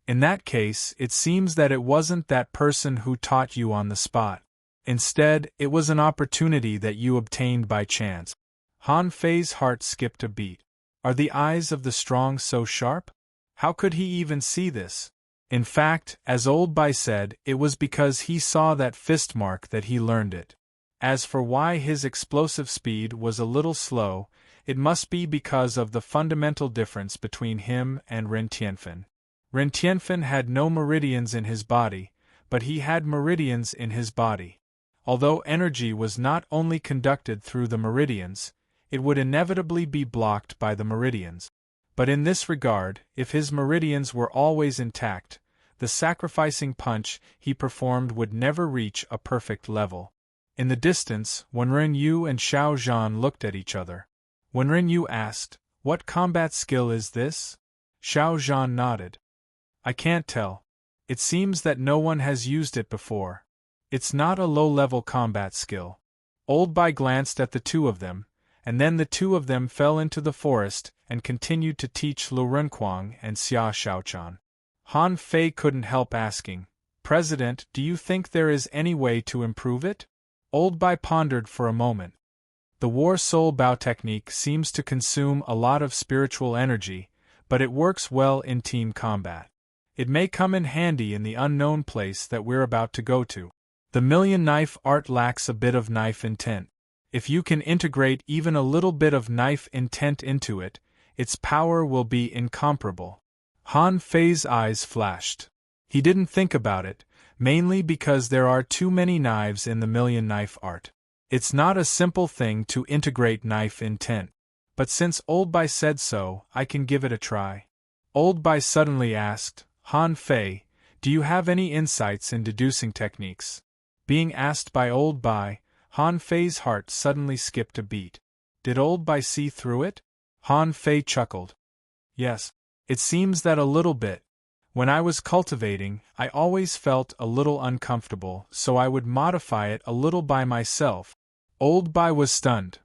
Speaker 1: In that case, it seems that it wasn't that person who taught you on the spot. Instead, it was an opportunity that you obtained by chance. Han Fei's heart skipped a beat. Are the eyes of the strong so sharp? How could he even see this? In fact, as Old Bai said, it was because he saw that fist mark that he learned it. As for why his explosive speed was a little slow, it must be because of the fundamental difference between him and Ren Tianfen. Ren Tianfen had no meridians in his body, but he had meridians in his body. Although energy was not only conducted through the meridians, it would inevitably be blocked by the meridians. But in this regard, if his meridians were always intact, the sacrificing punch he performed would never reach a perfect level. In the distance, when Ren Yu and Xiao Zhan looked at each other. When Ren Yu asked, "What combat skill is this?" Xiao Zhan nodded. "I can't tell. It seems that no one has used it before. It's not a low-level combat skill." Old Bai glanced at the two of them, and then the two of them fell into the forest and continued to teach Lu Renquang and Xia Shaochan. Han Fei couldn't help asking, "President, do you think there is any way to improve it?" Old Bai pondered for a moment. The War Soul Bao technique seems to consume a lot of spiritual energy, but it works well in team combat. It may come in handy in the unknown place that we're about to go to. The Million Knife art lacks a bit of knife intent. If you can integrate even a little bit of knife intent into it, its power will be incomparable. Han Fei's eyes flashed. He didn't think about it, mainly because there are too many knives in the Million Knife art. It's not a simple thing to integrate knife intent. But since Old Bai said so, I can give it a try. Old Bai suddenly asked, "Han Fei, do you have any insights in deducing techniques?" Being asked by Old Bai, Han Fei's heart suddenly skipped a beat. Did Old Bai see through it? Han Fei chuckled. Yes, it seems that a little bit. When I was cultivating, I always felt a little uncomfortable, so I would modify it a little by myself. Old Bai was stunned.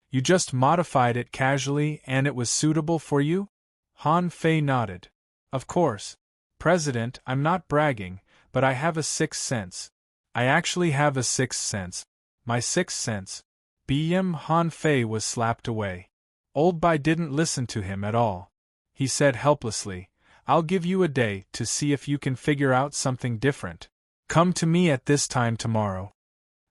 Speaker 1: You just modified it casually and it was suitable for you? Han Fei nodded. Of course. President, I'm not bragging, but I have a sixth sense. I actually have a sixth sense. My sixth sense. BM Han Fei was slapped away. Old Bai didn't listen to him at all. He said helplessly, "I'll give you a day to see if you can figure out something different. Come to me at this time tomorrow."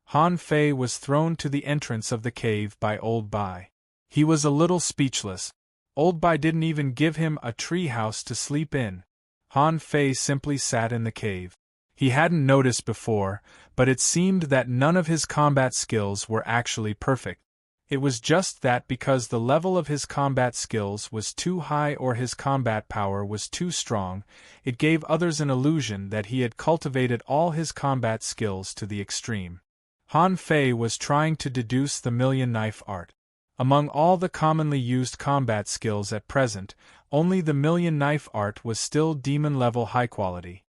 Speaker 1: Han Fei was thrown to the entrance of the cave by Old Bai. He was a little speechless. Old Bai didn't even give him a tree house to sleep in. Han Fei simply sat in the cave. He hadn't noticed before, but it seemed that none of his combat skills were actually perfect. It was just that because the level of his combat skills was too high or his combat power was too strong, it gave others an illusion that he had cultivated all his combat skills to the extreme. Han Fei was trying to deduce the Million Knife art. Among all the commonly used combat skills at present, only the Million Knife art was still demon-level high quality.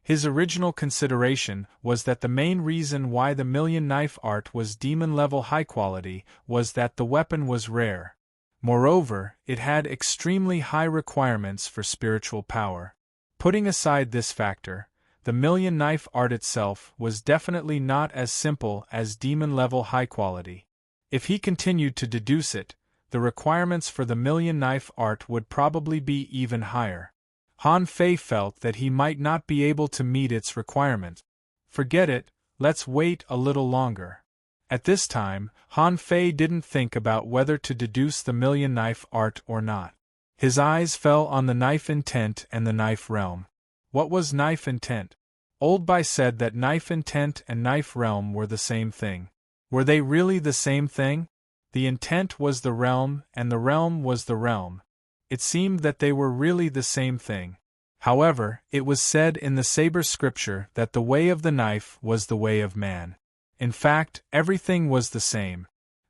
Speaker 1: His original consideration was that the main reason why the Million Knife art was demon-level high quality was that the weapon was rare. Moreover, it had extremely high requirements for spiritual power. Putting aside this factor, the Million Knife art itself was definitely not as simple as demon-level high quality. If he continued to deduce it, the requirements for the Million Knife art would probably be even higher. Han Fei felt that he might not be able to meet its requirement. Forget it, let's wait a little longer. At this time, Han Fei didn't think about whether to deduce the Million Knife art or not. His eyes fell on the knife intent and the knife realm. What was knife intent? Old Bai said that knife intent and knife realm were the same thing. Were they really the same thing? The intent was the realm and the realm was the realm. It seemed that they were really the same thing. However, it was said in the Saber scripture that the way of the knife was the way of man. In fact, everything was the same.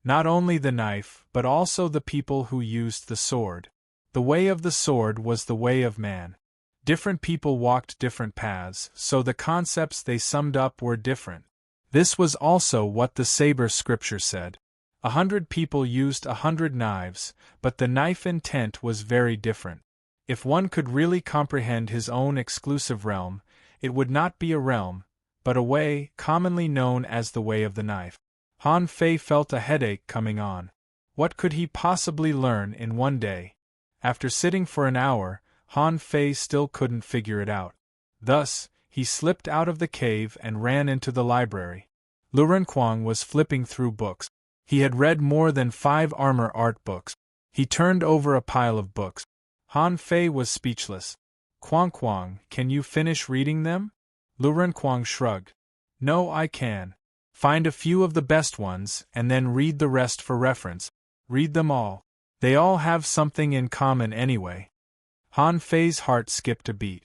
Speaker 1: Not only the knife, but also the people who used the sword. The way of the sword was the way of man. Different people walked different paths, so the concepts they summed up were different. This was also what the saber scripture said. 100 people used 100 knives, but the knife intent was very different. If one could really comprehend his own exclusive realm, it would not be a realm, but a way, commonly known as the way of the knife. Han Fei felt a headache coming on. What could he possibly learn in one day? After sitting for an hour, Han Fei still couldn't figure it out. Thus, he slipped out of the cave and ran into the library. Lu Renkuang was flipping through books. He had read more than 5 armor art books. He turned over a pile of books. Han Fei was speechless. Kuang, can you finish reading them? Lu Renkuang shrugged. No, I can. Find a few of the best ones, and then read the rest for reference. Read them all. They all have something in common anyway. Han Fei's heart skipped a beat.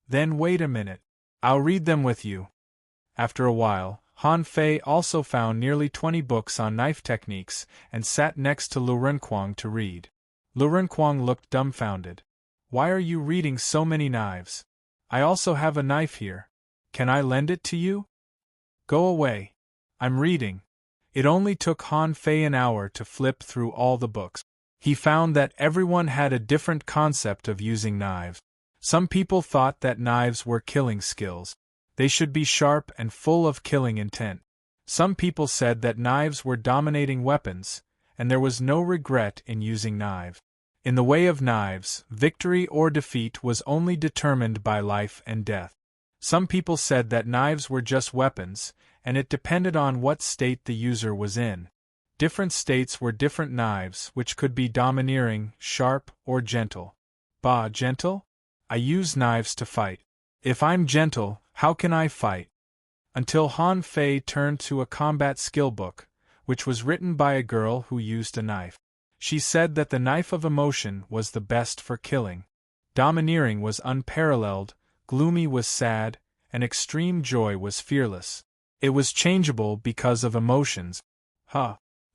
Speaker 1: Then wait a minute. I'll read them with you. After a while, Han Fei also found nearly 20 books on knife techniques and sat next to Lu Renkuang to read. Lu Renkuang looked dumbfounded. Why are you reading so many knives? I also have a knife here. Can I lend it to you? Go away. I'm reading. It only took Han Fei an hour to flip through all the books. He found that everyone had a different concept of using knives. Some people thought that knives were killing skills. They should be sharp and full of killing intent. Some people said that knives were dominating weapons, and there was no regret in using knives. In the way of knives, victory or defeat was only determined by life and death. Some people said that knives were just weapons, and it depended on what state the user was in. Different states were different knives, which could be domineering, sharp, or gentle. Bah, gentle? I use knives to fight. If I'm gentle, how can I fight? Until Han Fei turned to a combat skill book, which was written by a girl who used a knife. She said that the knife of emotion was the best for killing. Domineering was unparalleled, gloomy was sad, and extreme joy was fearless. It was changeable because of emotions.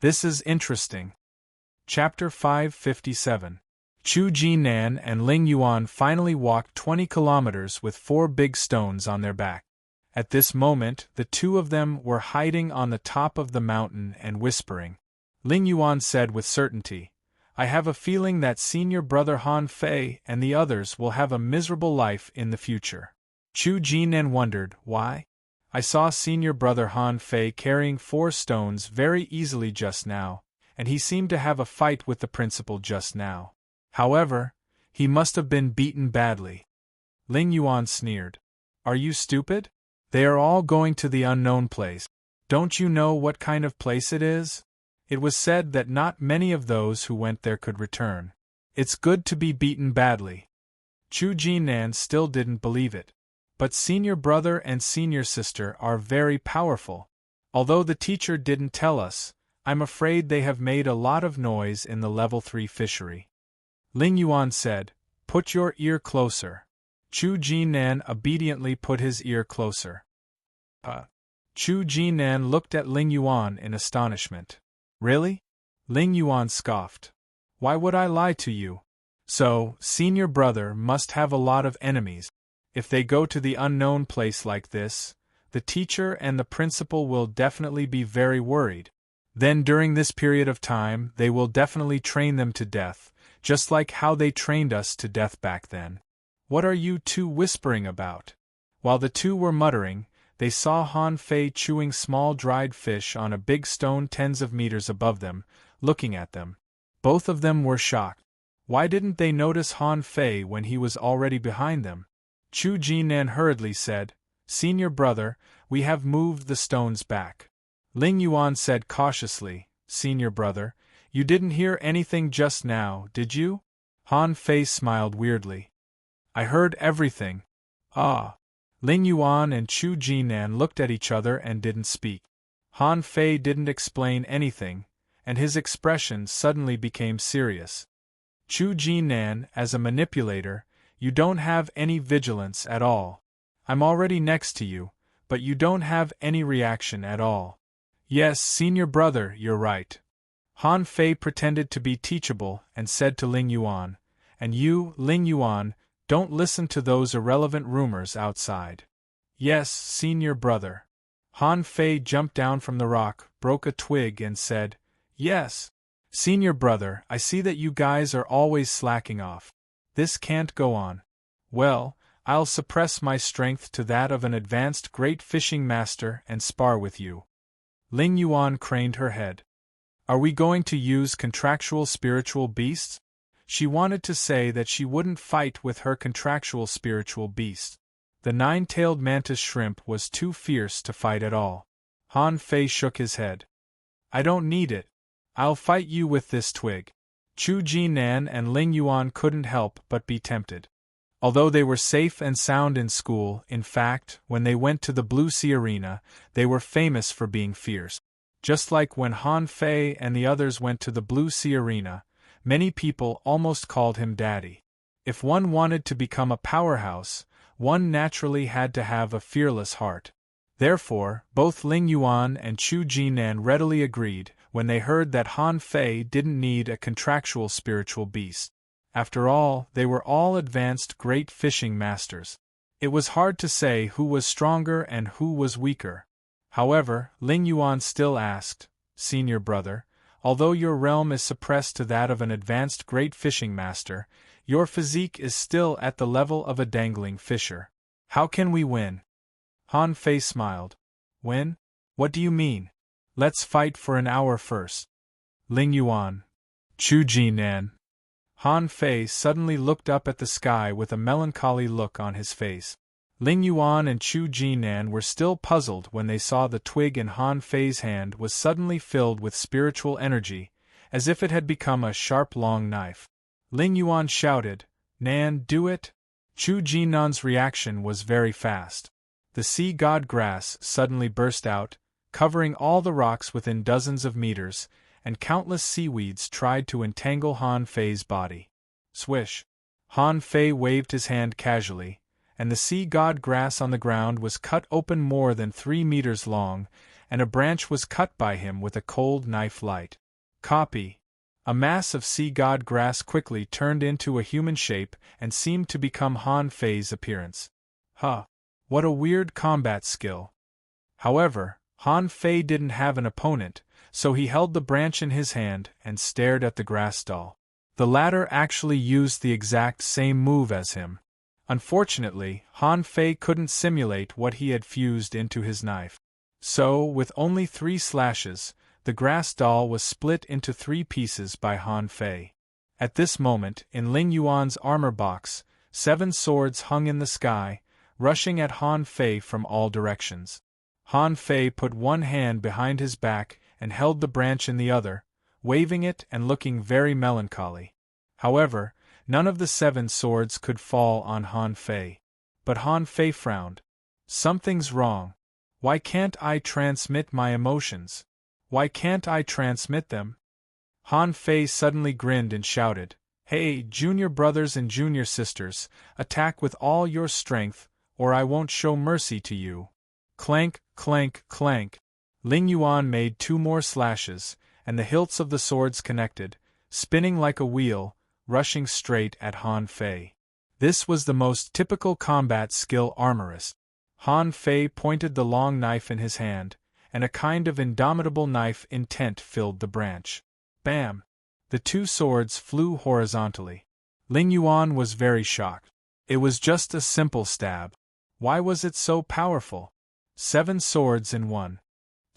Speaker 1: This is interesting. Chapter 557. Chu Jinan and Ling Yuan finally walked 20 kilometers with 4 big stones on their back. At this moment, the two of them were hiding on the top of the mountain and whispering. Ling Yuan said with certainty, I have a feeling that senior brother Han Fei and the others will have a miserable life in the future. Chu Jinan wondered, why? I saw senior brother Han Fei carrying 4 stones very easily just now, and he seemed to have a fight with the principal just now. However, he must have been beaten badly. Ling Yuan sneered. Are you stupid? They are all going to the unknown place. Don't you know what kind of place it is? It was said that not many of those who went there could return. It's good to be beaten badly. Chu Jinan still didn't believe it. But senior brother and senior sister are very powerful. Although the teacher didn't tell us, I'm afraid they have made a lot of noise in the level 3 fishery. Ling Yuan said, Put your ear closer. Chu Jinan obediently put his ear closer. Chu Jinan looked at Ling Yuan in astonishment. Really? Ling Yuan scoffed. Why would I lie to you? So, senior brother must have a lot of enemies. If they go to the unknown place like this, the teacher and the principal will definitely be very worried. Then during this period of time they will definitely train them to death, just like how they trained us to death back then. What are you two whispering about? While the two were muttering, they saw Han Fei chewing small dried fish on a big stone tens of meters above them, looking at them. Both of them were shocked. Why didn't they notice Han Fei when he was already behind them? Chu Jinan hurriedly said, Senior brother, we have moved the stones back. Ling Yuan said cautiously, Senior brother, you didn't hear anything just now, did you? Han Fei smiled weirdly. I heard everything. Ah. Ling Yuan and Chu Jinan looked at each other and didn't speak. Han Fei didn't explain anything, and his expression suddenly became serious. Chu Jinan, as a manipulator, you don't have any vigilance at all. I'm already next to you, but you don't have any reaction at all. Yes, senior brother, you're right. Han Fei pretended to be teachable and said to Ling Yuan, "And you, Ling Yuan, don't listen to those irrelevant rumors outside." "Yes, senior brother." Han Fei jumped down from the rock, broke a twig and said, "Yes, senior brother, I see that you guys are always slacking off. This can't go on. Well, I'll suppress my strength to that of an advanced great fishing master and spar with you." Ling Yuan craned her head. "Are we going to use contractual spiritual beasts?" She wanted to say that she wouldn't fight with her contractual spiritual beast. The nine-tailed mantis shrimp was too fierce to fight at all. Han Fei shook his head. "I don't need it. I'll fight you with this twig." Chu Jinan and Ling Yuan couldn't help but be tempted. Although they were safe and sound in school, in fact, when they went to the Blue Sea Arena, they were famous for being fierce. Just like when Han Fei and the others went to the Blue Sea Arena, many people almost called him Daddy. If one wanted to become a powerhouse, one naturally had to have a fearless heart. Therefore, both Ling Yuan and Chu Jinan readily agreed when they heard that Han Fei didn't need a contractual spiritual beast. After all, they were all advanced great fishing masters. It was hard to say who was stronger and who was weaker. However, Ling Yuan still asked, "Senior brother, although your realm is suppressed to that of an advanced great fishing master, your physique is still at the level of a dangling fisher. How can we win?" Han Fei smiled. "Win? What do you mean? Let's fight for an hour first." Ling Yuan. Chu Jinan. Han Fei suddenly looked up at the sky with a melancholy look on his face. Ling Yuan and Chu Jinan were still puzzled when they saw the twig in Han Fei's hand was suddenly filled with spiritual energy, as if it had become a sharp long knife. Ling Yuan shouted, "Nan, do it!" Chu Jinan's reaction was very fast. The sea god grass suddenly burst out, covering all the rocks within dozens of meters, and countless seaweeds tried to entangle Han Fei's body. Swish! Han Fei waved his hand casually, and the sea god grass on the ground was cut open more than 3 meters long, and a branch was cut by him with a cold knife light. Copy! A mass of sea god grass quickly turned into a human shape and seemed to become Han Fei's appearance. Huh! What a weird combat skill! However, Han Fei didn't have an opponent, so he held the branch in his hand and stared at the grass doll. The latter actually used the exact same move as him. Unfortunately, Han Fei couldn't simulate what he had fused into his knife. So, with only 3 slashes, the grass doll was split into 3 pieces by Han Fei. At this moment, in Ling Yuan's armor box, 7 swords hung in the sky, rushing at Han Fei from all directions. Han Fei put one hand behind his back and held the branch in the other, waving it and looking very melancholy. However, none of the 7 swords could fall on Han Fei. But Han Fei frowned. "Something's wrong. Why can't I transmit my emotions? Why can't I transmit them?" Han Fei suddenly grinned and shouted, "Hey, junior brothers and junior sisters, attack with all your strength, or I won't show mercy to you." Clank, clank, clank. Ling Yuan made 2 more slashes, and the hilts of the swords connected, spinning like a wheel, rushing straight at Han Fei. This was the most typical combat skill armorist. Han Fei pointed the long knife in his hand, and a kind of indomitable knife intent filled the branch. Bam! The 2 swords flew horizontally. Ling Yuan was very shocked. It was just a simple stab. Why was it so powerful? 7 swords in one.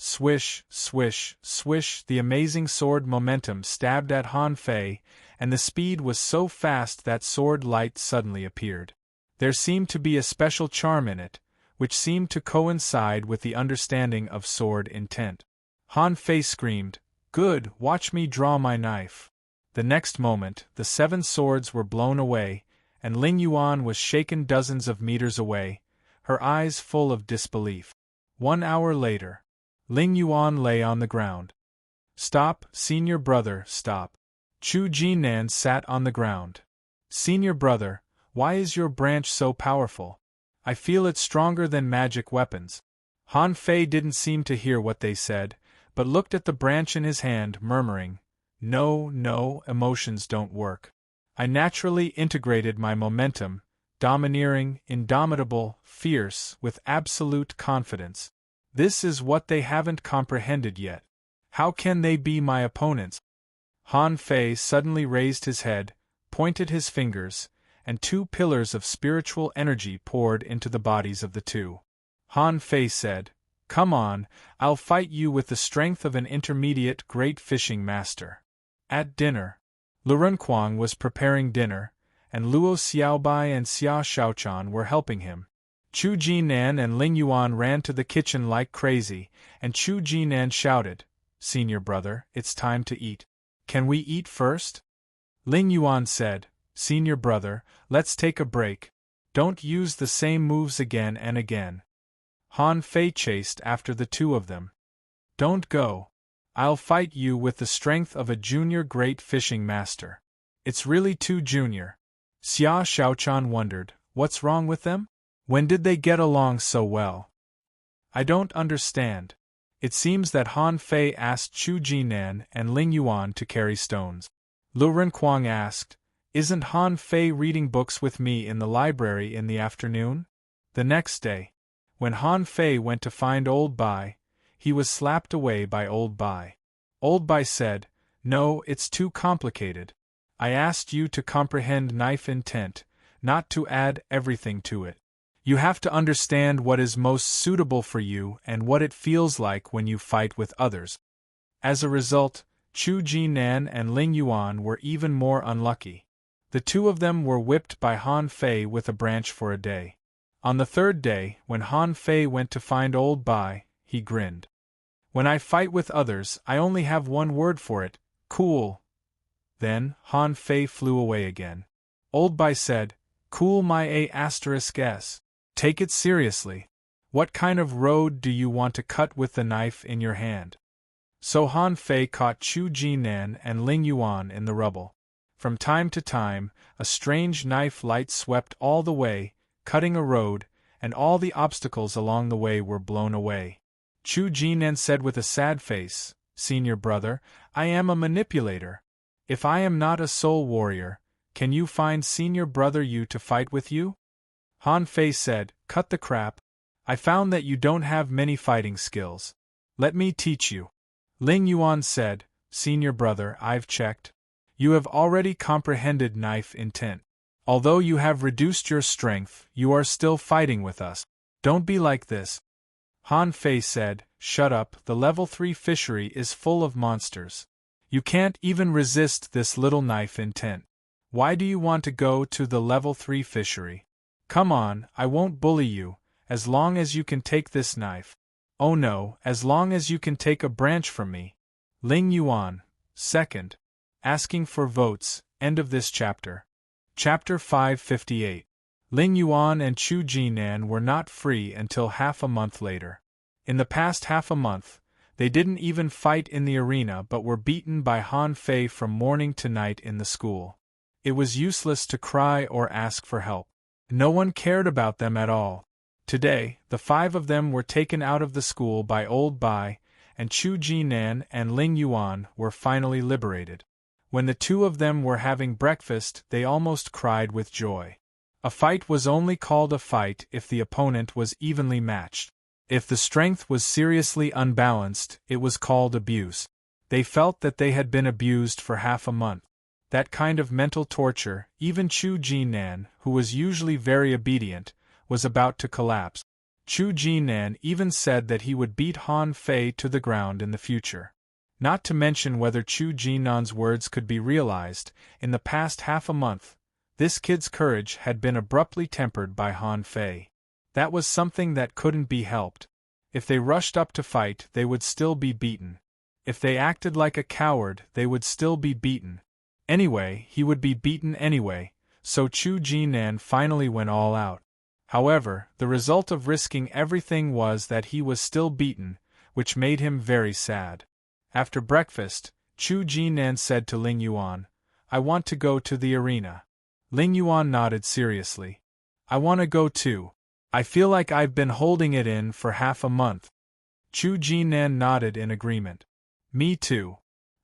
Speaker 1: Swish, swish, swish, the amazing sword momentum stabbed at Han Fei, and the speed was so fast that sword light suddenly appeared. There seemed to be a special charm in it, which seemed to coincide with the understanding of sword intent. Han Fei screamed, "Good, watch me draw my knife." The next moment, the 7 swords were blown away, and Ling Yuan was shaken dozens of meters away, her eyes full of disbelief. 1 hour later, Ling Yuan lay on the ground. "Stop, senior brother, stop." Chu Jinan sat on the ground. "Senior brother, why is your branch so powerful? I feel it stronger than magic weapons." Han Fei didn't seem to hear what they said, but looked at the branch in his hand, murmuring, No, no, emotions don't work. I naturally integrated my momentum, domineering, indomitable, fierce, with absolute confidence. This is what they haven't comprehended yet. How can they be my opponents? Han Fei suddenly raised his head, pointed his fingers, and two pillars of spiritual energy poured into the bodies of the two. Han Fei said, "Come on, I'll fight you with the strength of an intermediate great fishing master." At dinner, Lu Renkuang was preparing dinner, and Luo Xiaobai and Xia Shaochan were helping him. Chu Jinan and Ling Yuan ran to the kitchen like crazy, and Chu Jinan shouted, "Senior brother, it's time to eat. Can we eat first?" Ling Yuan said, "Senior brother, let's take a break. Don't use the same moves again and again." Han Fei chased after the two of them. "Don't go. I'll fight you with the strength of a junior great fishing master." "It's really too junior." Xia Shaochan wondered, what's wrong with them? When did they get along so well? "I don't understand." It seems that Han Fei asked Chu Jinan and Ling Yuan to carry stones. Lu Renkuang asked, "Isn't Han Fei reading books with me in the library in the afternoon?" The next day, when Han Fei went to find Old Bai, he was slapped away by Old Bai. Old Bai said, "No, it's too complicated. I asked you to comprehend knife intent, not to add everything to it. You have to understand what is most suitable for you and what it feels like when you fight with others." As a result, Chu Jinan and Ling Yuan were even more unlucky. The two of them were whipped by Han Fei with a branch for a day. On the third day, when Han Fei went to find Old Bai, he grinned. "When I fight with others, I only have one word for it: cool." Then, Han Fei flew away again. Old Bai said, "Cool my A**s. Take it seriously. What kind of road do you want to cut with the knife in your hand?" So Han Fei caught Chu Jinan and Ling Yuan in the rubble. From time to time, a strange knife light swept all the way, cutting a road, and all the obstacles along the way were blown away. Chu Jinan said with a sad face, "Senior brother, I am a manipulator. If I am not a soul warrior, can you find Senior brother you to fight with you?" Han Fei said, "Cut the crap. I found that you don't have many fighting skills. Let me teach you." Ling Yuan said, "Senior brother, I've checked. You have already comprehended knife intent. Although you have reduced your strength, you are still fighting with us. Don't be like this." Han Fei said, "Shut up, the level 3 fishery is full of monsters. You can't even resist this little knife intent. Why do you want to go to the level 3 fishery? Come on, I won't bully you, as long as you can take this knife. Oh no, as long as you can take a branch from me." Ling Yuan, 2nd. Asking for votes, end of this chapter. Chapter 558. Ling Yuan and Chu Jinan were not free until half a month later. In the past half a month, they didn't even fight in the arena but were beaten by Han Fei from morning to night in the school. It was useless to cry or ask for help. No one cared about them at all. Today, the 5 of them were taken out of the school by Old Bai, and Chu Jinan and Ling Yuan were finally liberated. When the 2 of them were having breakfast, they almost cried with joy. A fight was only called a fight if the opponent was evenly matched. If the strength was seriously unbalanced, it was called abuse. They felt that they had been abused for half a month. That kind of mental torture, even Chu Jinan, who was usually very obedient, was about to collapse. Chu Jinan even said that he would beat Han Fei to the ground in the future. Not to mention whether Chu Jinan's words could be realized, in the past half a month, this kid's courage had been abruptly tempered by Han Fei. That was something that couldn't be helped. If they rushed up to fight, they would still be beaten. If they acted like a coward, they would still be beaten. Anyway, he would be beaten anyway, so Chu Jinan finally went all out. However, the result of risking everything was that he was still beaten, which made him very sad. After breakfast, Chu Jinan said to Ling Yuan, "I want to go to the arena." Ling Yuan nodded seriously. "I want to go too. I feel like I've been holding it in for half a month." Chu Jinan nodded in agreement. "Me too."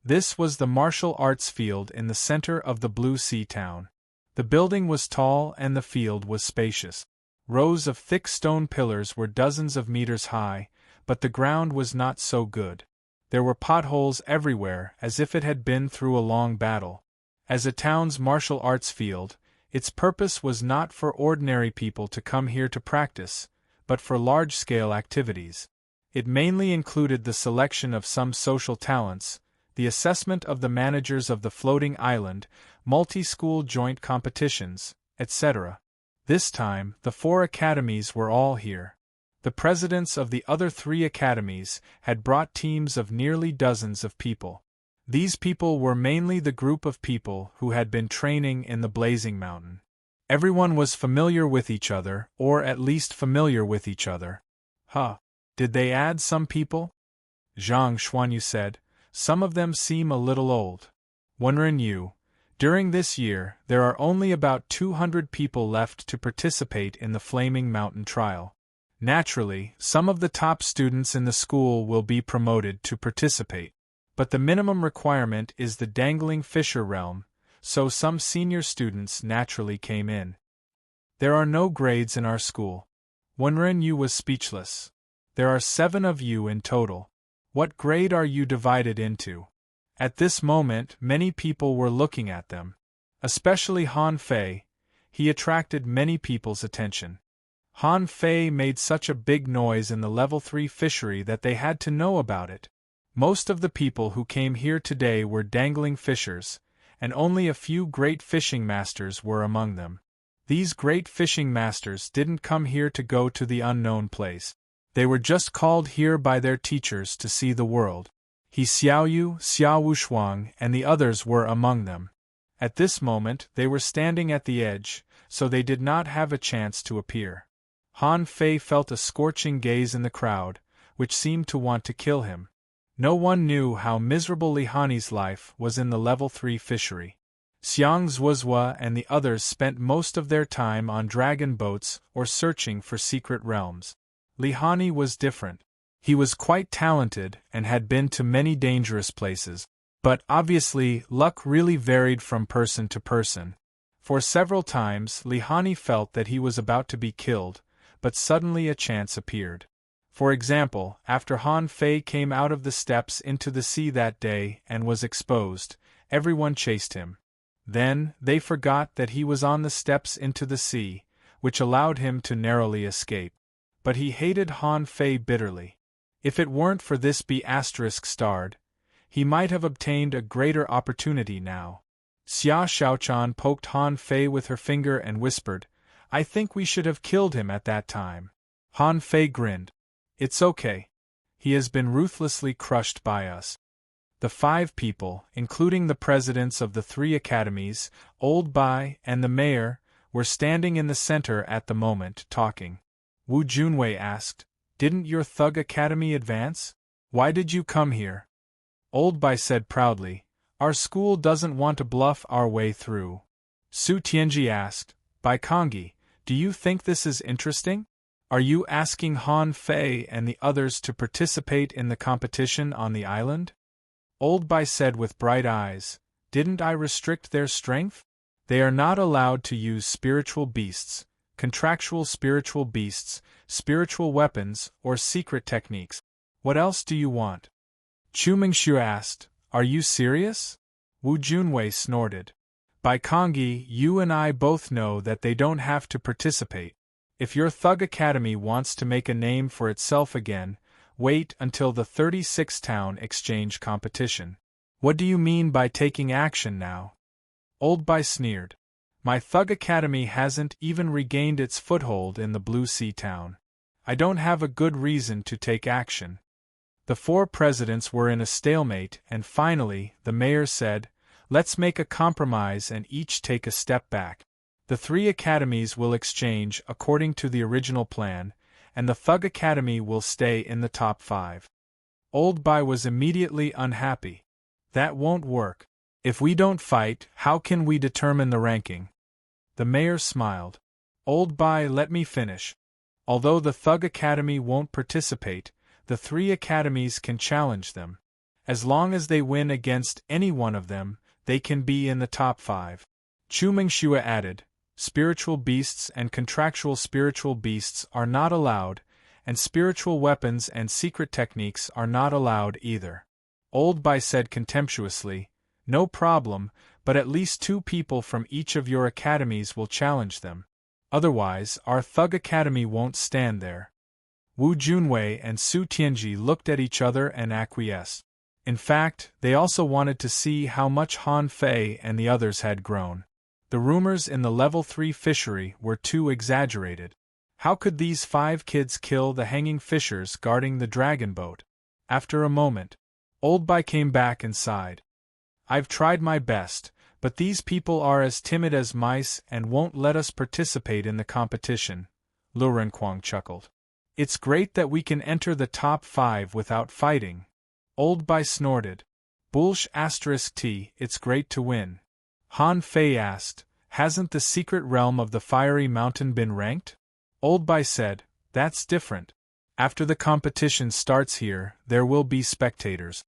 Speaker 1: This was the martial arts field in the center of the Blue Sea town. The building was tall and the field was spacious. Rows of thick stone pillars were dozens of meters high, but the ground was not so good. There were potholes everywhere, as if it had been through a long battle. As a town's martial arts field, its purpose was not for ordinary people to come here to practice, but for large-scale activities. It mainly included the selection of some social talents, the assessment of the managers of the floating island, multi-school joint competitions, etc. This time, the 4 academies were all here. The presidents of the other 3 academies had brought teams of nearly dozens of people. These people were mainly the group of people who had been training in the Blazing Mountain. Everyone was familiar with each other, or at least familiar with each other. Huh. Did they add some people? Zhang Xuanyu said. Some of them seem a little old. Wenren Yu. During this year, there are only about 200 people left to participate in the Flaming Mountain trial. Naturally, some of the top students in the school will be promoted to participate. But the minimum requirement is the Dangling Fisher realm, so some senior students naturally came in. There are no grades in our school. Wenren Yu was speechless. There are 7 of you in total. What grade are you divided into? At this moment, many people were looking at them. Especially Han Fei. He attracted many people's attention. Han Fei made such a big noise in the level 3 fishery that they had to know about it. Most of the people who came here today were dangling fishers, and only a few great fishing masters were among them. These great fishing masters didn't come here to go to the unknown place. They were just called here by their teachers to see the world. He Xiaoyu, Xiao Wushuang, and the others were among them. At this moment, they were standing at the edge, so they did not have a chance to appear. Han Fei felt a scorching gaze in the crowd, which seemed to want to kill him. No one knew how miserable Li Hani's life was in the level 3 fishery. Xiang Zuozhua and the others spent most of their time on dragon boats or searching for secret realms. Li Hani was different. He was quite talented and had been to many dangerous places, but obviously luck really varied from person to person. For several times Li Hani felt that he was about to be killed, but suddenly a chance appeared. For example, after Han Fei came out of the steppes into the sea that day and was exposed, everyone chased him. Then, they forgot that he was on the steppes into the sea, which allowed him to narrowly escape. But he hated Han Fei bitterly. If it weren't for this B****, he might have obtained a greater opportunity now. Xia Xiaochan poked Han Fei with her finger and whispered, "I think we should have killed him at that time." Han Fei grinned. "It's okay. He has been ruthlessly crushed by us." The 5 people, including the presidents of the 3 academies, Old Bai and the mayor, were standing in the center at the moment, talking. Wu Junwei asked, "Didn't your Thug Academy advance? Why did you come here?" Old Bai said proudly, "Our school doesn't want to bluff our way through." Su Tianji asked, "Bai Kongyi, do you think this is interesting? Are you asking Han Fei and the others to participate in the competition on the island?" Old Bai said with bright eyes, "Didn't I restrict their strength? They are not allowed to use spiritual beasts, contractual spiritual beasts, spiritual weapons, or secret techniques. What else do you want?" Chu Mingshu asked, "Are you serious?" Wu Junwei snorted. "Bai Kongyi, you and I both know that they don't have to participate. If your Thug Academy wants to make a name for itself again, wait until the 36th town exchange competition." "What do you mean by taking action now?" Old Bai sneered. "My Thug Academy hasn't even regained its foothold in the Blue Sea town. I don't have a good reason to take action." The 4 presidents were in a stalemate and finally, the mayor said, "Let's make a compromise and each take a step back. The 3 academies will exchange according to the original plan, and the Thug Academy will stay in the top 5. Old Bai was immediately unhappy. "That won't work. If we don't fight, how can we determine the ranking?" The mayor smiled. "Old Bai, let me finish. Although the Thug Academy won't participate, the 3 academies can challenge them. As long as they win against any one of them, they can be in the top 5. Chu Mingxue added, spiritual beasts and contractual spiritual beasts are not allowed, and spiritual weapons and secret techniques are not allowed either. Old Bai said contemptuously, no problem, but at least 2 people from each of your academies will challenge them. Otherwise, our Thug Academy won't stand there. Wu Junwei and Su Tianji looked at each other and acquiesced. In fact, they also wanted to see how much Han Fei and the others had grown. The rumors in the level 3 fishery were too exaggerated. How could these 5 kids kill the hanging fishers guarding the dragon boat? After a moment, Old Bai came back and sighed. I've tried my best, but these people are as timid as mice and won't let us participate in the competition. Lu Renquang chuckled. It's great that we can enter the top 5 without fighting. Old Bai snorted. Bullsh *T, it's great to win. Han Fei asked, hasn't the secret realm of the fiery mountain been ranked? Old Bai said, that's different. After the competition starts here, there will be spectators.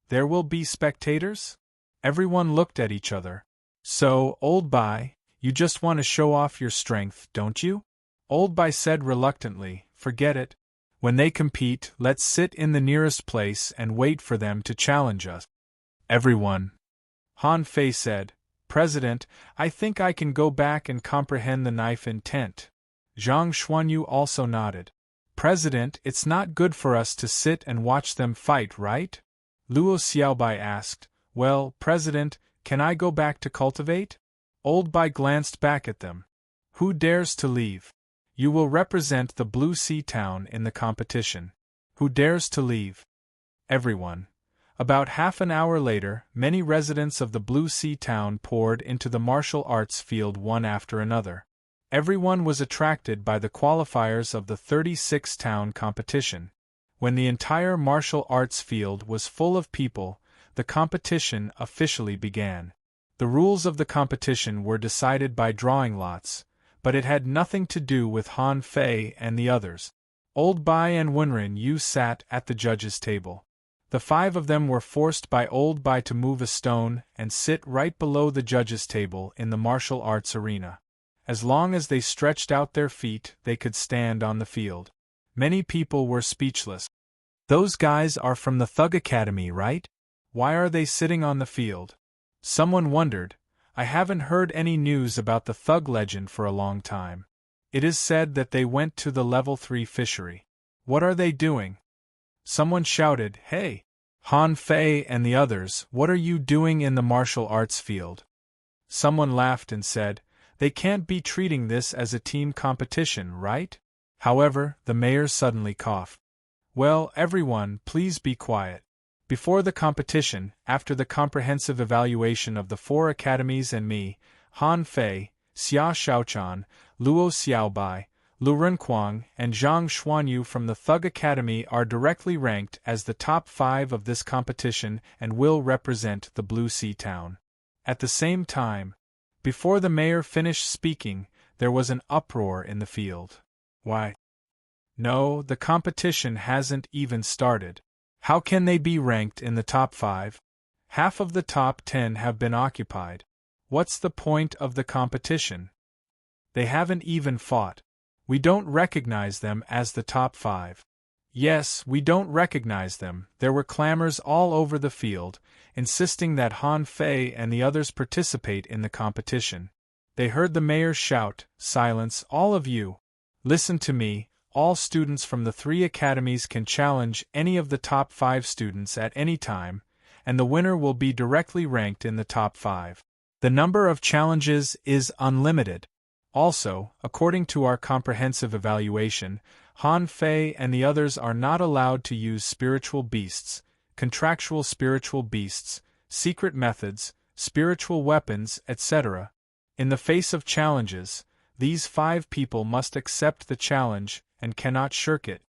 Speaker 1: There will be spectators? Everyone looked at each other. So, Old Bai, you just want to show off your strength, don't you? Old Bai said reluctantly, forget it. When they compete, let's sit in the nearest place and wait for them to challenge us. Everyone. Han Fei said, President, I think I can go back and comprehend the knife intent. Zhang Xuanyu also nodded. President, it's not good for us to sit and watch them fight, right? Luo Xiaobai asked, well, President, can I go back to cultivate? Old Bai glanced back at them. Who dares to leave? You will represent the Blue Sea Town in the competition. Who dares to leave? Everyone. About half an hour later, many residents of the Blue Sea Town poured into the martial arts field one after another. Everyone was attracted by the qualifiers of the 36-town competition. When the entire martial arts field was full of people, the competition officially began. The rules of the competition were decided by drawing lots, but it had nothing to do with Han Fei and the others. Old Bai and Wenren Yu sat at the judges' table. The 5 of them were forced by Old Bai to move a stone and sit right below the judges' table in the martial arts arena. As long as they stretched out their feet, they could stand on the field. Many people were speechless. Those guys are from the Thug Academy, right? Why are they sitting on the field? Someone wondered. I haven't heard any news about the Thug legend for a long time. It is said that they went to the level 3 fishery. What are they doing? Someone shouted, hey! Han Fei and the others, what are you doing in the martial arts field? Someone laughed and said, they can't be treating this as a team competition, right? However, the mayor suddenly coughed. Well, everyone, please be quiet. Before the competition, after the comprehensive evaluation of the 4 academies and me, Han Fei, Xia Shaochan, Luo Xiaobai, Lu Renquang, and Zhang Xuanyu from the Thug Academy are directly ranked as the top 5 of this competition and will represent the Blue Sea Town. At the same time, before the mayor finished speaking, there was an uproar in the field. Why? No, the competition hasn't even started. How can they be ranked in the top 5? Half of the top 10 have been occupied. What's the point of the competition? They haven't even fought. We don't recognize them as the top 5. Yes, we don't recognize them. There were clamors all over the field, insisting that Han Fei and the others participate in the competition. They heard the mayor shout, silence, all of you. Listen to me. All students from the 3 academies can challenge any of the top 5 students at any time, and the winner will be directly ranked in the top 5. The number of challenges is unlimited. Also, according to our comprehensive evaluation, Han Fei and the others are not allowed to use spiritual beasts, contractual spiritual beasts, secret methods, spiritual weapons, etc. In the face of challenges, these 5 people must accept the challenge and cannot shirk it.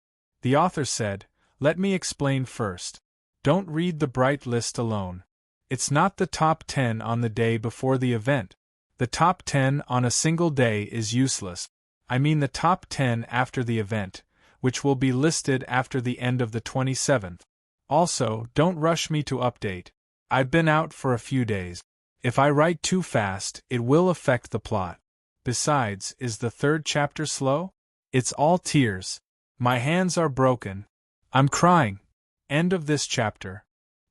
Speaker 1: The author said, let me explain first. Don't read the bright list alone. It's not the top 10 on the day before the event. The top 10 on a single day is useless. I mean the top 10 after the event, which will be listed after the end of the 27th. Also, don't rush me to update. I've been out for a few days. If I write too fast, it will affect the plot. Besides, is the third chapter slow? It's all tears. My hands are broken. I'm crying. End of this chapter.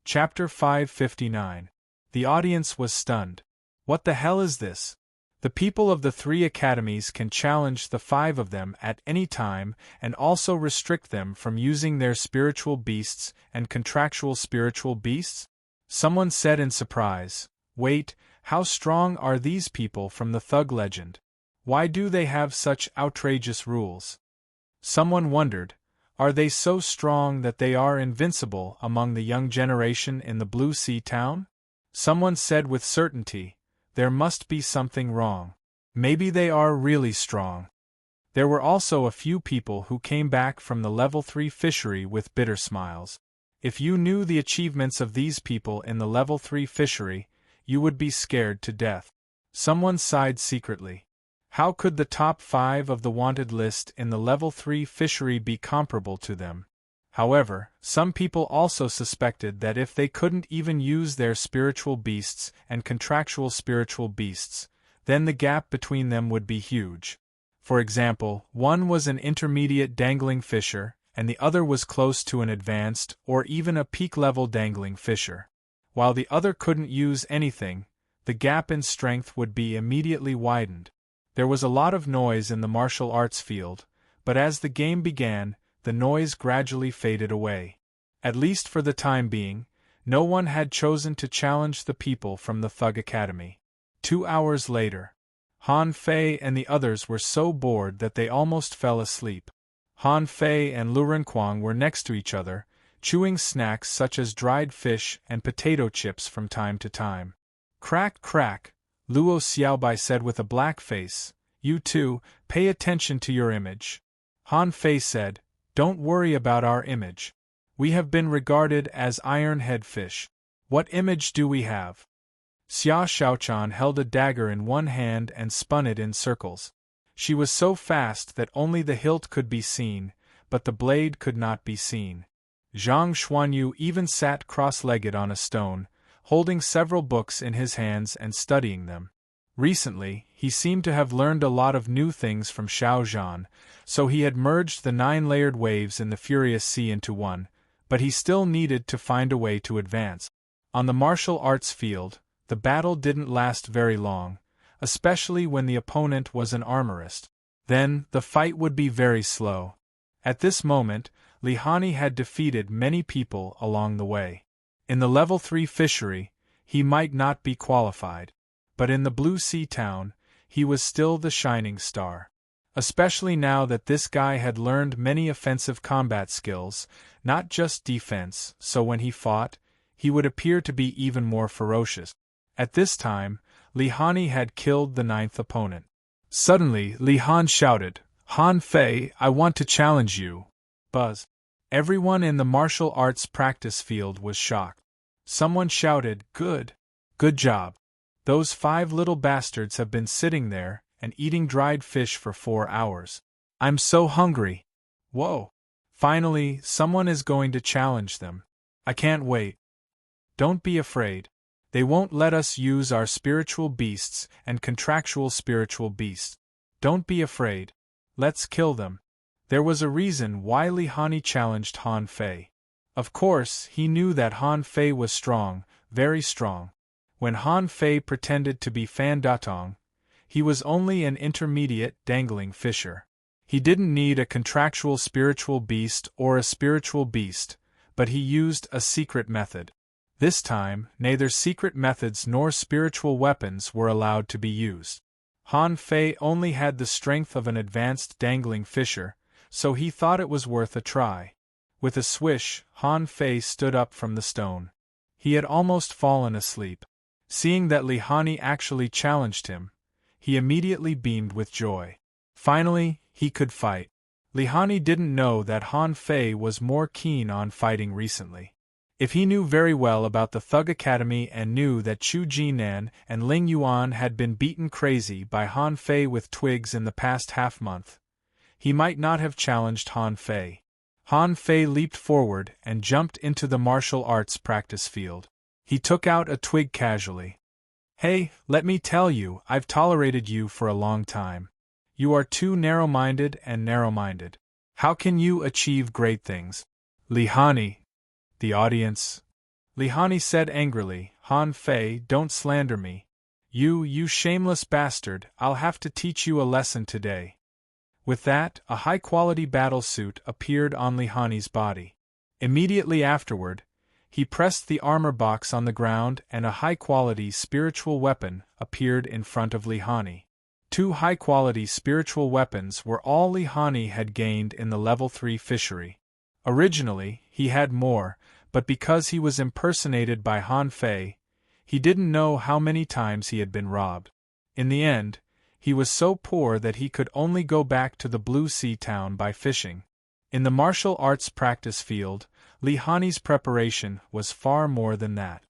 Speaker 1: Chapter 559. The audience was stunned. What the hell is this? The people of the 3 academies can challenge the 5 of them at any time and also restrict them from using their spiritual beasts and contractual spiritual beasts? Someone said in surprise, "Wait, how strong are these people from the thug legend? Why do they have such outrageous rules?" Someone wondered, are they so strong that they are invincible among the young generation in the Blue Sea town? Someone said with certainty, there must be something wrong. Maybe they are really strong. There were also a few people who came back from the level 3 fishery with bitter smiles. If you knew the achievements of these people in the level 3 fishery, you would be scared to death. Someone sighed secretly. How could the top 5 of the wanted list in the level 3 fishery be comparable to them? However, some people also suspected that if they couldn't even use their spiritual beasts and contractual spiritual beasts, then the gap between them would be huge. For example, one was an intermediate dangling fisher, and the other was close to an advanced or even a peak-level dangling fisher. While the other couldn't use anything, the gap in strength would be immediately widened. There was a lot of noise in the martial arts field, but as the game began, the noise gradually faded away. At least for the time being, no one had chosen to challenge the people from the Thug Academy. 2 hours later, Han Fei and the others were so bored that they almost fell asleep. Han Fei and Lu Renquang were next to each other, chewing snacks such as dried fish and potato chips from time to time. "Crack, crack," Luo Xiaobai said with a black face. "You two, pay attention to your image." Han Fei said, "Don't worry about our image. We have been regarded as iron-head fish. What image do we have?" Xia Shaochan held a dagger in one hand and spun it in circles. She was so fast that only the hilt could be seen, but the blade could not be seen. Zhang Xuanyu even sat cross-legged on a stone, holding several books in his hands and studying them. Recently, he seemed to have learned a lot of new things from Xiao Zhan, so he had merged the 9-layered waves in the Furious Sea into one, but he still needed to find a way to advance. On the martial arts field, the battle didn't last very long, especially when the opponent was an armorist. Then, the fight would be very slow. At this moment, Li Hani had defeated many people along the way. In the level 3 fishery, he might not be qualified. But in the Blue Sea town, he was still the shining star. Especially now that this guy had learned many offensive combat skills, not just defense, so when he fought, he would appear to be even more ferocious. At this time, Li Hani had killed the 9th opponent. Suddenly, Li Han shouted, "Han Fei, I want to challenge you." Buzz. Everyone in the martial arts practice field was shocked. Someone shouted, "Good. Good job. Those 5 little bastards have been sitting there and eating dried fish for 4 hours. I'm so hungry. Whoa. Finally, someone is going to challenge them. I can't wait. Don't be afraid. They won't let us use our spiritual beasts and contractual spiritual beasts. Don't be afraid. Let's kill them." There was a reason why Li Hani challenged Han Fei. Of course, he knew that Han Fei was strong, very strong. When Han Fei pretended to be Fan Datong, he was only an intermediate dangling fisher. He didn't need a contractual spiritual beast or a spiritual beast, but he used a secret method. This time, neither secret methods nor spiritual weapons were allowed to be used. Han Fei only had the strength of an advanced dangling fisher, so he thought it was worth a try. With a swish, Han Fei stood up from the stone. He had almost fallen asleep. Seeing that Li Hani actually challenged him, he immediately beamed with joy. Finally, he could fight. Li Hani didn't know that Han Fei was more keen on fighting recently. If he knew very well about the Thug Academy and knew that Chu Jinan and Ling Yuan had been beaten crazy by Han Fei with twigs in the past half-month, he might not have challenged Han Fei. Han Fei leaped forward and jumped into the martial arts practice field. He took out a twig casually. Hey, let me tell you, I've tolerated you for a long time. You are too narrow-minded and narrow-minded. How can you achieve great things? Lihani. The audience. Lihani said angrily, Han Fei, don't slander me. You shameless bastard, I'll have to teach you a lesson today. With that, a high-quality battle suit appeared on Lihani's body. Immediately afterward, he pressed the armor box on the ground and a high-quality spiritual weapon appeared in front of Lihani. 2 high-quality spiritual weapons were all Lihani had gained in the level 3 fishery. Originally, he had more, but because he was impersonated by Han Fei, he didn't know how many times he had been robbed. In the end, he was so poor that he could only go back to the Blue Sea town by fishing. In the martial arts practice field, Lihani's preparation was far more than that.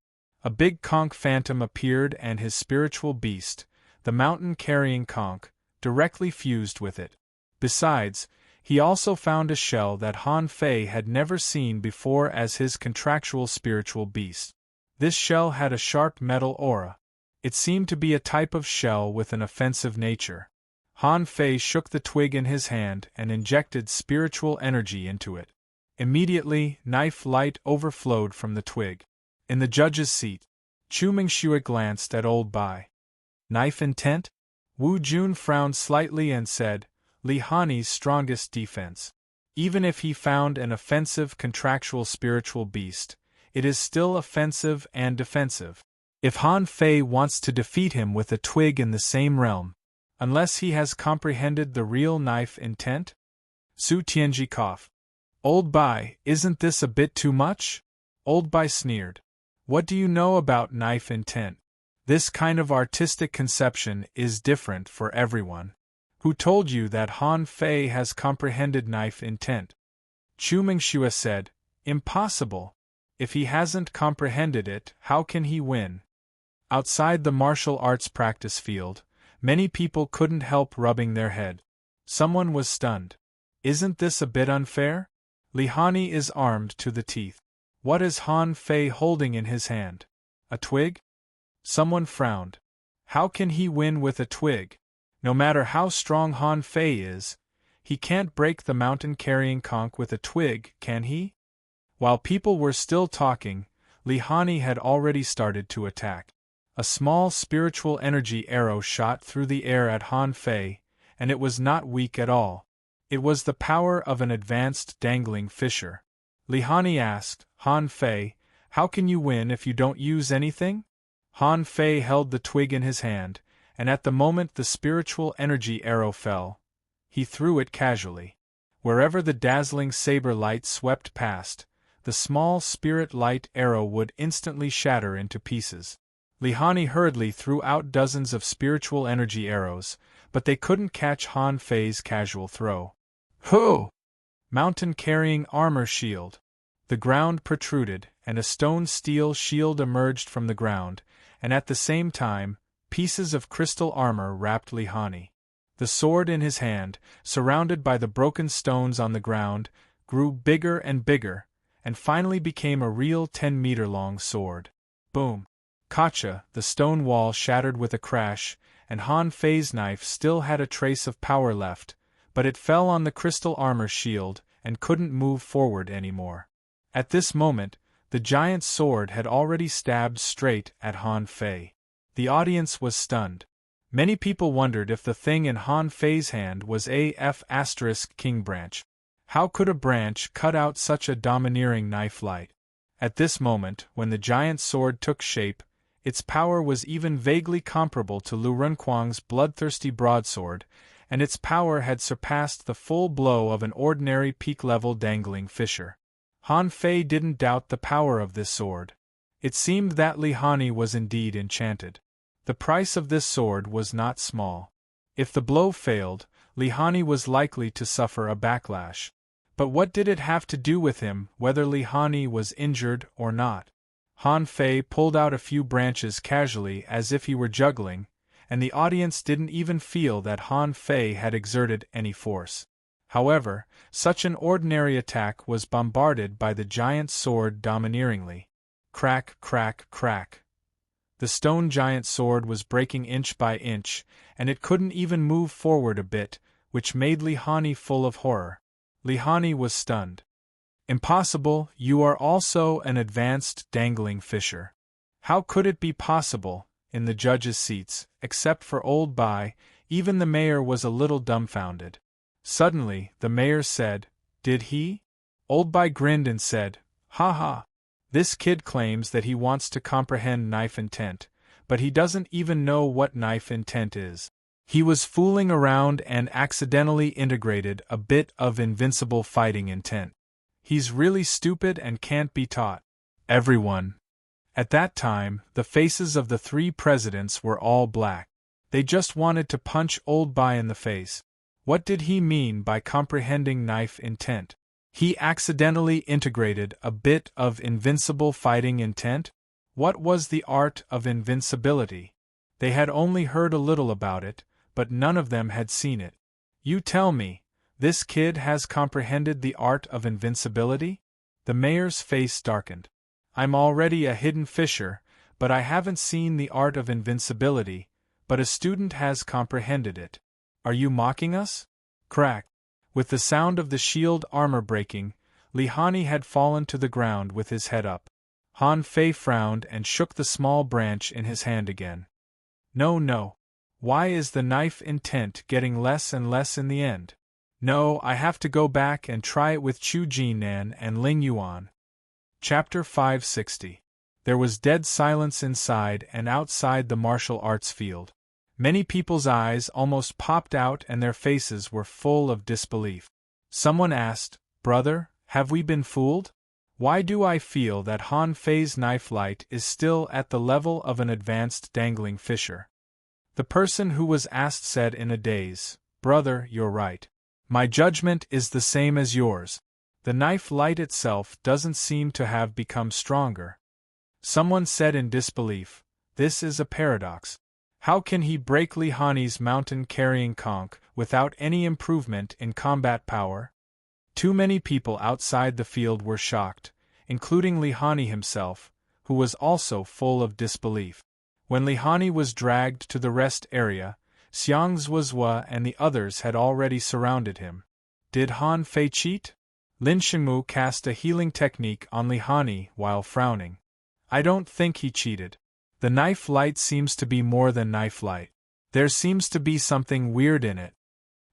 Speaker 1: A big conch phantom appeared and his spiritual beast, the mountain-carrying conch, directly fused with it. Besides, he also found a shell that Han Fei had never seen before as his contractual spiritual beast. This shell had a sharp metal aura. It seemed to be a type of shell with an offensive nature. Han Fei shook the twig in his hand and injected spiritual energy into it. Immediately, knife light overflowed from the twig. In the judge's seat, Chu Mingxue glanced at Old Bai. Knife intent? Wu Jun frowned slightly and said, Lihani's strongest defense. Even if he found an offensive contractual spiritual beast, it is still offensive and defensive. If Han Fei wants to defeat him with a twig in the same realm, unless he has comprehended the real knife intent? Su Tianji coughed. Old Bai, isn't this a bit too much? Old Bai sneered. What do you know about knife intent? This kind of artistic conception is different for everyone. Who told you that Han Fei has comprehended knife intent? Chu Mingxue said, Impossible. If he hasn't comprehended it, how can he win? Outside the martial arts practice field, many people couldn't help rubbing their head. Someone was stunned. Isn't this a bit unfair? Lihani is armed to the teeth. What is Han Fei holding in his hand? A twig? Someone frowned. How can he win with a twig? No matter how strong Han Fei is, he can't break the mountain-carrying conch with a twig, can he? While people were still talking, Lihani had already started to attack. A small spiritual energy arrow shot through the air at Han Fei, and it was not weak at all. It was the power of an advanced dangling fisher. Lihani asked, Han Fei, how can you win if you don't use anything? Han Fei held the twig in his hand, and at the moment the spiritual energy arrow fell, he threw it casually. Wherever the dazzling saber light swept past, the small spirit light arrow would instantly shatter into pieces. Lihani hurriedly threw out dozens of spiritual energy arrows, but they couldn't catch Han Fei's casual throw. Ho! Mountain-carrying armor shield. The ground protruded, and a stone steel shield emerged from the ground, and at the same time, pieces of crystal armor wrapped Lihani. The sword in his hand, surrounded by the broken stones on the ground, grew bigger and bigger, and finally became a real 10-meter-long sword. Boom! Kacha, the stone wall shattered with a crash, and Han Fei's knife still had a trace of power left, but it fell on the crystal armor shield and couldn't move forward anymore. At this moment, the giant sword had already stabbed straight at Han Fei. The audience was stunned. Many people wondered if the thing in Han Fei's hand was a *king branch. How could a branch cut out such a domineering knife light? At this moment, when the giant sword took shape, its power was even vaguely comparable to Lu Renkuang's bloodthirsty broadsword, and its power had surpassed the full blow of an ordinary peak-level dangling fisher. Han Fei didn't doubt the power of this sword. It seemed that Lihani was indeed enchanted. The price of this sword was not small. If the blow failed, Lihani was likely to suffer a backlash. But what did it have to do with him, whether Lihani was injured or not? Han Fei pulled out a few branches casually as if he were juggling, and the audience didn't even feel that Han Fei had exerted any force. However, such an ordinary attack was bombarded by the giant's sword domineeringly. Crack, crack, crack. The stone giant's sword was breaking inch by inch, and it couldn't even move forward a bit, which made Lihani full of horror. Lihani was stunned. Impossible, you are also an advanced dangling fisher. How could it be possible? In the judges' seats, except for old Bai, even the mayor was a little dumbfounded. Suddenly, the mayor said, "Did he?" Old Bai grinned and said, "Ha ha. This kid claims that he wants to comprehend knife intent, but he doesn't even know what knife intent is. He was fooling around and accidentally integrated a bit of invincible fighting intent. He's really stupid and can't be taught." Everyone. At that time, the faces of the 3 presidents were all black. They just wanted to punch old Bai in the face. What did he mean by comprehending knife intent? He accidentally integrated a bit of invincible fighting intent? What was the art of invincibility? They had only heard a little about it, but none of them had seen it. You tell me, this kid has comprehended the art of invincibility? The mayor's face darkened. I'm already a hidden fisher, but I haven't seen the art of invincibility, but a student has comprehended it. Are you mocking us? Crack. With the sound of the shield armor breaking, Lihani had fallen to the ground with his head up. Han Fei frowned and shook the small branch in his hand again. No, no. Why is the knife intent getting less and less in the end? No, I have to go back and try it with Chu Jinan and Ling Yuan. Chapter 560. There was dead silence inside and outside the martial arts field. Many people's eyes almost popped out and their faces were full of disbelief. Someone asked, "Brother, have we been fooled? Why do I feel that Han Fei's knife light is still at the level of an advanced dangling fisher?" The person who was asked said in a daze, "Brother, you're right. My judgment is the same as yours. The knife light itself doesn't seem to have become stronger." Someone said in disbelief, "This is a paradox. How can he break Lihani's mountain-carrying conch without any improvement in combat power?" Too many people outside the field were shocked, including Lihani himself, who was also full of disbelief. When Lihani was dragged to the rest area, Xiang Zuozhua and the others had already surrounded him. Did Han Fei cheat? Lin Shengmu cast a healing technique on Lihani while frowning. I don't think he cheated. The knife light seems to be more than knife light. There seems to be something weird in it.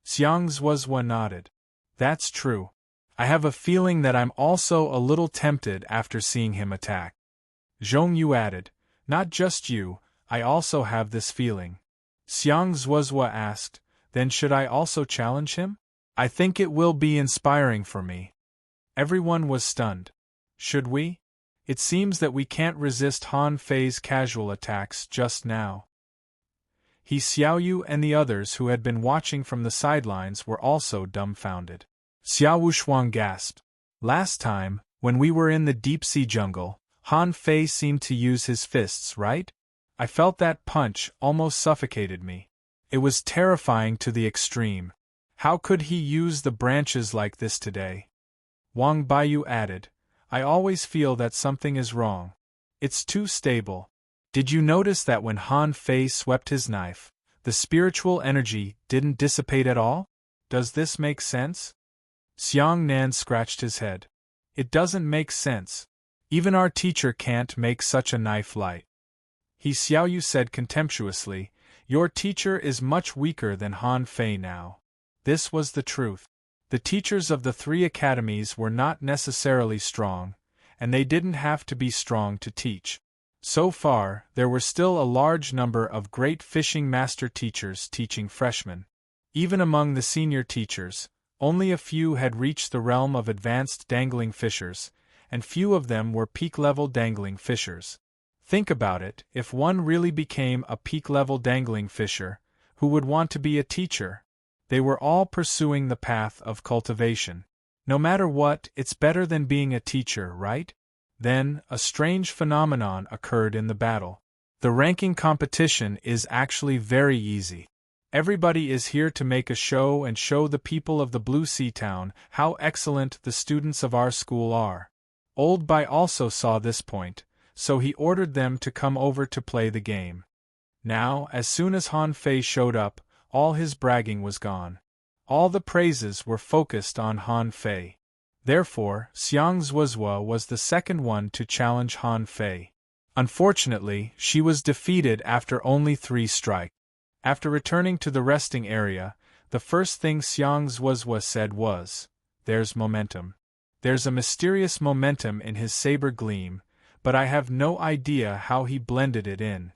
Speaker 1: Xiang Zuozhua nodded. That's true. I have a feeling that I'm also a little tempted after seeing him attack. Zhong Yu added, Not just you, I also have this feeling. Xiang Zuozhua asked, Then should I also challenge him? I think it will be inspiring for me. Everyone was stunned. Should we? It seems that we can't resist Han Fei's casual attacks just now. He Xiaoyu and the others who had been watching from the sidelines were also dumbfounded. Xiao Wushuang gasped. Last time, when we were in the deep-sea jungle, Han Fei seemed to use his fists, right? I felt that punch almost suffocated me. It was terrifying to the extreme. How could he use the branches like this today? Wang Baiyu added, I always feel that something is wrong. It's too stable. Did you notice that when Han Fei swept his knife, the spiritual energy didn't dissipate at all? Does this make sense? Xiang Nan scratched his head. It doesn't make sense. Even our teacher can't make such a knife light. He Xiaoyu said contemptuously, Your teacher is much weaker than Han Fei now. This was the truth. The teachers of the 3 academies were not necessarily strong, and they didn't have to be strong to teach. So far, there were still a large number of great fishing master teachers teaching freshmen. Even among the senior teachers, only a few had reached the realm of advanced dangling fishers, and few of them were peak-level dangling fishers. Think about it, if one really became a peak-level dangling fisher, who would want to be a teacher? They were all pursuing the path of cultivation. No matter what, it's better than being a teacher, right? Then, a strange phenomenon occurred in the battle. The ranking competition is actually very easy. Everybody is here to make a show and show the people of the Blue Sea Town how excellent the students of our school are. Old Bai also saw this point, so he ordered them to come over to play the game. Now, as soon as Han Fei showed up, all his bragging was gone. All the praises were focused on Han Fei. Therefore, Xiang Zuozhua was the second one to challenge Han Fei. Unfortunately, she was defeated after only 3 strikes. After returning to the resting area, the first thing Xiang Zuozhua said was, "There's momentum. There's a mysterious momentum in his saber gleam, but I have no idea how he blended it in."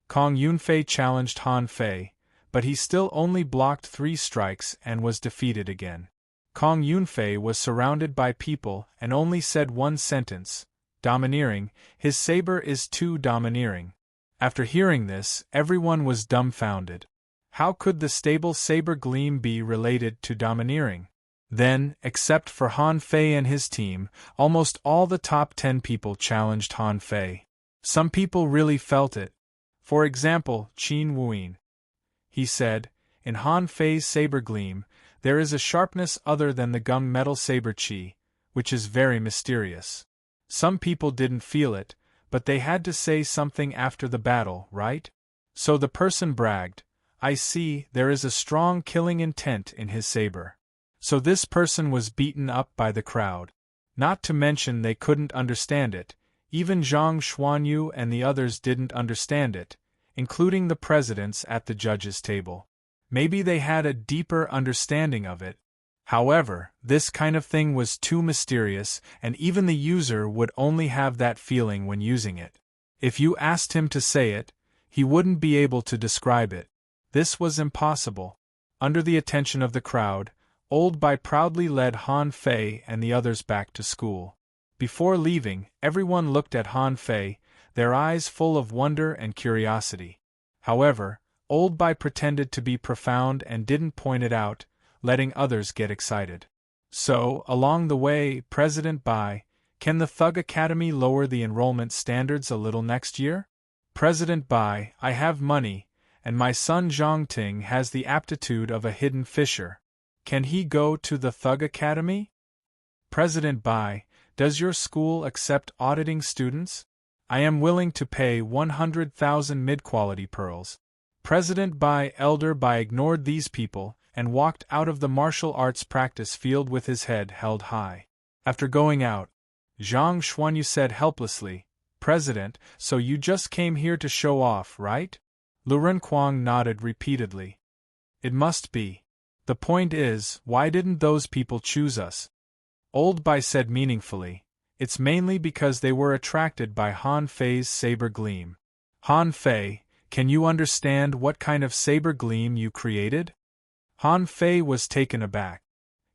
Speaker 1: Kong Yunfei challenged Han Fei, but he still only blocked 3 strikes and was defeated again. Kong Yunfei was surrounded by people and only said one sentence, "Domineering, his saber is too domineering." After hearing this, everyone was dumbfounded. How could the stable saber gleam be related to domineering? Then, except for Han Fei and his team, almost all the top 10 people challenged Han Fei. Some people really felt it. For example, Qin Wuyin. He said, "In Han Fei's saber gleam, there is a sharpness other than the gum metal saber qi, which is very mysterious." Some people didn't feel it, but they had to say something after the battle, right? So the person bragged, "I see, there is a strong killing intent in his saber." So this person was beaten up by the crowd. Not to mention they couldn't understand it, even Zhang Xuanyu and the others didn't understand it, including the presidents at the judges' table. Maybe they had a deeper understanding of it. However, this kind of thing was too mysterious, and even the user would only have that feeling when using it. If you asked him to say it, he wouldn't be able to describe it. This was impossible. Under the attention of the crowd, Old Bai proudly led Han Fei and the others back to school. Before leaving, everyone looked at Han Fei, their eyes full of wonder and curiosity. However, Old Bai pretended to be profound and didn't point it out, letting others get excited. So, along the way, President Bai, can the Thug Academy lower the enrollment standards a little next year? President Bai, I have money, and my son Zhongting has the aptitude of a hidden fisher. Can he go to the Thug Academy? President Bai, does your school accept auditing students? I am willing to pay 100,000 mid-quality pearls. President Bai Elder Bai ignored these people and walked out of the martial arts practice field with his head held high. After going out, Zhang Xuanyu said helplessly, "President, so you just came here to show off, right?" Lu Renquang nodded repeatedly. "It must be. The point is, why didn't those people choose us?" Old Bai said meaningfully, "It's mainly because they were attracted by Han Fei's saber gleam." Han Fei, can you understand what kind of saber gleam you created? Han Fei was taken aback.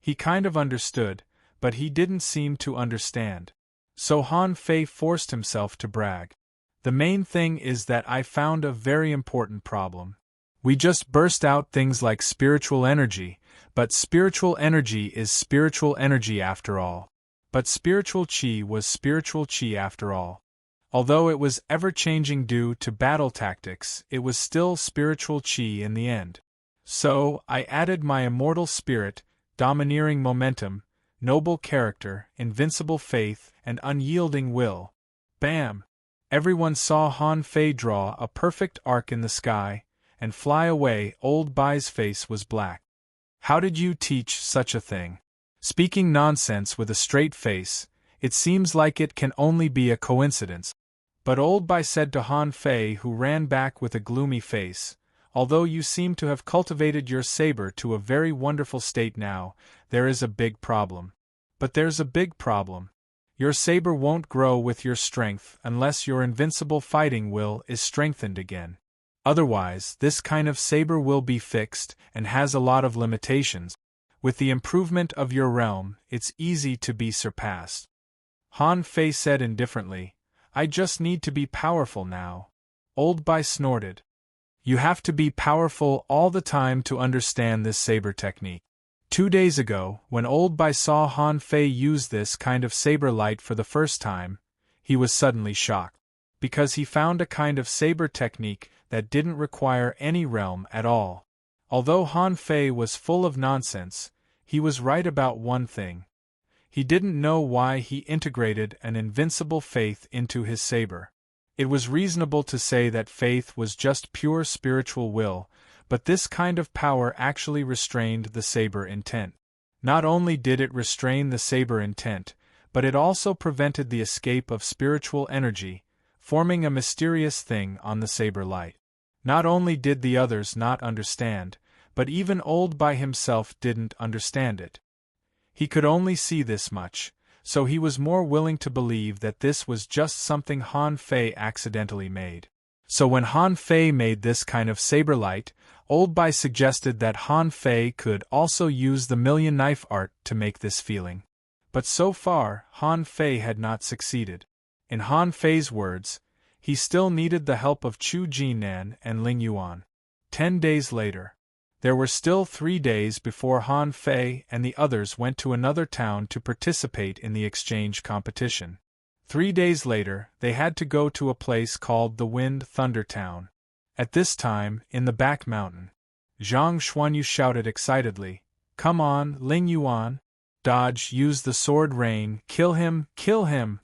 Speaker 1: He kind of understood, but he didn't seem to understand. So Han Fei forced himself to brag. "The main thing is that I found a very important problem. We just burst out things like spiritual energy, but spiritual energy is spiritual energy after all. But spiritual qi was spiritual qi after all. Although it was ever-changing due to battle tactics, it was still spiritual qi in the end. So, I added my immortal spirit, domineering momentum, noble character, invincible faith, and unyielding will. Bam! Everyone saw Han Fei draw a perfect arc in the sky, and fly away. Old Bai's face was black. How did you teach such a thing? Speaking nonsense with a straight face, it seems like it can only be a coincidence. But Old Bai said to Han Fei, who ran back with a gloomy face, "Although you seem to have cultivated your saber to a very wonderful state now, there is a big problem. But there's a big problem. Your saber won't grow with your strength unless your invincible fighting will is strengthened again. Otherwise, this kind of saber will be fixed and has a lot of limitations. With the improvement of your realm, it's easy to be surpassed." Han Fei said indifferently, "I just need to be powerful now." Old Bai snorted. "You have to be powerful all the time to understand this saber technique." 2 days ago, when Old Bai saw Han Fei use this kind of saber light for the first time, he was suddenly shocked. Because he found a kind of saber technique that didn't require any realm at all. Although Han Fei was full of nonsense, he was right about one thing. He didn't know why he integrated an invincible faith into his saber. It was reasonable to say that faith was just pure spiritual will, but this kind of power actually restrained the saber intent. Not only did it restrain the saber intent, but it also prevented the escape of spiritual energy, forming a mysterious thing on the saber light. Not only did the others not understand, but even Old by himself didn't understand it. He could only see this much, so he was more willing to believe that this was just something Han Fei accidentally made. So when Han Fei made this kind of saber light, Old Bai suggested that Han Fei could also use the million knife art to make this feeling. But so far, Han Fei had not succeeded. In Han Fei's words, he still needed the help of Chu Jinan and Ling Yuan. 10 days later. There were still 3 days before Han Fei and the others went to another town to participate in the exchange competition. 3 days later, they had to go to a place called the Wind Thunder Town. At this time, in the back mountain, Zhang Xuanyu shouted excitedly, "Come on, Ling Yuan! Dodge, use the sword rain, kill him, kill him!"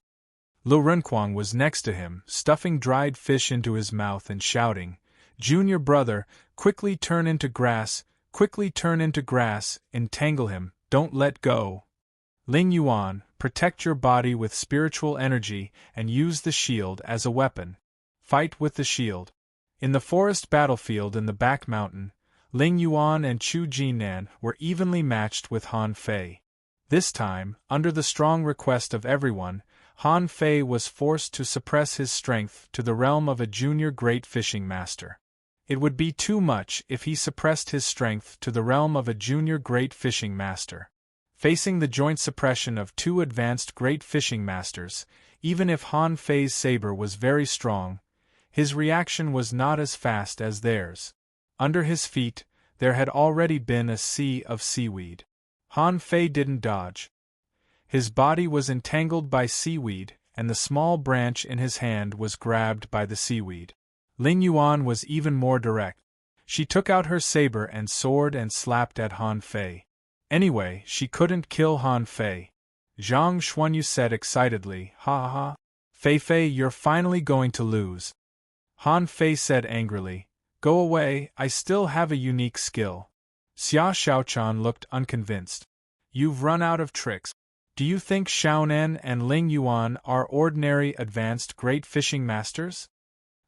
Speaker 1: Lu Renquang was next to him, stuffing dried fish into his mouth and shouting, "Junior brother, quickly turn into grass, entangle him, don't let go." Ling Yuan, protect your body with spiritual energy and use the shield as a weapon. Fight with the shield. In the forest battlefield in the back mountain, Ling Yuan and Chu Jinan were evenly matched with Han Fei. This time, under the strong request of everyone, Han Fei was forced to suppress his strength to the realm of a junior great fishing master. It would be too much if he suppressed his strength to the realm of a junior great fishing master. Facing the joint suppression of 2 advanced great fishing masters, even if Han Fei's saber was very strong, his reaction was not as fast as theirs. Under his feet, there had already been a sea of seaweed. Han Fei didn't dodge. His body was entangled by seaweed, and the small branch in his hand was grabbed by the seaweed. Ling Yuan was even more direct. She took out her saber and sword and slapped at Han Fei. Anyway, she couldn't kill Han Fei. Zhang Xuanyu said excitedly, "Ha ha! Fei, you're finally going to lose." Han Fei said angrily, "Go away, I still have a unique skill." Xia Xiaochan looked unconvinced. "You've run out of tricks. Do you think Xiaonan and Ling Yuan are ordinary advanced great fishing masters?"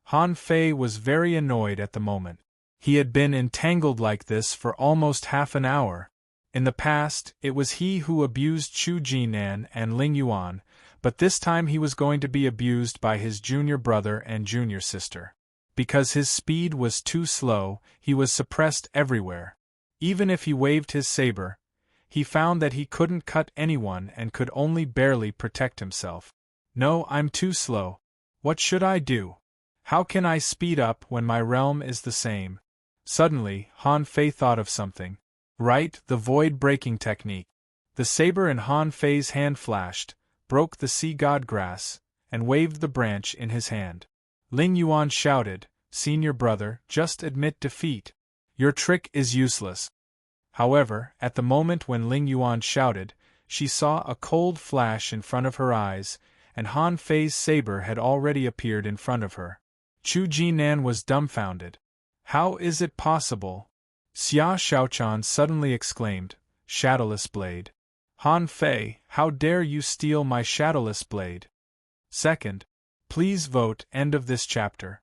Speaker 1: Han Fei was very annoyed at the moment. He had been entangled like this for almost half an hour. In the past, it was he who abused Chu Jinan and Ling Yuan, but this time he was going to be abused by his junior brother and junior sister. Because his speed was too slow, he was suppressed everywhere. Even if he waved his saber, he found that he couldn't cut anyone and could only barely protect himself. "No, I'm too slow. What should I do? How can I speed up when my realm is the same?" Suddenly, Han Fei thought of something. Right, the void-breaking technique. The saber in Han Fei's hand flashed, broke the sea god grass, and waved the branch in his hand. Ling Yuan shouted, "Senior brother, just admit defeat. Your trick is useless." However, at the moment when Ling Yuan shouted, she saw a cold flash in front of her eyes, and Han Fei's saber had already appeared in front of her. Chu Jinan was dumbfounded. "How is it possible?" Xia Xiaochan suddenly exclaimed, "Shadowless blade. Han Fei, how dare you steal my shadowless blade?" Second. Please vote. End of this chapter.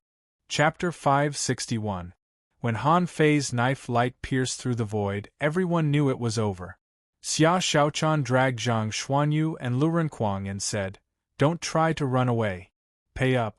Speaker 1: Chapter 561. When Han Fei's knife light pierced through the void, everyone knew it was over. Xia Xiaochan dragged Zhang Xuanyu and Lu Renquang and said, "Don't try to run away. Pay up."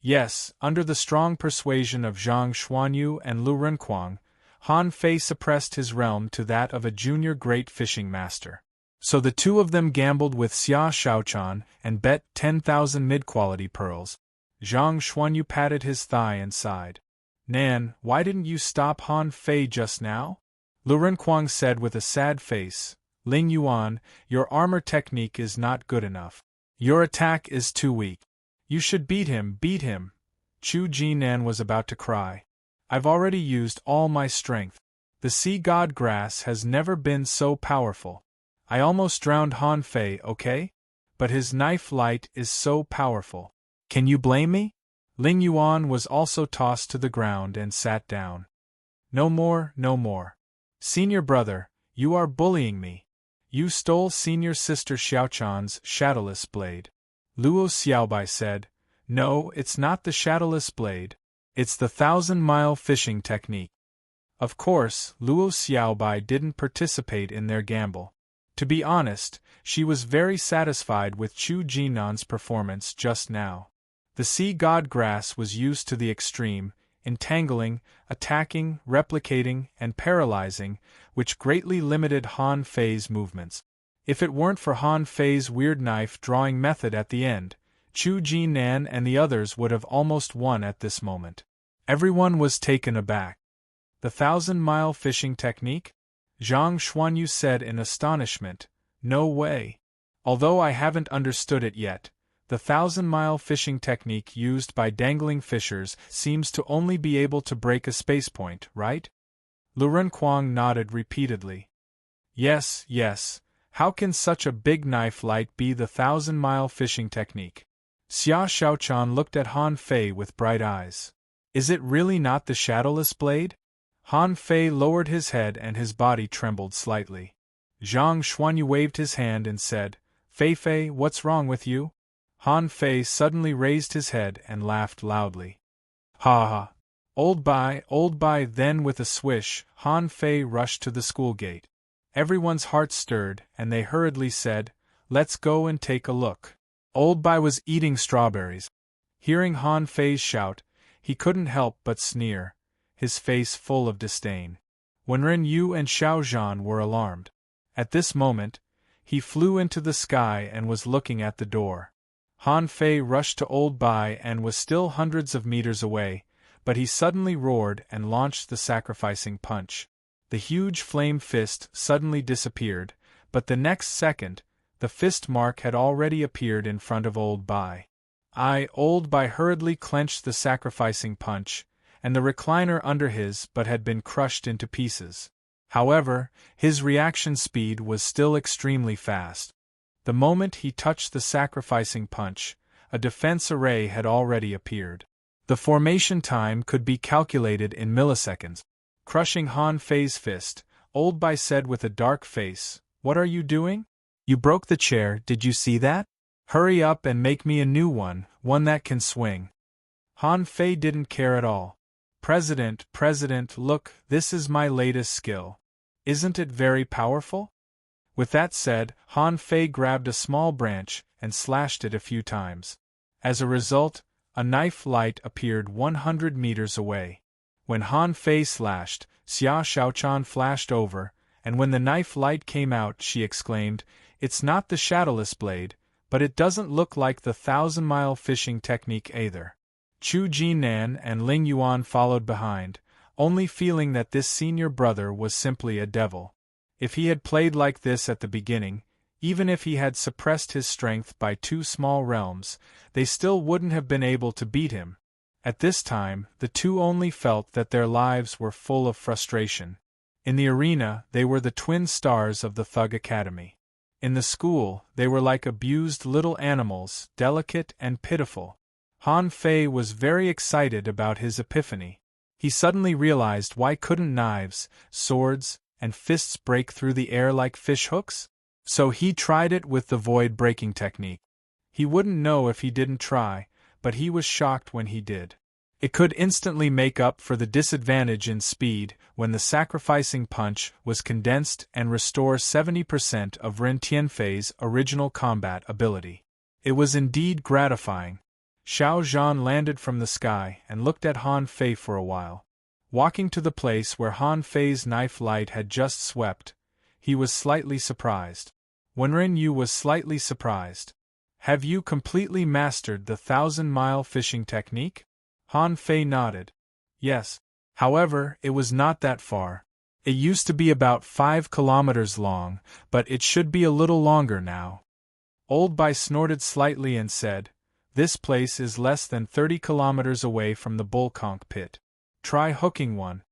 Speaker 1: Yes, under the strong persuasion of Zhang Xuanyu and Lu Renquang, Han Fei suppressed his realm to that of a junior great fishing master. So the two of them gambled with Xia Xiaochan and bet 10,000 mid-quality pearls. Zhang Xuanyu patted his thigh and sighed. "Nan, why didn't you stop Han Fei just now?" Lu Renquang said with a sad face. "Ling Yuan, your armor technique is not good enough. Your attack is too weak. You should beat him, beat him." Chu Jinan was about to cry. "I've already used all my strength." The sea god grass has never been so powerful. I almost drowned Han Fei, okay? But his knife light is so powerful. Can you blame me? Ling Yuan was also tossed to the ground and sat down. No more, no more. Senior brother, you are bullying me. You stole senior sister Xiaochan's shadowless blade. Luo Xiaobai said, No, it's not the shadowless blade. It's the 1,000-mile fishing technique. Of course, Luo Xiaobai didn't participate in their gamble. To be honest, she was very satisfied with Chu Jinan's performance just now. The sea god grass was used to the extreme, entangling, attacking, replicating, and paralyzing, which greatly limited Han Fei's movements. If it weren't for Han Fei's weird knife-drawing method at the end, Chu Jinan and the others would have almost won at this moment. Everyone was taken aback. The 1,000-mile fishing technique? Zhang Xuanyu said in astonishment, No way. Although I haven't understood it yet, the 1,000-mile fishing technique used by dangling fishers seems to only be able to break a space point, right? Lu Renkuang nodded repeatedly. Yes, yes. How can such a big knife light be the 1,000-mile fishing technique? Xia Xiaochan looked at Han Fei with bright eyes. Is it really not the shadowless blade? Han Fei lowered his head and his body trembled slightly. Zhang Xuanyu waved his hand and said, Fei, what's wrong with you? Han Fei suddenly raised his head and laughed loudly. Ha ha! Old Bai, then with a swish, Han Fei rushed to the school gate. Everyone's heart stirred, and they hurriedly said, Let's go and take a look. Old Bai was eating strawberries. Hearing Han Fei's shout, he couldn't help but sneer, his face full of disdain. Wenren Yu and Xiao Zhan were alarmed. At this moment, he flew into the sky and was looking at the door. Han Fei rushed to Old Bai and was still hundreds of meters away, but he suddenly roared and launched the sacrificing punch. The huge flame fist suddenly disappeared, but the next second, the fist mark had already appeared in front of Old Bai. Old Bai hurriedly clenched the sacrificing punch, and the recliner under his but had been crushed into pieces. However, his reaction speed was still extremely fast. The moment he touched the sacrificing punch, a defense array had already appeared. The formation time could be calculated in milliseconds. Crushing Han Fei's fist, Old Bai said with a dark face, What are you doing? You broke the chair, did you see that? Hurry up and make me a new one that can swing. Han Fei didn't care at all. President, look, this is my latest skill. Isn't it very powerful? With that said, Han Fei grabbed a small branch and slashed it a few times. As a result, a knife light appeared 100 meters away. When Han Fei slashed, Xia Xiaochan flashed over, and when the knife light came out she exclaimed, It's not the shadowless blade, but it doesn't look like the 1,000-mile fishing technique either. Chu Jinan and Ling Yuan followed behind, only feeling that this senior brother was simply a devil. If he had played like this at the beginning, even if he had suppressed his strength by 2 small realms, they still wouldn't have been able to beat him. At this time, the two only felt that their lives were full of frustration. In the arena, they were the twin stars of the Thug Academy. In the school, they were like abused little animals, delicate and pitiful. Han Fei was very excited about his epiphany. He suddenly realized why couldn't knives, swords, and fists break through the air like fish hooks? So he tried it with the void-breaking technique. He wouldn't know if he didn't try, but he was shocked when he did. It could instantly make up for the disadvantage in speed when the sacrificing punch was condensed and restore 70% of Ren Tianfei's original combat ability. It was indeed gratifying. Xiao Zhan landed from the sky and looked at Han Fei for a while. Walking to the place where Han Fei's knife light had just swept, he was slightly surprised. Wenren Yu was slightly surprised. Have you completely mastered the 1,000-mile fishing technique? Han Fei nodded. Yes. However, it was not that far. It used to be about 5 kilometers long, but it should be a little longer now. Old Bai snorted slightly and said, This place is less than 30 kilometers away from the Bullconch pit. Try hooking one.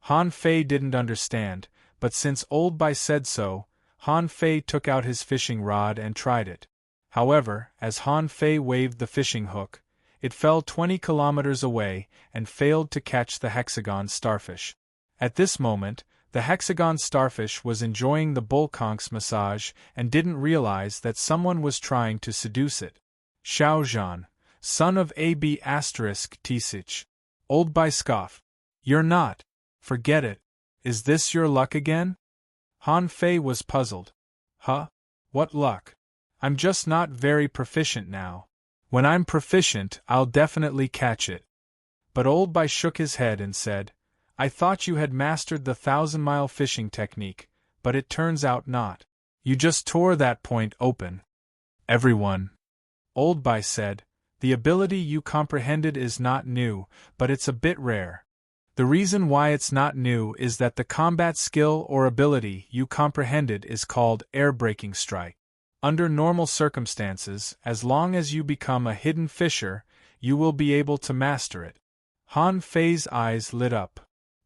Speaker 1: Han Fei didn't understand, but since Old Bai said so, Han Fei took out his fishing rod and tried it. However, as Han Fei waved the fishing hook, it fell 20 kilometers away and failed to catch the hexagon starfish. At this moment, the hexagon starfish was enjoying the bull conch's massage and didn't realize that someone was trying to seduce it. Xiao Zhan, son of Ab** Tsich. Old Bai scoff. You're not. Forget it. Is this your luck again? Han Fei was puzzled. Huh? What luck? I'm just not very proficient now. When I'm proficient, I'll definitely catch it. But Old Bai shook his head and said, I thought you had mastered the 1,000-mile fishing technique, but it turns out not. You just tore that point open. Everyone. Old Bai said, the ability you comprehended is not new, but it's a bit rare. The reason why it's not new is that the combat skill or ability you comprehended is called air-breaking strike. Under normal circumstances, as long as you become a hidden fisher, you will be able to master it. Han Fei's eyes lit up.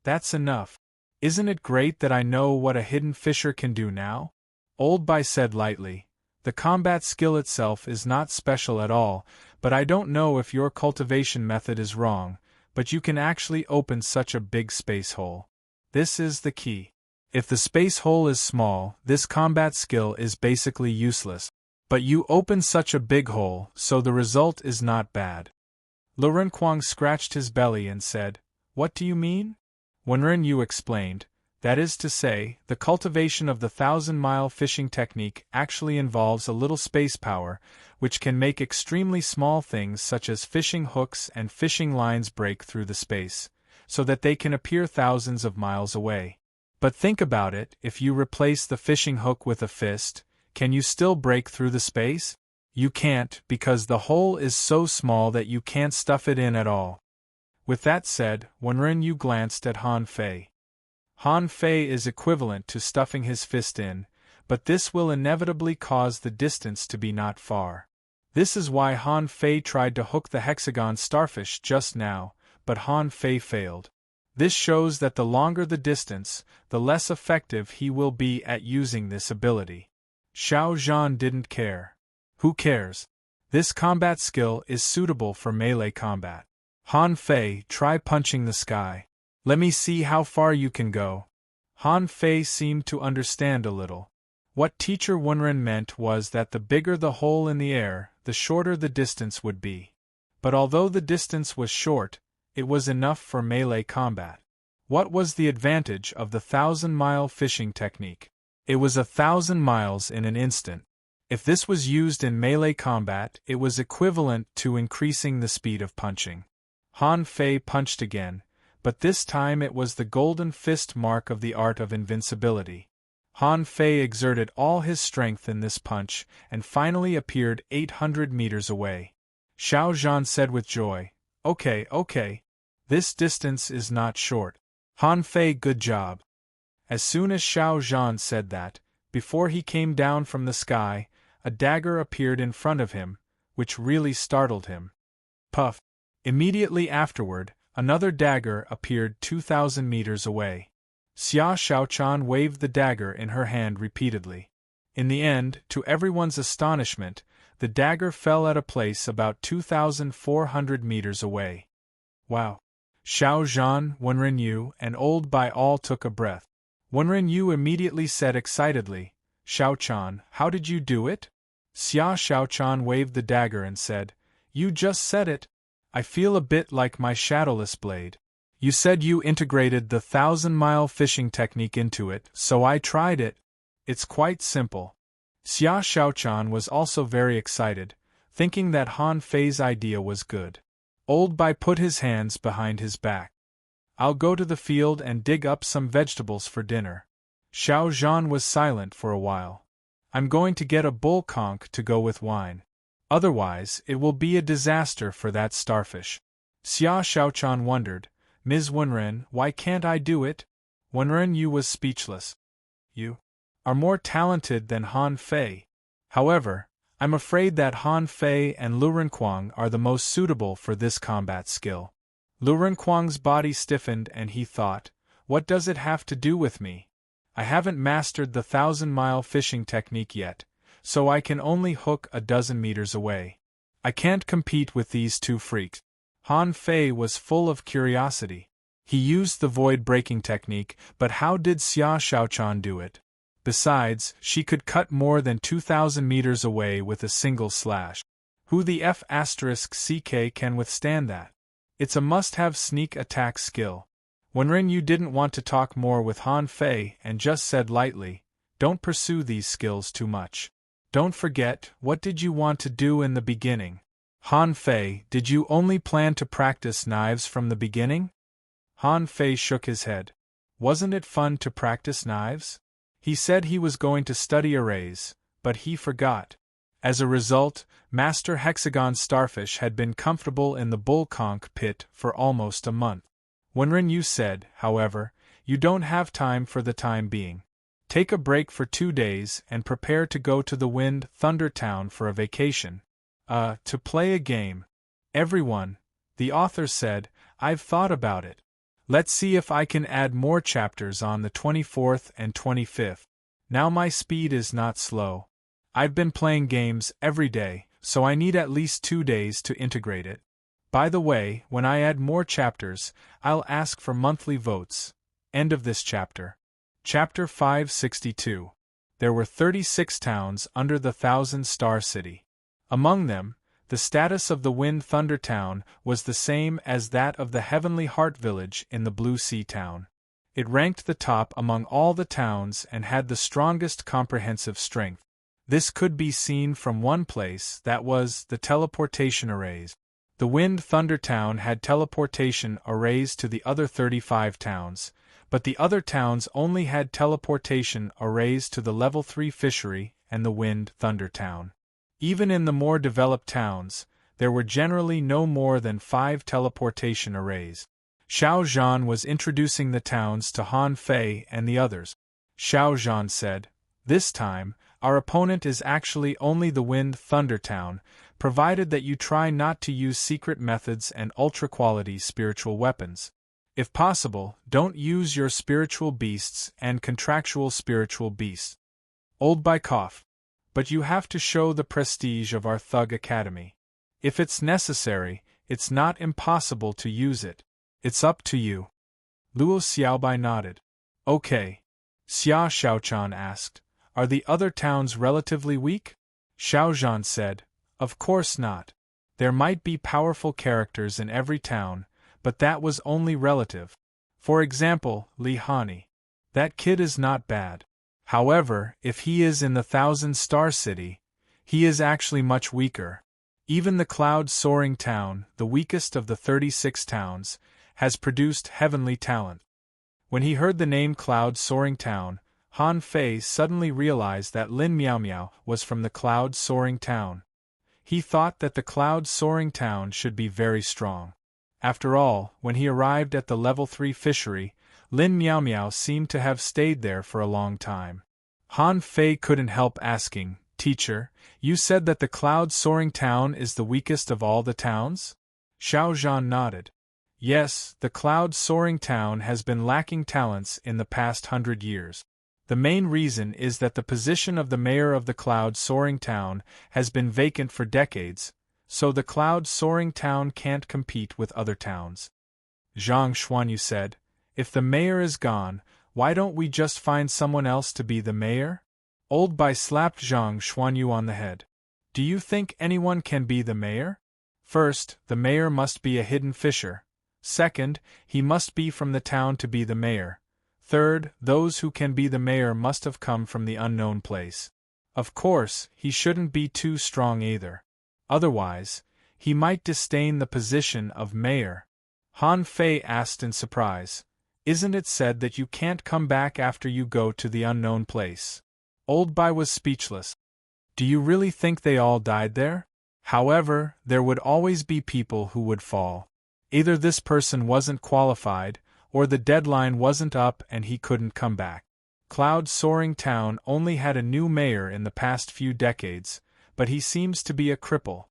Speaker 1: That's enough. Isn't it great that I know what a hidden fisher can do now? Old Bai said lightly, the combat skill itself is not special at all, but I don't know if your cultivation method is wrong, but you can actually open such a big space hole. This is the key. If the space hole is small, this combat skill is basically useless. But you open such a big hole, so the result is not bad. Lu Renkuang scratched his belly and said, What do you mean? Wenren Yu explained, that is to say, the cultivation of the 1,000-mile fishing technique actually involves a little space power, which can make extremely small things such as fishing hooks and fishing lines break through the space, so that they can appear thousands of miles away. But think about it, if you replace the fishing hook with a fist, can you still break through the space? You can't, because the hole is so small that you can't stuff it in at all. With that said, Wenren Yu glanced at Han Fei. Han Fei is equivalent to stuffing his fist in, but this will inevitably cause the distance to be not far. This is why Han Fei tried to hook the hexagon starfish just now, but Han Fei failed. This shows that the longer the distance, the less effective he will be at using this ability. Xiao Zhan didn't care. Who cares? This combat skill is suitable for melee combat. Han Fei, try punching the sky. Let me see how far you can go. Han Fei seemed to understand a little. What Teacher Wenren meant was that the bigger the hole in the air, the shorter the distance would be. But although the distance was short, it was enough for melee combat. What was the advantage of the 1,000-mile fishing technique? It was 1,000 miles in an instant. If this was used in melee combat, it was equivalent to increasing the speed of punching. Han Fei punched again, but this time it was the golden fist mark of the art of invincibility. Han Fei exerted all his strength in this punch, and finally appeared 800 meters away. Xiao Zhan said with joy, Okay. This distance is not short. Han Fei, good job. As soon as Xiao Zhan said that, before he came down from the sky, a dagger appeared in front of him, which really startled him. Puff! Immediately afterward, another dagger appeared 2,000 meters away. Xia Shaochan waved the dagger in her hand repeatedly. In the end, to everyone's astonishment, the dagger fell at a place about 2,400 meters away. Wow! Xiao Zhan, Wenren Yu, and Old Bai all took a breath. Wenren Yu immediately said excitedly, Shaochan, how did you do it? Xia Shaochan waved the dagger and said, You just said it. I feel a bit like my shadowless blade. You said you integrated the 1,000-mile fishing technique into it, so I tried it. It's quite simple. Xia Shaochan was also very excited, thinking that Han Fei's idea was good. Old Bai put his hands behind his back. I'll go to the field and dig up some vegetables for dinner. Xiao Zhan was silent for a while. I'm going to get a bull conch to go with wine. Otherwise, it will be a disaster for that starfish. Xia Shaochan wondered, Ms. Wenren, why can't I do it? Wenren Yu was speechless. You are more talented than Han Fei. However, I'm afraid that Han Fei and Lu Renkuang are the most suitable for this combat skill. Lu Renkuang's body stiffened and he thought, What does it have to do with me? I haven't mastered the 1,000-mile fishing technique yet, so I can only hook a dozen meters away. I can't compete with these two freaks. Han Fei was full of curiosity. He used the void-breaking technique, but how did Xia Xiaochan do it? Besides, she could cut more than 2,000 meters away with a single slash. Who the F***CK can withstand that? It's a must-have sneak attack skill. When Ren Yu didn't want to talk more with Han Fei and just said lightly, "Don't pursue these skills too much. Don't forget, what did you want to do in the beginning? Han Fei, did you only plan to practice knives from the beginning?" Han Fei shook his head. Wasn't it fun to practice knives? He said he was going to study arrays, but he forgot. As a result, Master Hexagon Starfish had been comfortable in the bull conch pit for almost a month. When Ren Yu said, however, "You don't have time for the time being. Take a break for 2 days and prepare to go to the Wind Thunder Town for a vacation. To play a game." "Everyone," the author said, "I've thought about it. Let's see if I can add more chapters on the 24th and 25th. Now my speed is not slow. I've been playing games every day, so I need at least 2 days to integrate it. By the way, when I add more chapters, I'll ask for monthly votes." End of this chapter. Chapter 562. There were 36 towns under the 1,000-star city. Among them, the status of the Wind Thunder Town was the same as that of the Heavenly Heart Village in the Blue Sea Town. It ranked the top among all the towns and had the strongest comprehensive strength. This could be seen from one place, that was, the teleportation arrays. The Wind Thunder Town had teleportation arrays to the other 35 towns, but the other towns only had teleportation arrays to the Level 3 Fishery and the Wind Thunder Town. Even in the more developed towns, there were generally no more than 5 teleportation arrays. Xiao Zhan was introducing the towns to Han Fei and the others. Xiao Zhan said, "This time, our opponent is actually only the Wind Thunder Town, provided that you try not to use secret methods and ultra-quality spiritual weapons. If possible, don't use your spiritual beasts and contractual spiritual beasts. Old Baikov. But you have to show the prestige of our Thug Academy. If it's necessary, it's not impossible to use it. It's up to you." Luo Xiaobai nodded. "Okay." Xia Xiaochan asked, "Are the other towns relatively weak?" Xiao Zhan said, "Of course not. There might be powerful characters in every town, but that was only relative. For example, Li Hani. That kid is not bad. However, if he is in the 1,000-star city, he is actually much weaker. Even the Cloud-Soaring Town, the weakest of the 36 towns, has produced heavenly talent." When he heard the name Cloud-Soaring Town, Han Fei suddenly realized that Lin Miao Miao was from the Cloud-Soaring Town. He thought that the Cloud-Soaring Town should be very strong. After all, when he arrived at the Level 3 Fishery, Lin Miao Miao seemed to have stayed there for a long time. Han Fei couldn't help asking, "Teacher, you said that the Cloud-Soaring Town is the weakest of all the towns?" Xiao Zhan nodded. "Yes, the Cloud-Soaring Town has been lacking talents in the past 100 years. The main reason is that the position of the mayor of the Cloud-Soaring Town has been vacant for decades, so the Cloud-Soaring Town can't compete with other towns." Zhang Xuanyu said, "If the mayor is gone, why don't we just find someone else to be the mayor?" Old Bai slapped Zhang Xuanyu on the head. "Do you think anyone can be the mayor? First, the mayor must be a hidden fisher. Second, he must be from the town to be the mayor. Third, those who can be the mayor must have come from the unknown place. Of course, he shouldn't be too strong either. Otherwise, he might disdain the position of mayor." Han Fei asked in surprise, "Isn't it said that you can't come back after you go to the unknown place?" Old Bai was speechless. "Do you really think they all died there? However, there would always be people who would fall. Either this person wasn't qualified, or the deadline wasn't up and he couldn't come back. Cloud-Soaring Town only had a new mayor in the past few decades, but he seems to be a cripple."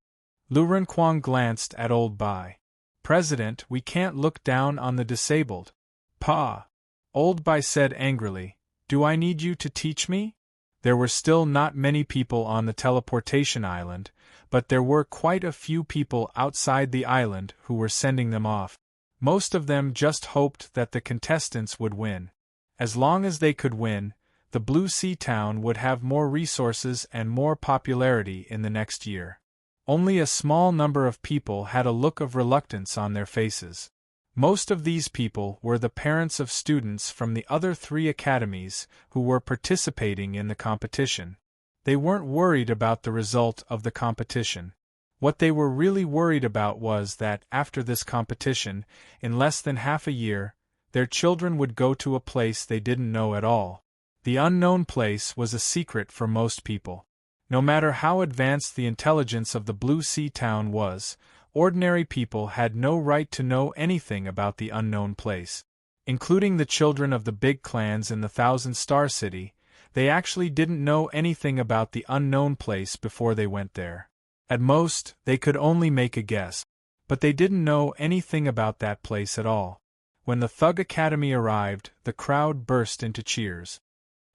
Speaker 1: Lu Renquang glanced at Old Bai. "President, we can't look down on the disabled." "Pa! Old Bai said angrily, "Do I need you to teach me?" There were still not many people on the teleportation island, but there were quite a few people outside the island who were sending them off. Most of them just hoped that the contestants would win. As long as they could win, the Blue Sea Town would have more resources and more popularity in the next year. Only a small number of people had a look of reluctance on their faces. Most of these people were the parents of students from the other 3 academies who were participating in the competition. They weren't worried about the result of the competition. What they were really worried about was that, after this competition, in less than half a year, their children would go to a place they didn't know at all. The unknown place was a secret for most people. No matter how advanced the intelligence of the Blue Sea Town was, ordinary people had no right to know anything about the unknown place. Including the children of the big clans in the Thousand-Star City, they actually didn't know anything about the unknown place before they went there. At most, they could only make a guess. But they didn't know anything about that place at all. When the Thug Academy arrived, the crowd burst into cheers.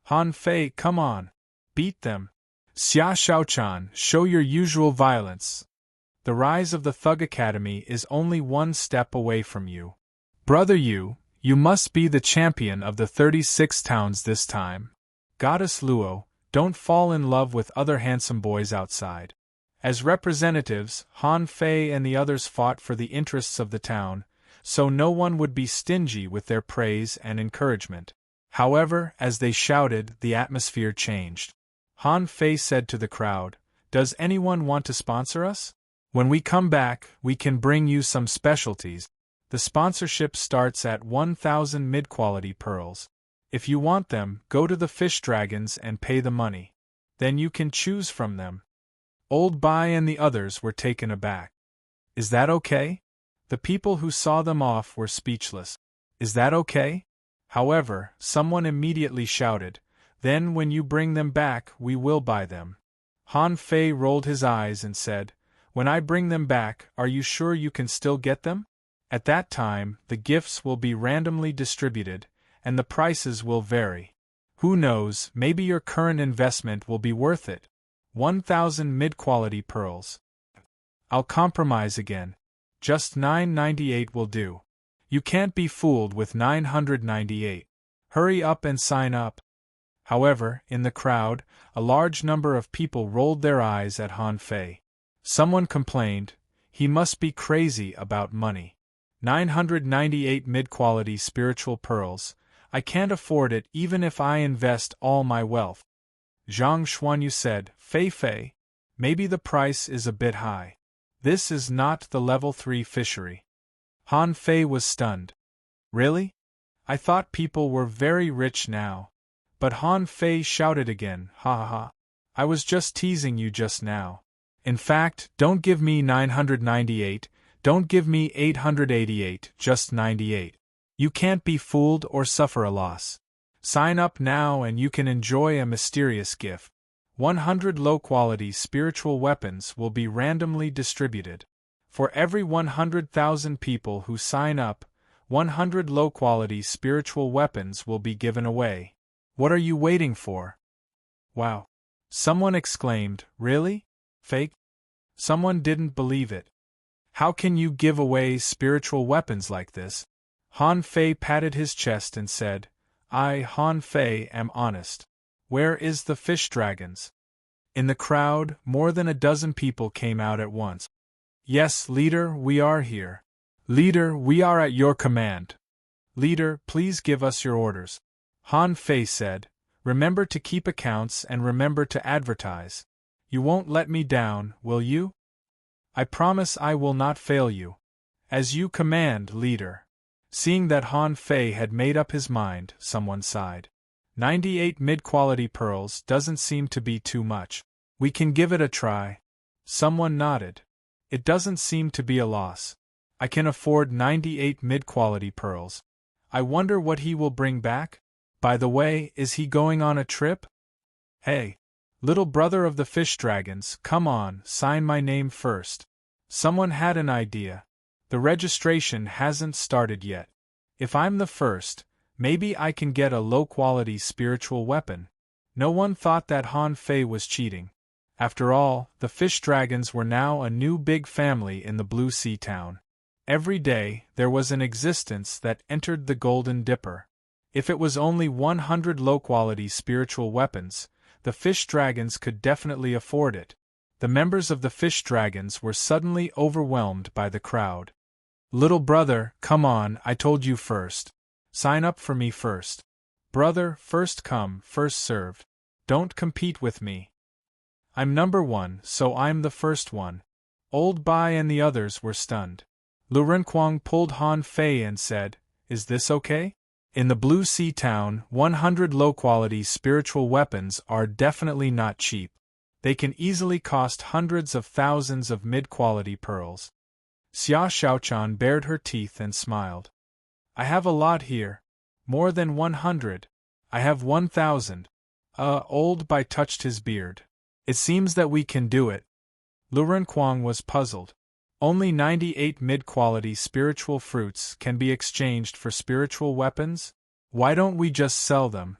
Speaker 1: "Han Fei, come on! Beat them! Xia Xiaochan, show your usual violence! The rise of the Thug Academy is only one step away from you. Brother you must be the champion of the 36 towns this time. Goddess Luo, don't fall in love with other handsome boys outside." As representatives, Han Fei and the others fought for the interests of the town, so no one would be stingy with their praise and encouragement. However, as they shouted, the atmosphere changed. Han Fei said to the crowd, "Does anyone want to sponsor us? When we come back, we can bring you some specialties. The sponsorship starts at 1,000 mid-quality pearls. If you want them, go to the fish dragons and pay the money. Then you can choose from them." Old Bai and the others were taken aback. "Is that okay?" The people who saw them off were speechless. "Is that okay?" However, someone immediately shouted, "Then when you bring them back, we will buy them." Han Fei rolled his eyes and said, "When I bring them back, are you sure you can still get them? At that time, the gifts will be randomly distributed, and the prices will vary. Who knows, maybe your current investment will be worth it. 1,000 mid-quality pearls. I'll compromise again. Just 998 will do. You can't be fooled with 998. Hurry up and sign up." However, in the crowd, a large number of people rolled their eyes at Han Fei. Someone complained, "He must be crazy about money. 998 mid-quality spiritual pearls. I can't afford it even if I invest all my wealth." Zhang Xuanyu said, "Fei, maybe the price is a bit high. This is not the level 3 fishery." Han Fei was stunned. "Really? I thought people were very rich now." But Han Fei shouted again, "Ha ha ha. I was just teasing you just now. In fact, don't give me 998, don't give me 888, just 98. You can't be fooled or suffer a loss. Sign up now and you can enjoy a mysterious gift. 100 low-quality spiritual weapons will be randomly distributed. For every 100,000 people who sign up, 100 low-quality spiritual weapons will be given away. What are you waiting for?" "Wow!" someone exclaimed, "Really? Fake?" Someone didn't believe it. "How can you give away spiritual weapons like this?" Han Fei patted his chest and said, "I, Han Fei, am honest. Where is the fish dragons?" In the crowd, more than a dozen people came out at once. "Yes, leader, we are here. Leader, we are at your command. Leader, please give us your orders." Han Fei said, "Remember to keep accounts and remember to advertise. You won't let me down, will you?" "I promise I will not fail you." "As you command, leader." Seeing that Han Fei had made up his mind, someone sighed. 98 mid-quality pearls doesn't seem to be too much. We can give it a try. Someone nodded. It doesn't seem to be a loss. I can afford 98 mid-quality pearls. I wonder what he will bring back? By the way, is he going on a trip? Hey, little brother of the fish dragons, come on, sign my name first. Someone had an idea. The registration hasn't started yet. If I'm the first, Maybe I can get a low-quality spiritual weapon. No one thought that Han Fei was cheating. After all, the fish dragons were now a new big family in the Blue Sea town. Every day, there was an existence that entered the Golden Dipper. If it was only 100 low-quality spiritual weapons, the fish dragons could definitely afford it. The members of the fish dragons were suddenly overwhelmed by the crowd. Little brother, come on, I told you first. Sign up for me first. Brother, first come, first served. Don't compete with me. I'm number one, so I'm the first one. Old Bai and the others were stunned. Lu Renquang pulled Han Fei and said, Is this okay? In the Blue Sea town, 100 low-quality spiritual weapons are definitely not cheap. They can easily cost hundreds of thousands of mid-quality pearls. Xia Xiaochan bared her teeth and smiled. I have a lot here. More than 100. I have 1,000. Old Bai touched his beard. It seems that we can do it. Lu Renquang was puzzled. Only 98 mid-quality spiritual fruits can be exchanged for spiritual weapons? Why don't we just sell them?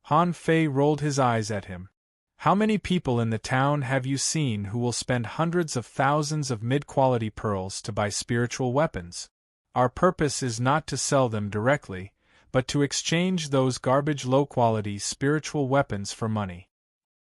Speaker 1: Han Fei rolled his eyes at him. How many people in the town have you seen who will spend hundreds of thousands of mid-quality pearls to buy spiritual weapons? Our purpose is not to sell them directly, but to exchange those garbage low-quality spiritual weapons for money.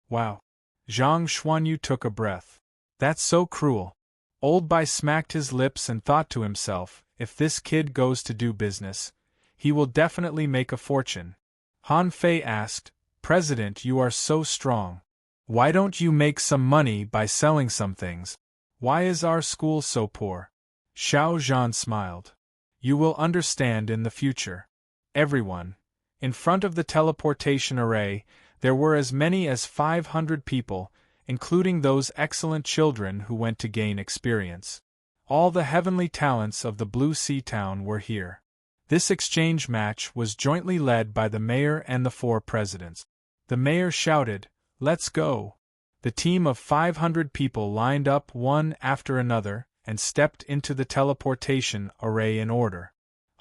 Speaker 1: Wow. Zhang Xuanyu took a breath. That's so cruel. Old Bai smacked his lips and thought to himself, if this kid goes to do business, he will definitely make a fortune. Han Fei asked, President, you are so strong. Why don't you make some money by selling some things? Why is our school so poor? Xiao Zhan smiled. You will understand in the future. Everyone. In front of the teleportation array, there were as many as 500 people, including those excellent children who went to gain experience. All the heavenly talents of the Blue Sea town were here. This exchange match was jointly led by the mayor and the 4 presidents. The mayor shouted, Let's go! The team of 500 people lined up one after another and stepped into the teleportation array in order.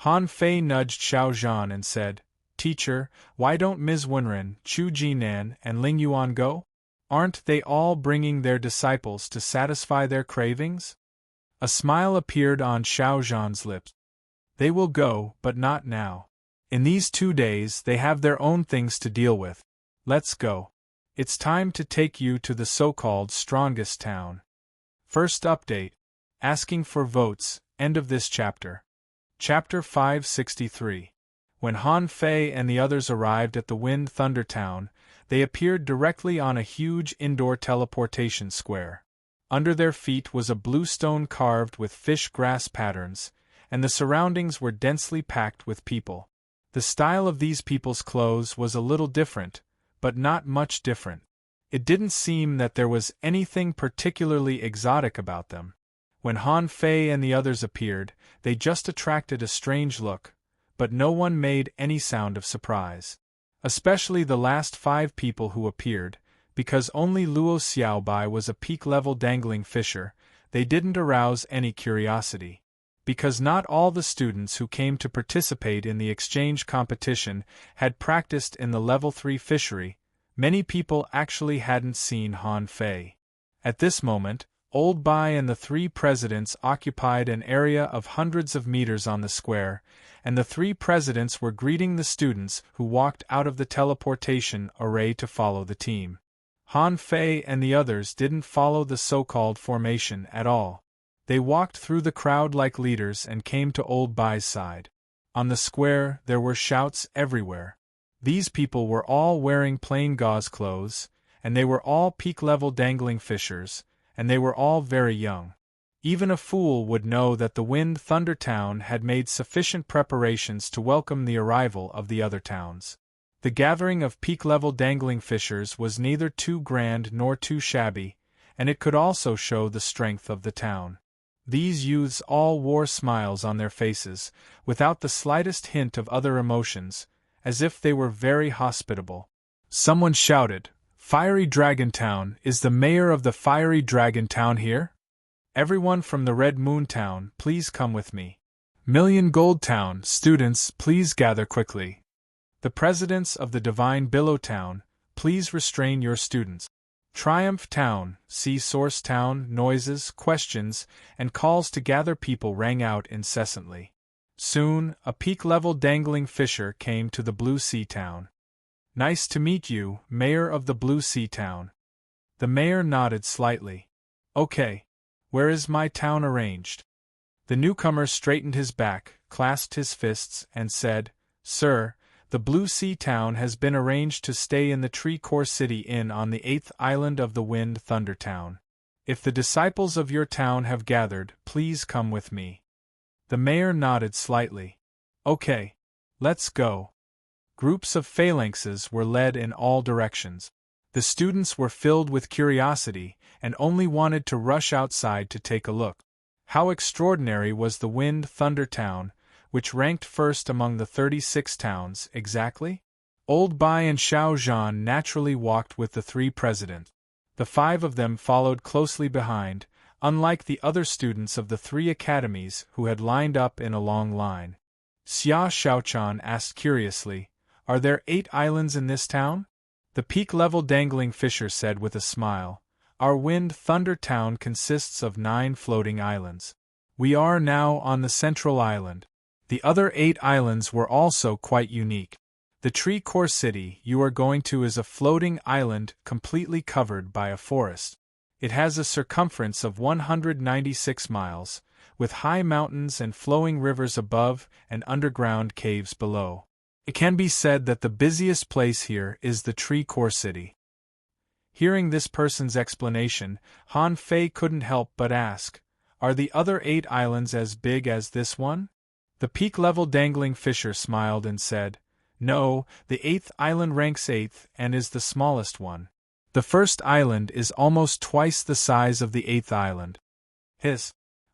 Speaker 1: Han Fei nudged Xiao Zhan and said, Teacher, why don't Ms. Wenren, Chu Jinan, and Ling Yuan go? Aren't they all bringing their disciples to satisfy their cravings? A smile appeared on Xiao Zhan's lips. They will go, but not now. In these 2 days they have their own things to deal with. Let's go. It's time to take you to the so-called strongest town. First update. Asking for votes, end of this chapter. Chapter 563. When Han Fei and the others arrived at the Wind Thunder Town, they appeared directly on a huge indoor teleportation square. Under their feet was a blue stone carved with fish grass patterns, and the surroundings were densely packed with people. The style of these people's clothes was a little different, but not much different. It didn't seem that there was anything particularly exotic about them. When Han Fei and the others appeared, they just attracted a strange look, but no one made any sound of surprise. Especially the last 5 people who appeared, because only Luo Xiaobai was a peak-level dangling fisher, they didn't arouse any curiosity. Because not all the students who came to participate in the exchange competition had practiced in the level 3 fishery, many people actually hadn't seen Han Fei. At this moment, Old Bai and the 3 presidents occupied an area of hundreds of meters on the square, and the 3 presidents were greeting the students who walked out of the teleportation array to follow the team. Han Fei and the others didn't follow the so-called formation at all. They walked through the crowd like leaders and came to Old Bai's side. On the square, there were shouts everywhere. These people were all wearing plain gauze clothes, and they were all peak-level dangling fishers, and they were all very young. Even a fool would know that the Wind Thunder Town had made sufficient preparations to welcome the arrival of the other towns. The gathering of peak-level dangling fishers was neither too grand nor too shabby, and it could also show the strength of the town. These youths all wore smiles on their faces, without the slightest hint of other emotions, as if they were very hospitable. Someone shouted, Fiery Dragon Town, is the mayor of the Fiery Dragon Town here? Everyone from the Red Moon Town, please come with me. Million Gold Town, students, please gather quickly. The presidents of the Divine Billow Town, please restrain your students. Triumph Town, see Source Town, noises, questions, and calls to gather people rang out incessantly. Soon, a peak-level dangling fisher came to the Blue Sea Town. Nice to meet you, Mayor of the Blue Sea Town. The mayor nodded slightly. Okay. Where is my town arranged? The newcomer straightened his back, clasped his fists, and said, Sir, the Blue Sea Town has been arranged to stay in the Tree Core City Inn on the 8th island of the Wind Thunder Town. If the disciples of your town have gathered, please come with me. The mayor nodded slightly. Okay. Let's go. Groups of phalanxes were led in all directions. The students were filled with curiosity, and only wanted to rush outside to take a look. How extraordinary was the Wind Thunder Town, which ranked first among the 36 towns, exactly? Old Bai and Xiao Zhan naturally walked with the three presidents. The 5 of them followed closely behind, unlike the other students of the 3 academies who had lined up in a long line. Xia Xiaochan asked curiously, Are there 8 islands in this town? The peak-level dangling fisher said with a smile, Our Wind Thunder Town consists of 9 floating islands. We are now on the central island. The other 8 islands were also quite unique. The Tree Core City you are going to is a floating island completely covered by a forest. It has a circumference of 196 miles, with high mountains and flowing rivers above and underground caves below. It can be said that the busiest place here is the Tree Core City. Hearing this person's explanation, Han Fei couldn't help but ask, Are the other 8 islands as big as this one? The peak-level dangling fisher smiled and said, No, the 8th island ranks 8th and is the smallest one. The first island is almost twice the size of the 8th island.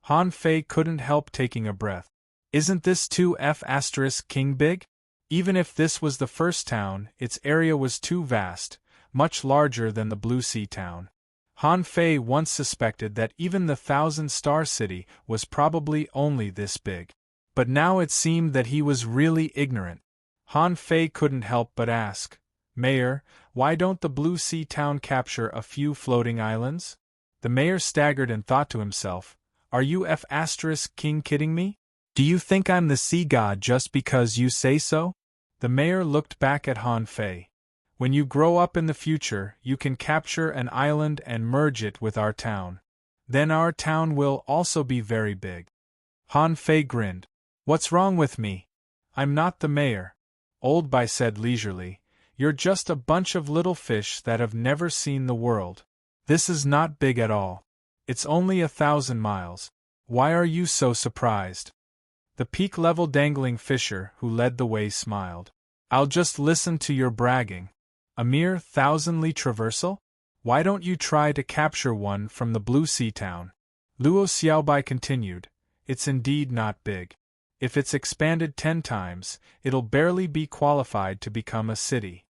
Speaker 1: Han Fei couldn't help taking a breath. Isn't this 2F** king big? Even if this was the first town, its area was too vast, much larger than the Blue Sea Town. Han Fei once suspected that even the 1,000-star city was probably only this big. But now it seemed that he was really ignorant. Han Fei couldn't help but ask, Mayor, why don't the Blue Sea Town capture a few floating islands? The mayor staggered and thought to himself, Are you **king kidding me? Do you think I'm the sea god just because you say so? The mayor looked back at Han Fei. When you grow up in the future, you can capture an island and merge it with our town. Then our town will also be very big. Han Fei grinned. What's wrong with me? I'm not the mayor. Old Bai said leisurely. You're just a bunch of little fish that have never seen the world. This is not big at all. It's only 1,000 miles. Why are you so surprised? The peak-level dangling fisher who led the way smiled. I'll just listen to your bragging. A mere 1,000-li traversal? Why don't you try to capture one from the Blue Sea Town? Luo Xiaobai continued. It's indeed not big. If it's expanded 10 times, it'll barely be qualified to become a city.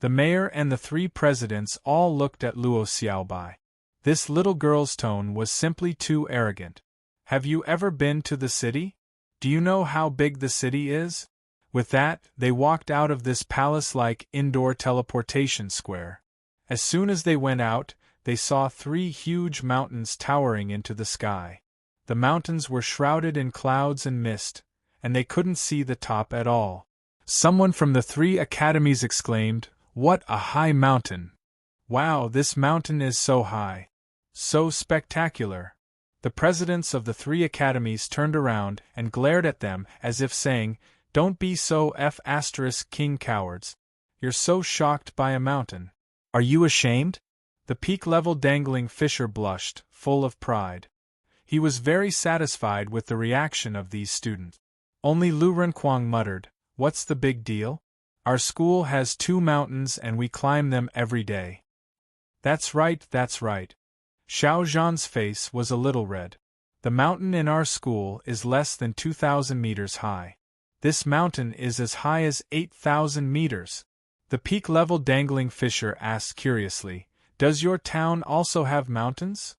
Speaker 1: The mayor and the 3 presidents all looked at Luo Xiaobai. This little girl's tone was simply too arrogant. Have you ever been to the city? Do you know how big the city is? With that, they walked out of this palace-like indoor teleportation square. As soon as they went out, they saw 3 huge mountains towering into the sky. The mountains were shrouded in clouds and mist, and they couldn't see the top at all. Someone from the 3 academies exclaimed, What a high mountain! Wow, this mountain is so high! So spectacular! The presidents of the 3 academies turned around and glared at them as if saying, Don't be so **king cowards. You're so shocked by a mountain. Are you ashamed? The peak-level dangling fisher blushed, full of pride. He was very satisfied with the reaction of these students. Only Lu Renquang muttered, What's the big deal? Our school has 2 mountains and we climb them every day. That's right, that's right. Xiao Zhan's face was a little red. The mountain in our school is less than 2,000 meters high. This mountain is as high as 8,000 meters. The peak-level dangling fisher asked curiously, Does your town also have mountains?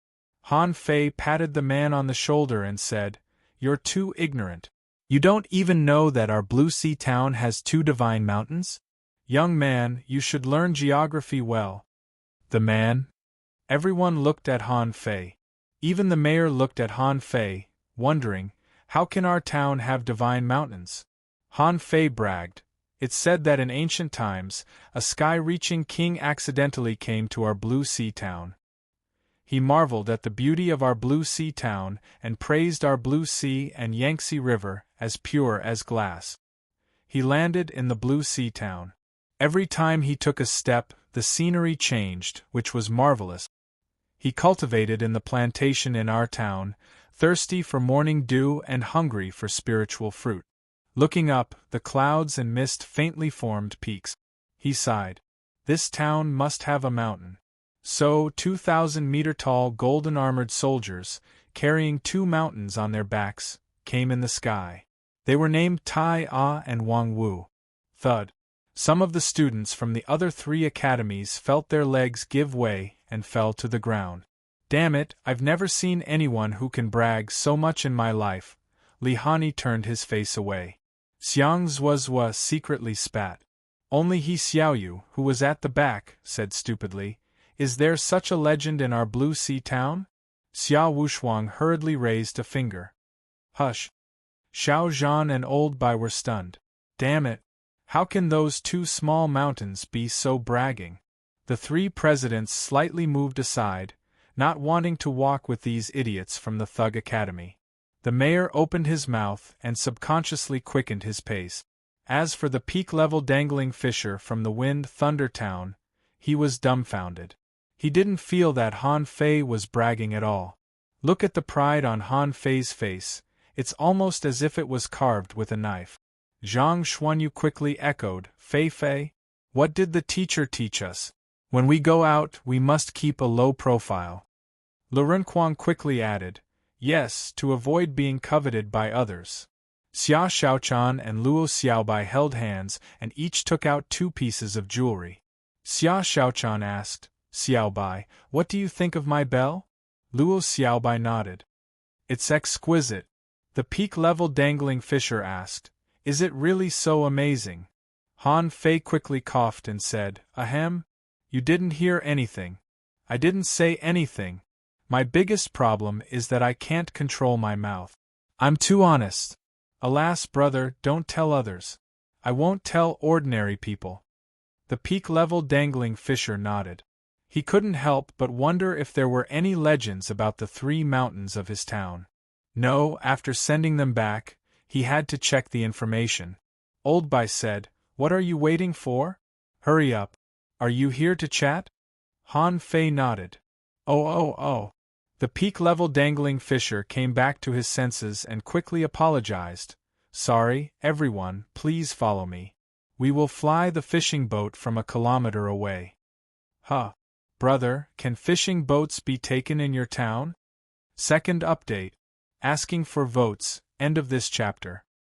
Speaker 1: Han Fei patted the man on the shoulder and said, You're too ignorant. You don't even know that our Blue Sea town has 2 divine mountains? Young man, you should learn geography well. The man? Everyone looked at Han Fei. Even the mayor looked at Han Fei, wondering, how can our town have divine mountains? Han Fei bragged. It's said that in ancient times, a sky-reaching king accidentally came to our Blue Sea town. He marveled at the beauty of our Blue Sea town and praised our Blue Sea and Yangtze River as pure as glass. He landed in the Blue Sea town. Every time he took a step, the scenery changed, which was marvelous. He cultivated in the plantation in our town, thirsty for morning dew and hungry for spiritual fruit. Looking up, the clouds and mist faintly formed peaks. He sighed. This town must have a mountain. So 2,000-meter-tall golden-armored soldiers, carrying 2 mountains on their backs, came in the sky. They were named Tai Ah and Wang Wu. Thud. Some of the students from the other 3 academies felt their legs give way and fell to the ground. Damn it, I've never seen anyone who can brag so much in my life. Li Hani turned his face away. Xiang Zuozua secretly spat. Only He Xiaoyu, who was at the back, said stupidly, "Is there such a legend in our Blue Sea town?" Xiao Wushuang hurriedly raised a finger. Hush. Xiao Zhan and Old Bai were stunned. Damn it. How can those 2 small mountains be so bragging? The 3 presidents slightly moved aside, not wanting to walk with these idiots from the Thug Academy. The mayor opened his mouth and subconsciously quickened his pace. As for the peak-level dangling fisher from the Wind Thunder Town, he was dumbfounded. He didn't feel that Han Fei was bragging at all. Look at the pride on Han Fei's face, it's almost as if it was carved with a knife. Zhang Xuanyu quickly echoed, Fei Fei? What did the teacher teach us? When we go out, we must keep a low profile. Lu Renquang quickly added, yes, to avoid being coveted by others. Xia Xiaochan and Luo Xiaobai held hands and each took out 2 pieces of jewelry. Xia Xiaochan asked, Xiaobai, what do you think of my bell? Luo Xiaobai nodded. It's exquisite. The peak-level dangling fisher asked, is it really so amazing? Han Fei quickly coughed and said, ahem? You didn't hear anything. I didn't say anything. My biggest problem is that I can't control my mouth. I'm too honest. Alas, brother, don't tell others. I won't tell ordinary people. The peak-level dangling fisher nodded. He couldn't help but wonder if there were any legends about the 3 mountains of his town. No, after sending them back, he had to check the information. Old Bai said, what are you waiting for? Hurry up. Are you here to chat? Han Fei nodded. Oh. The peak-level dangling fisher came back to his senses and quickly apologized. Sorry, everyone, please follow me. We will fly the fishing boat from a kilometer away. Huh. Brother, can fishing boats be taken in your town? Second update. Asking for votes, end of this chapter.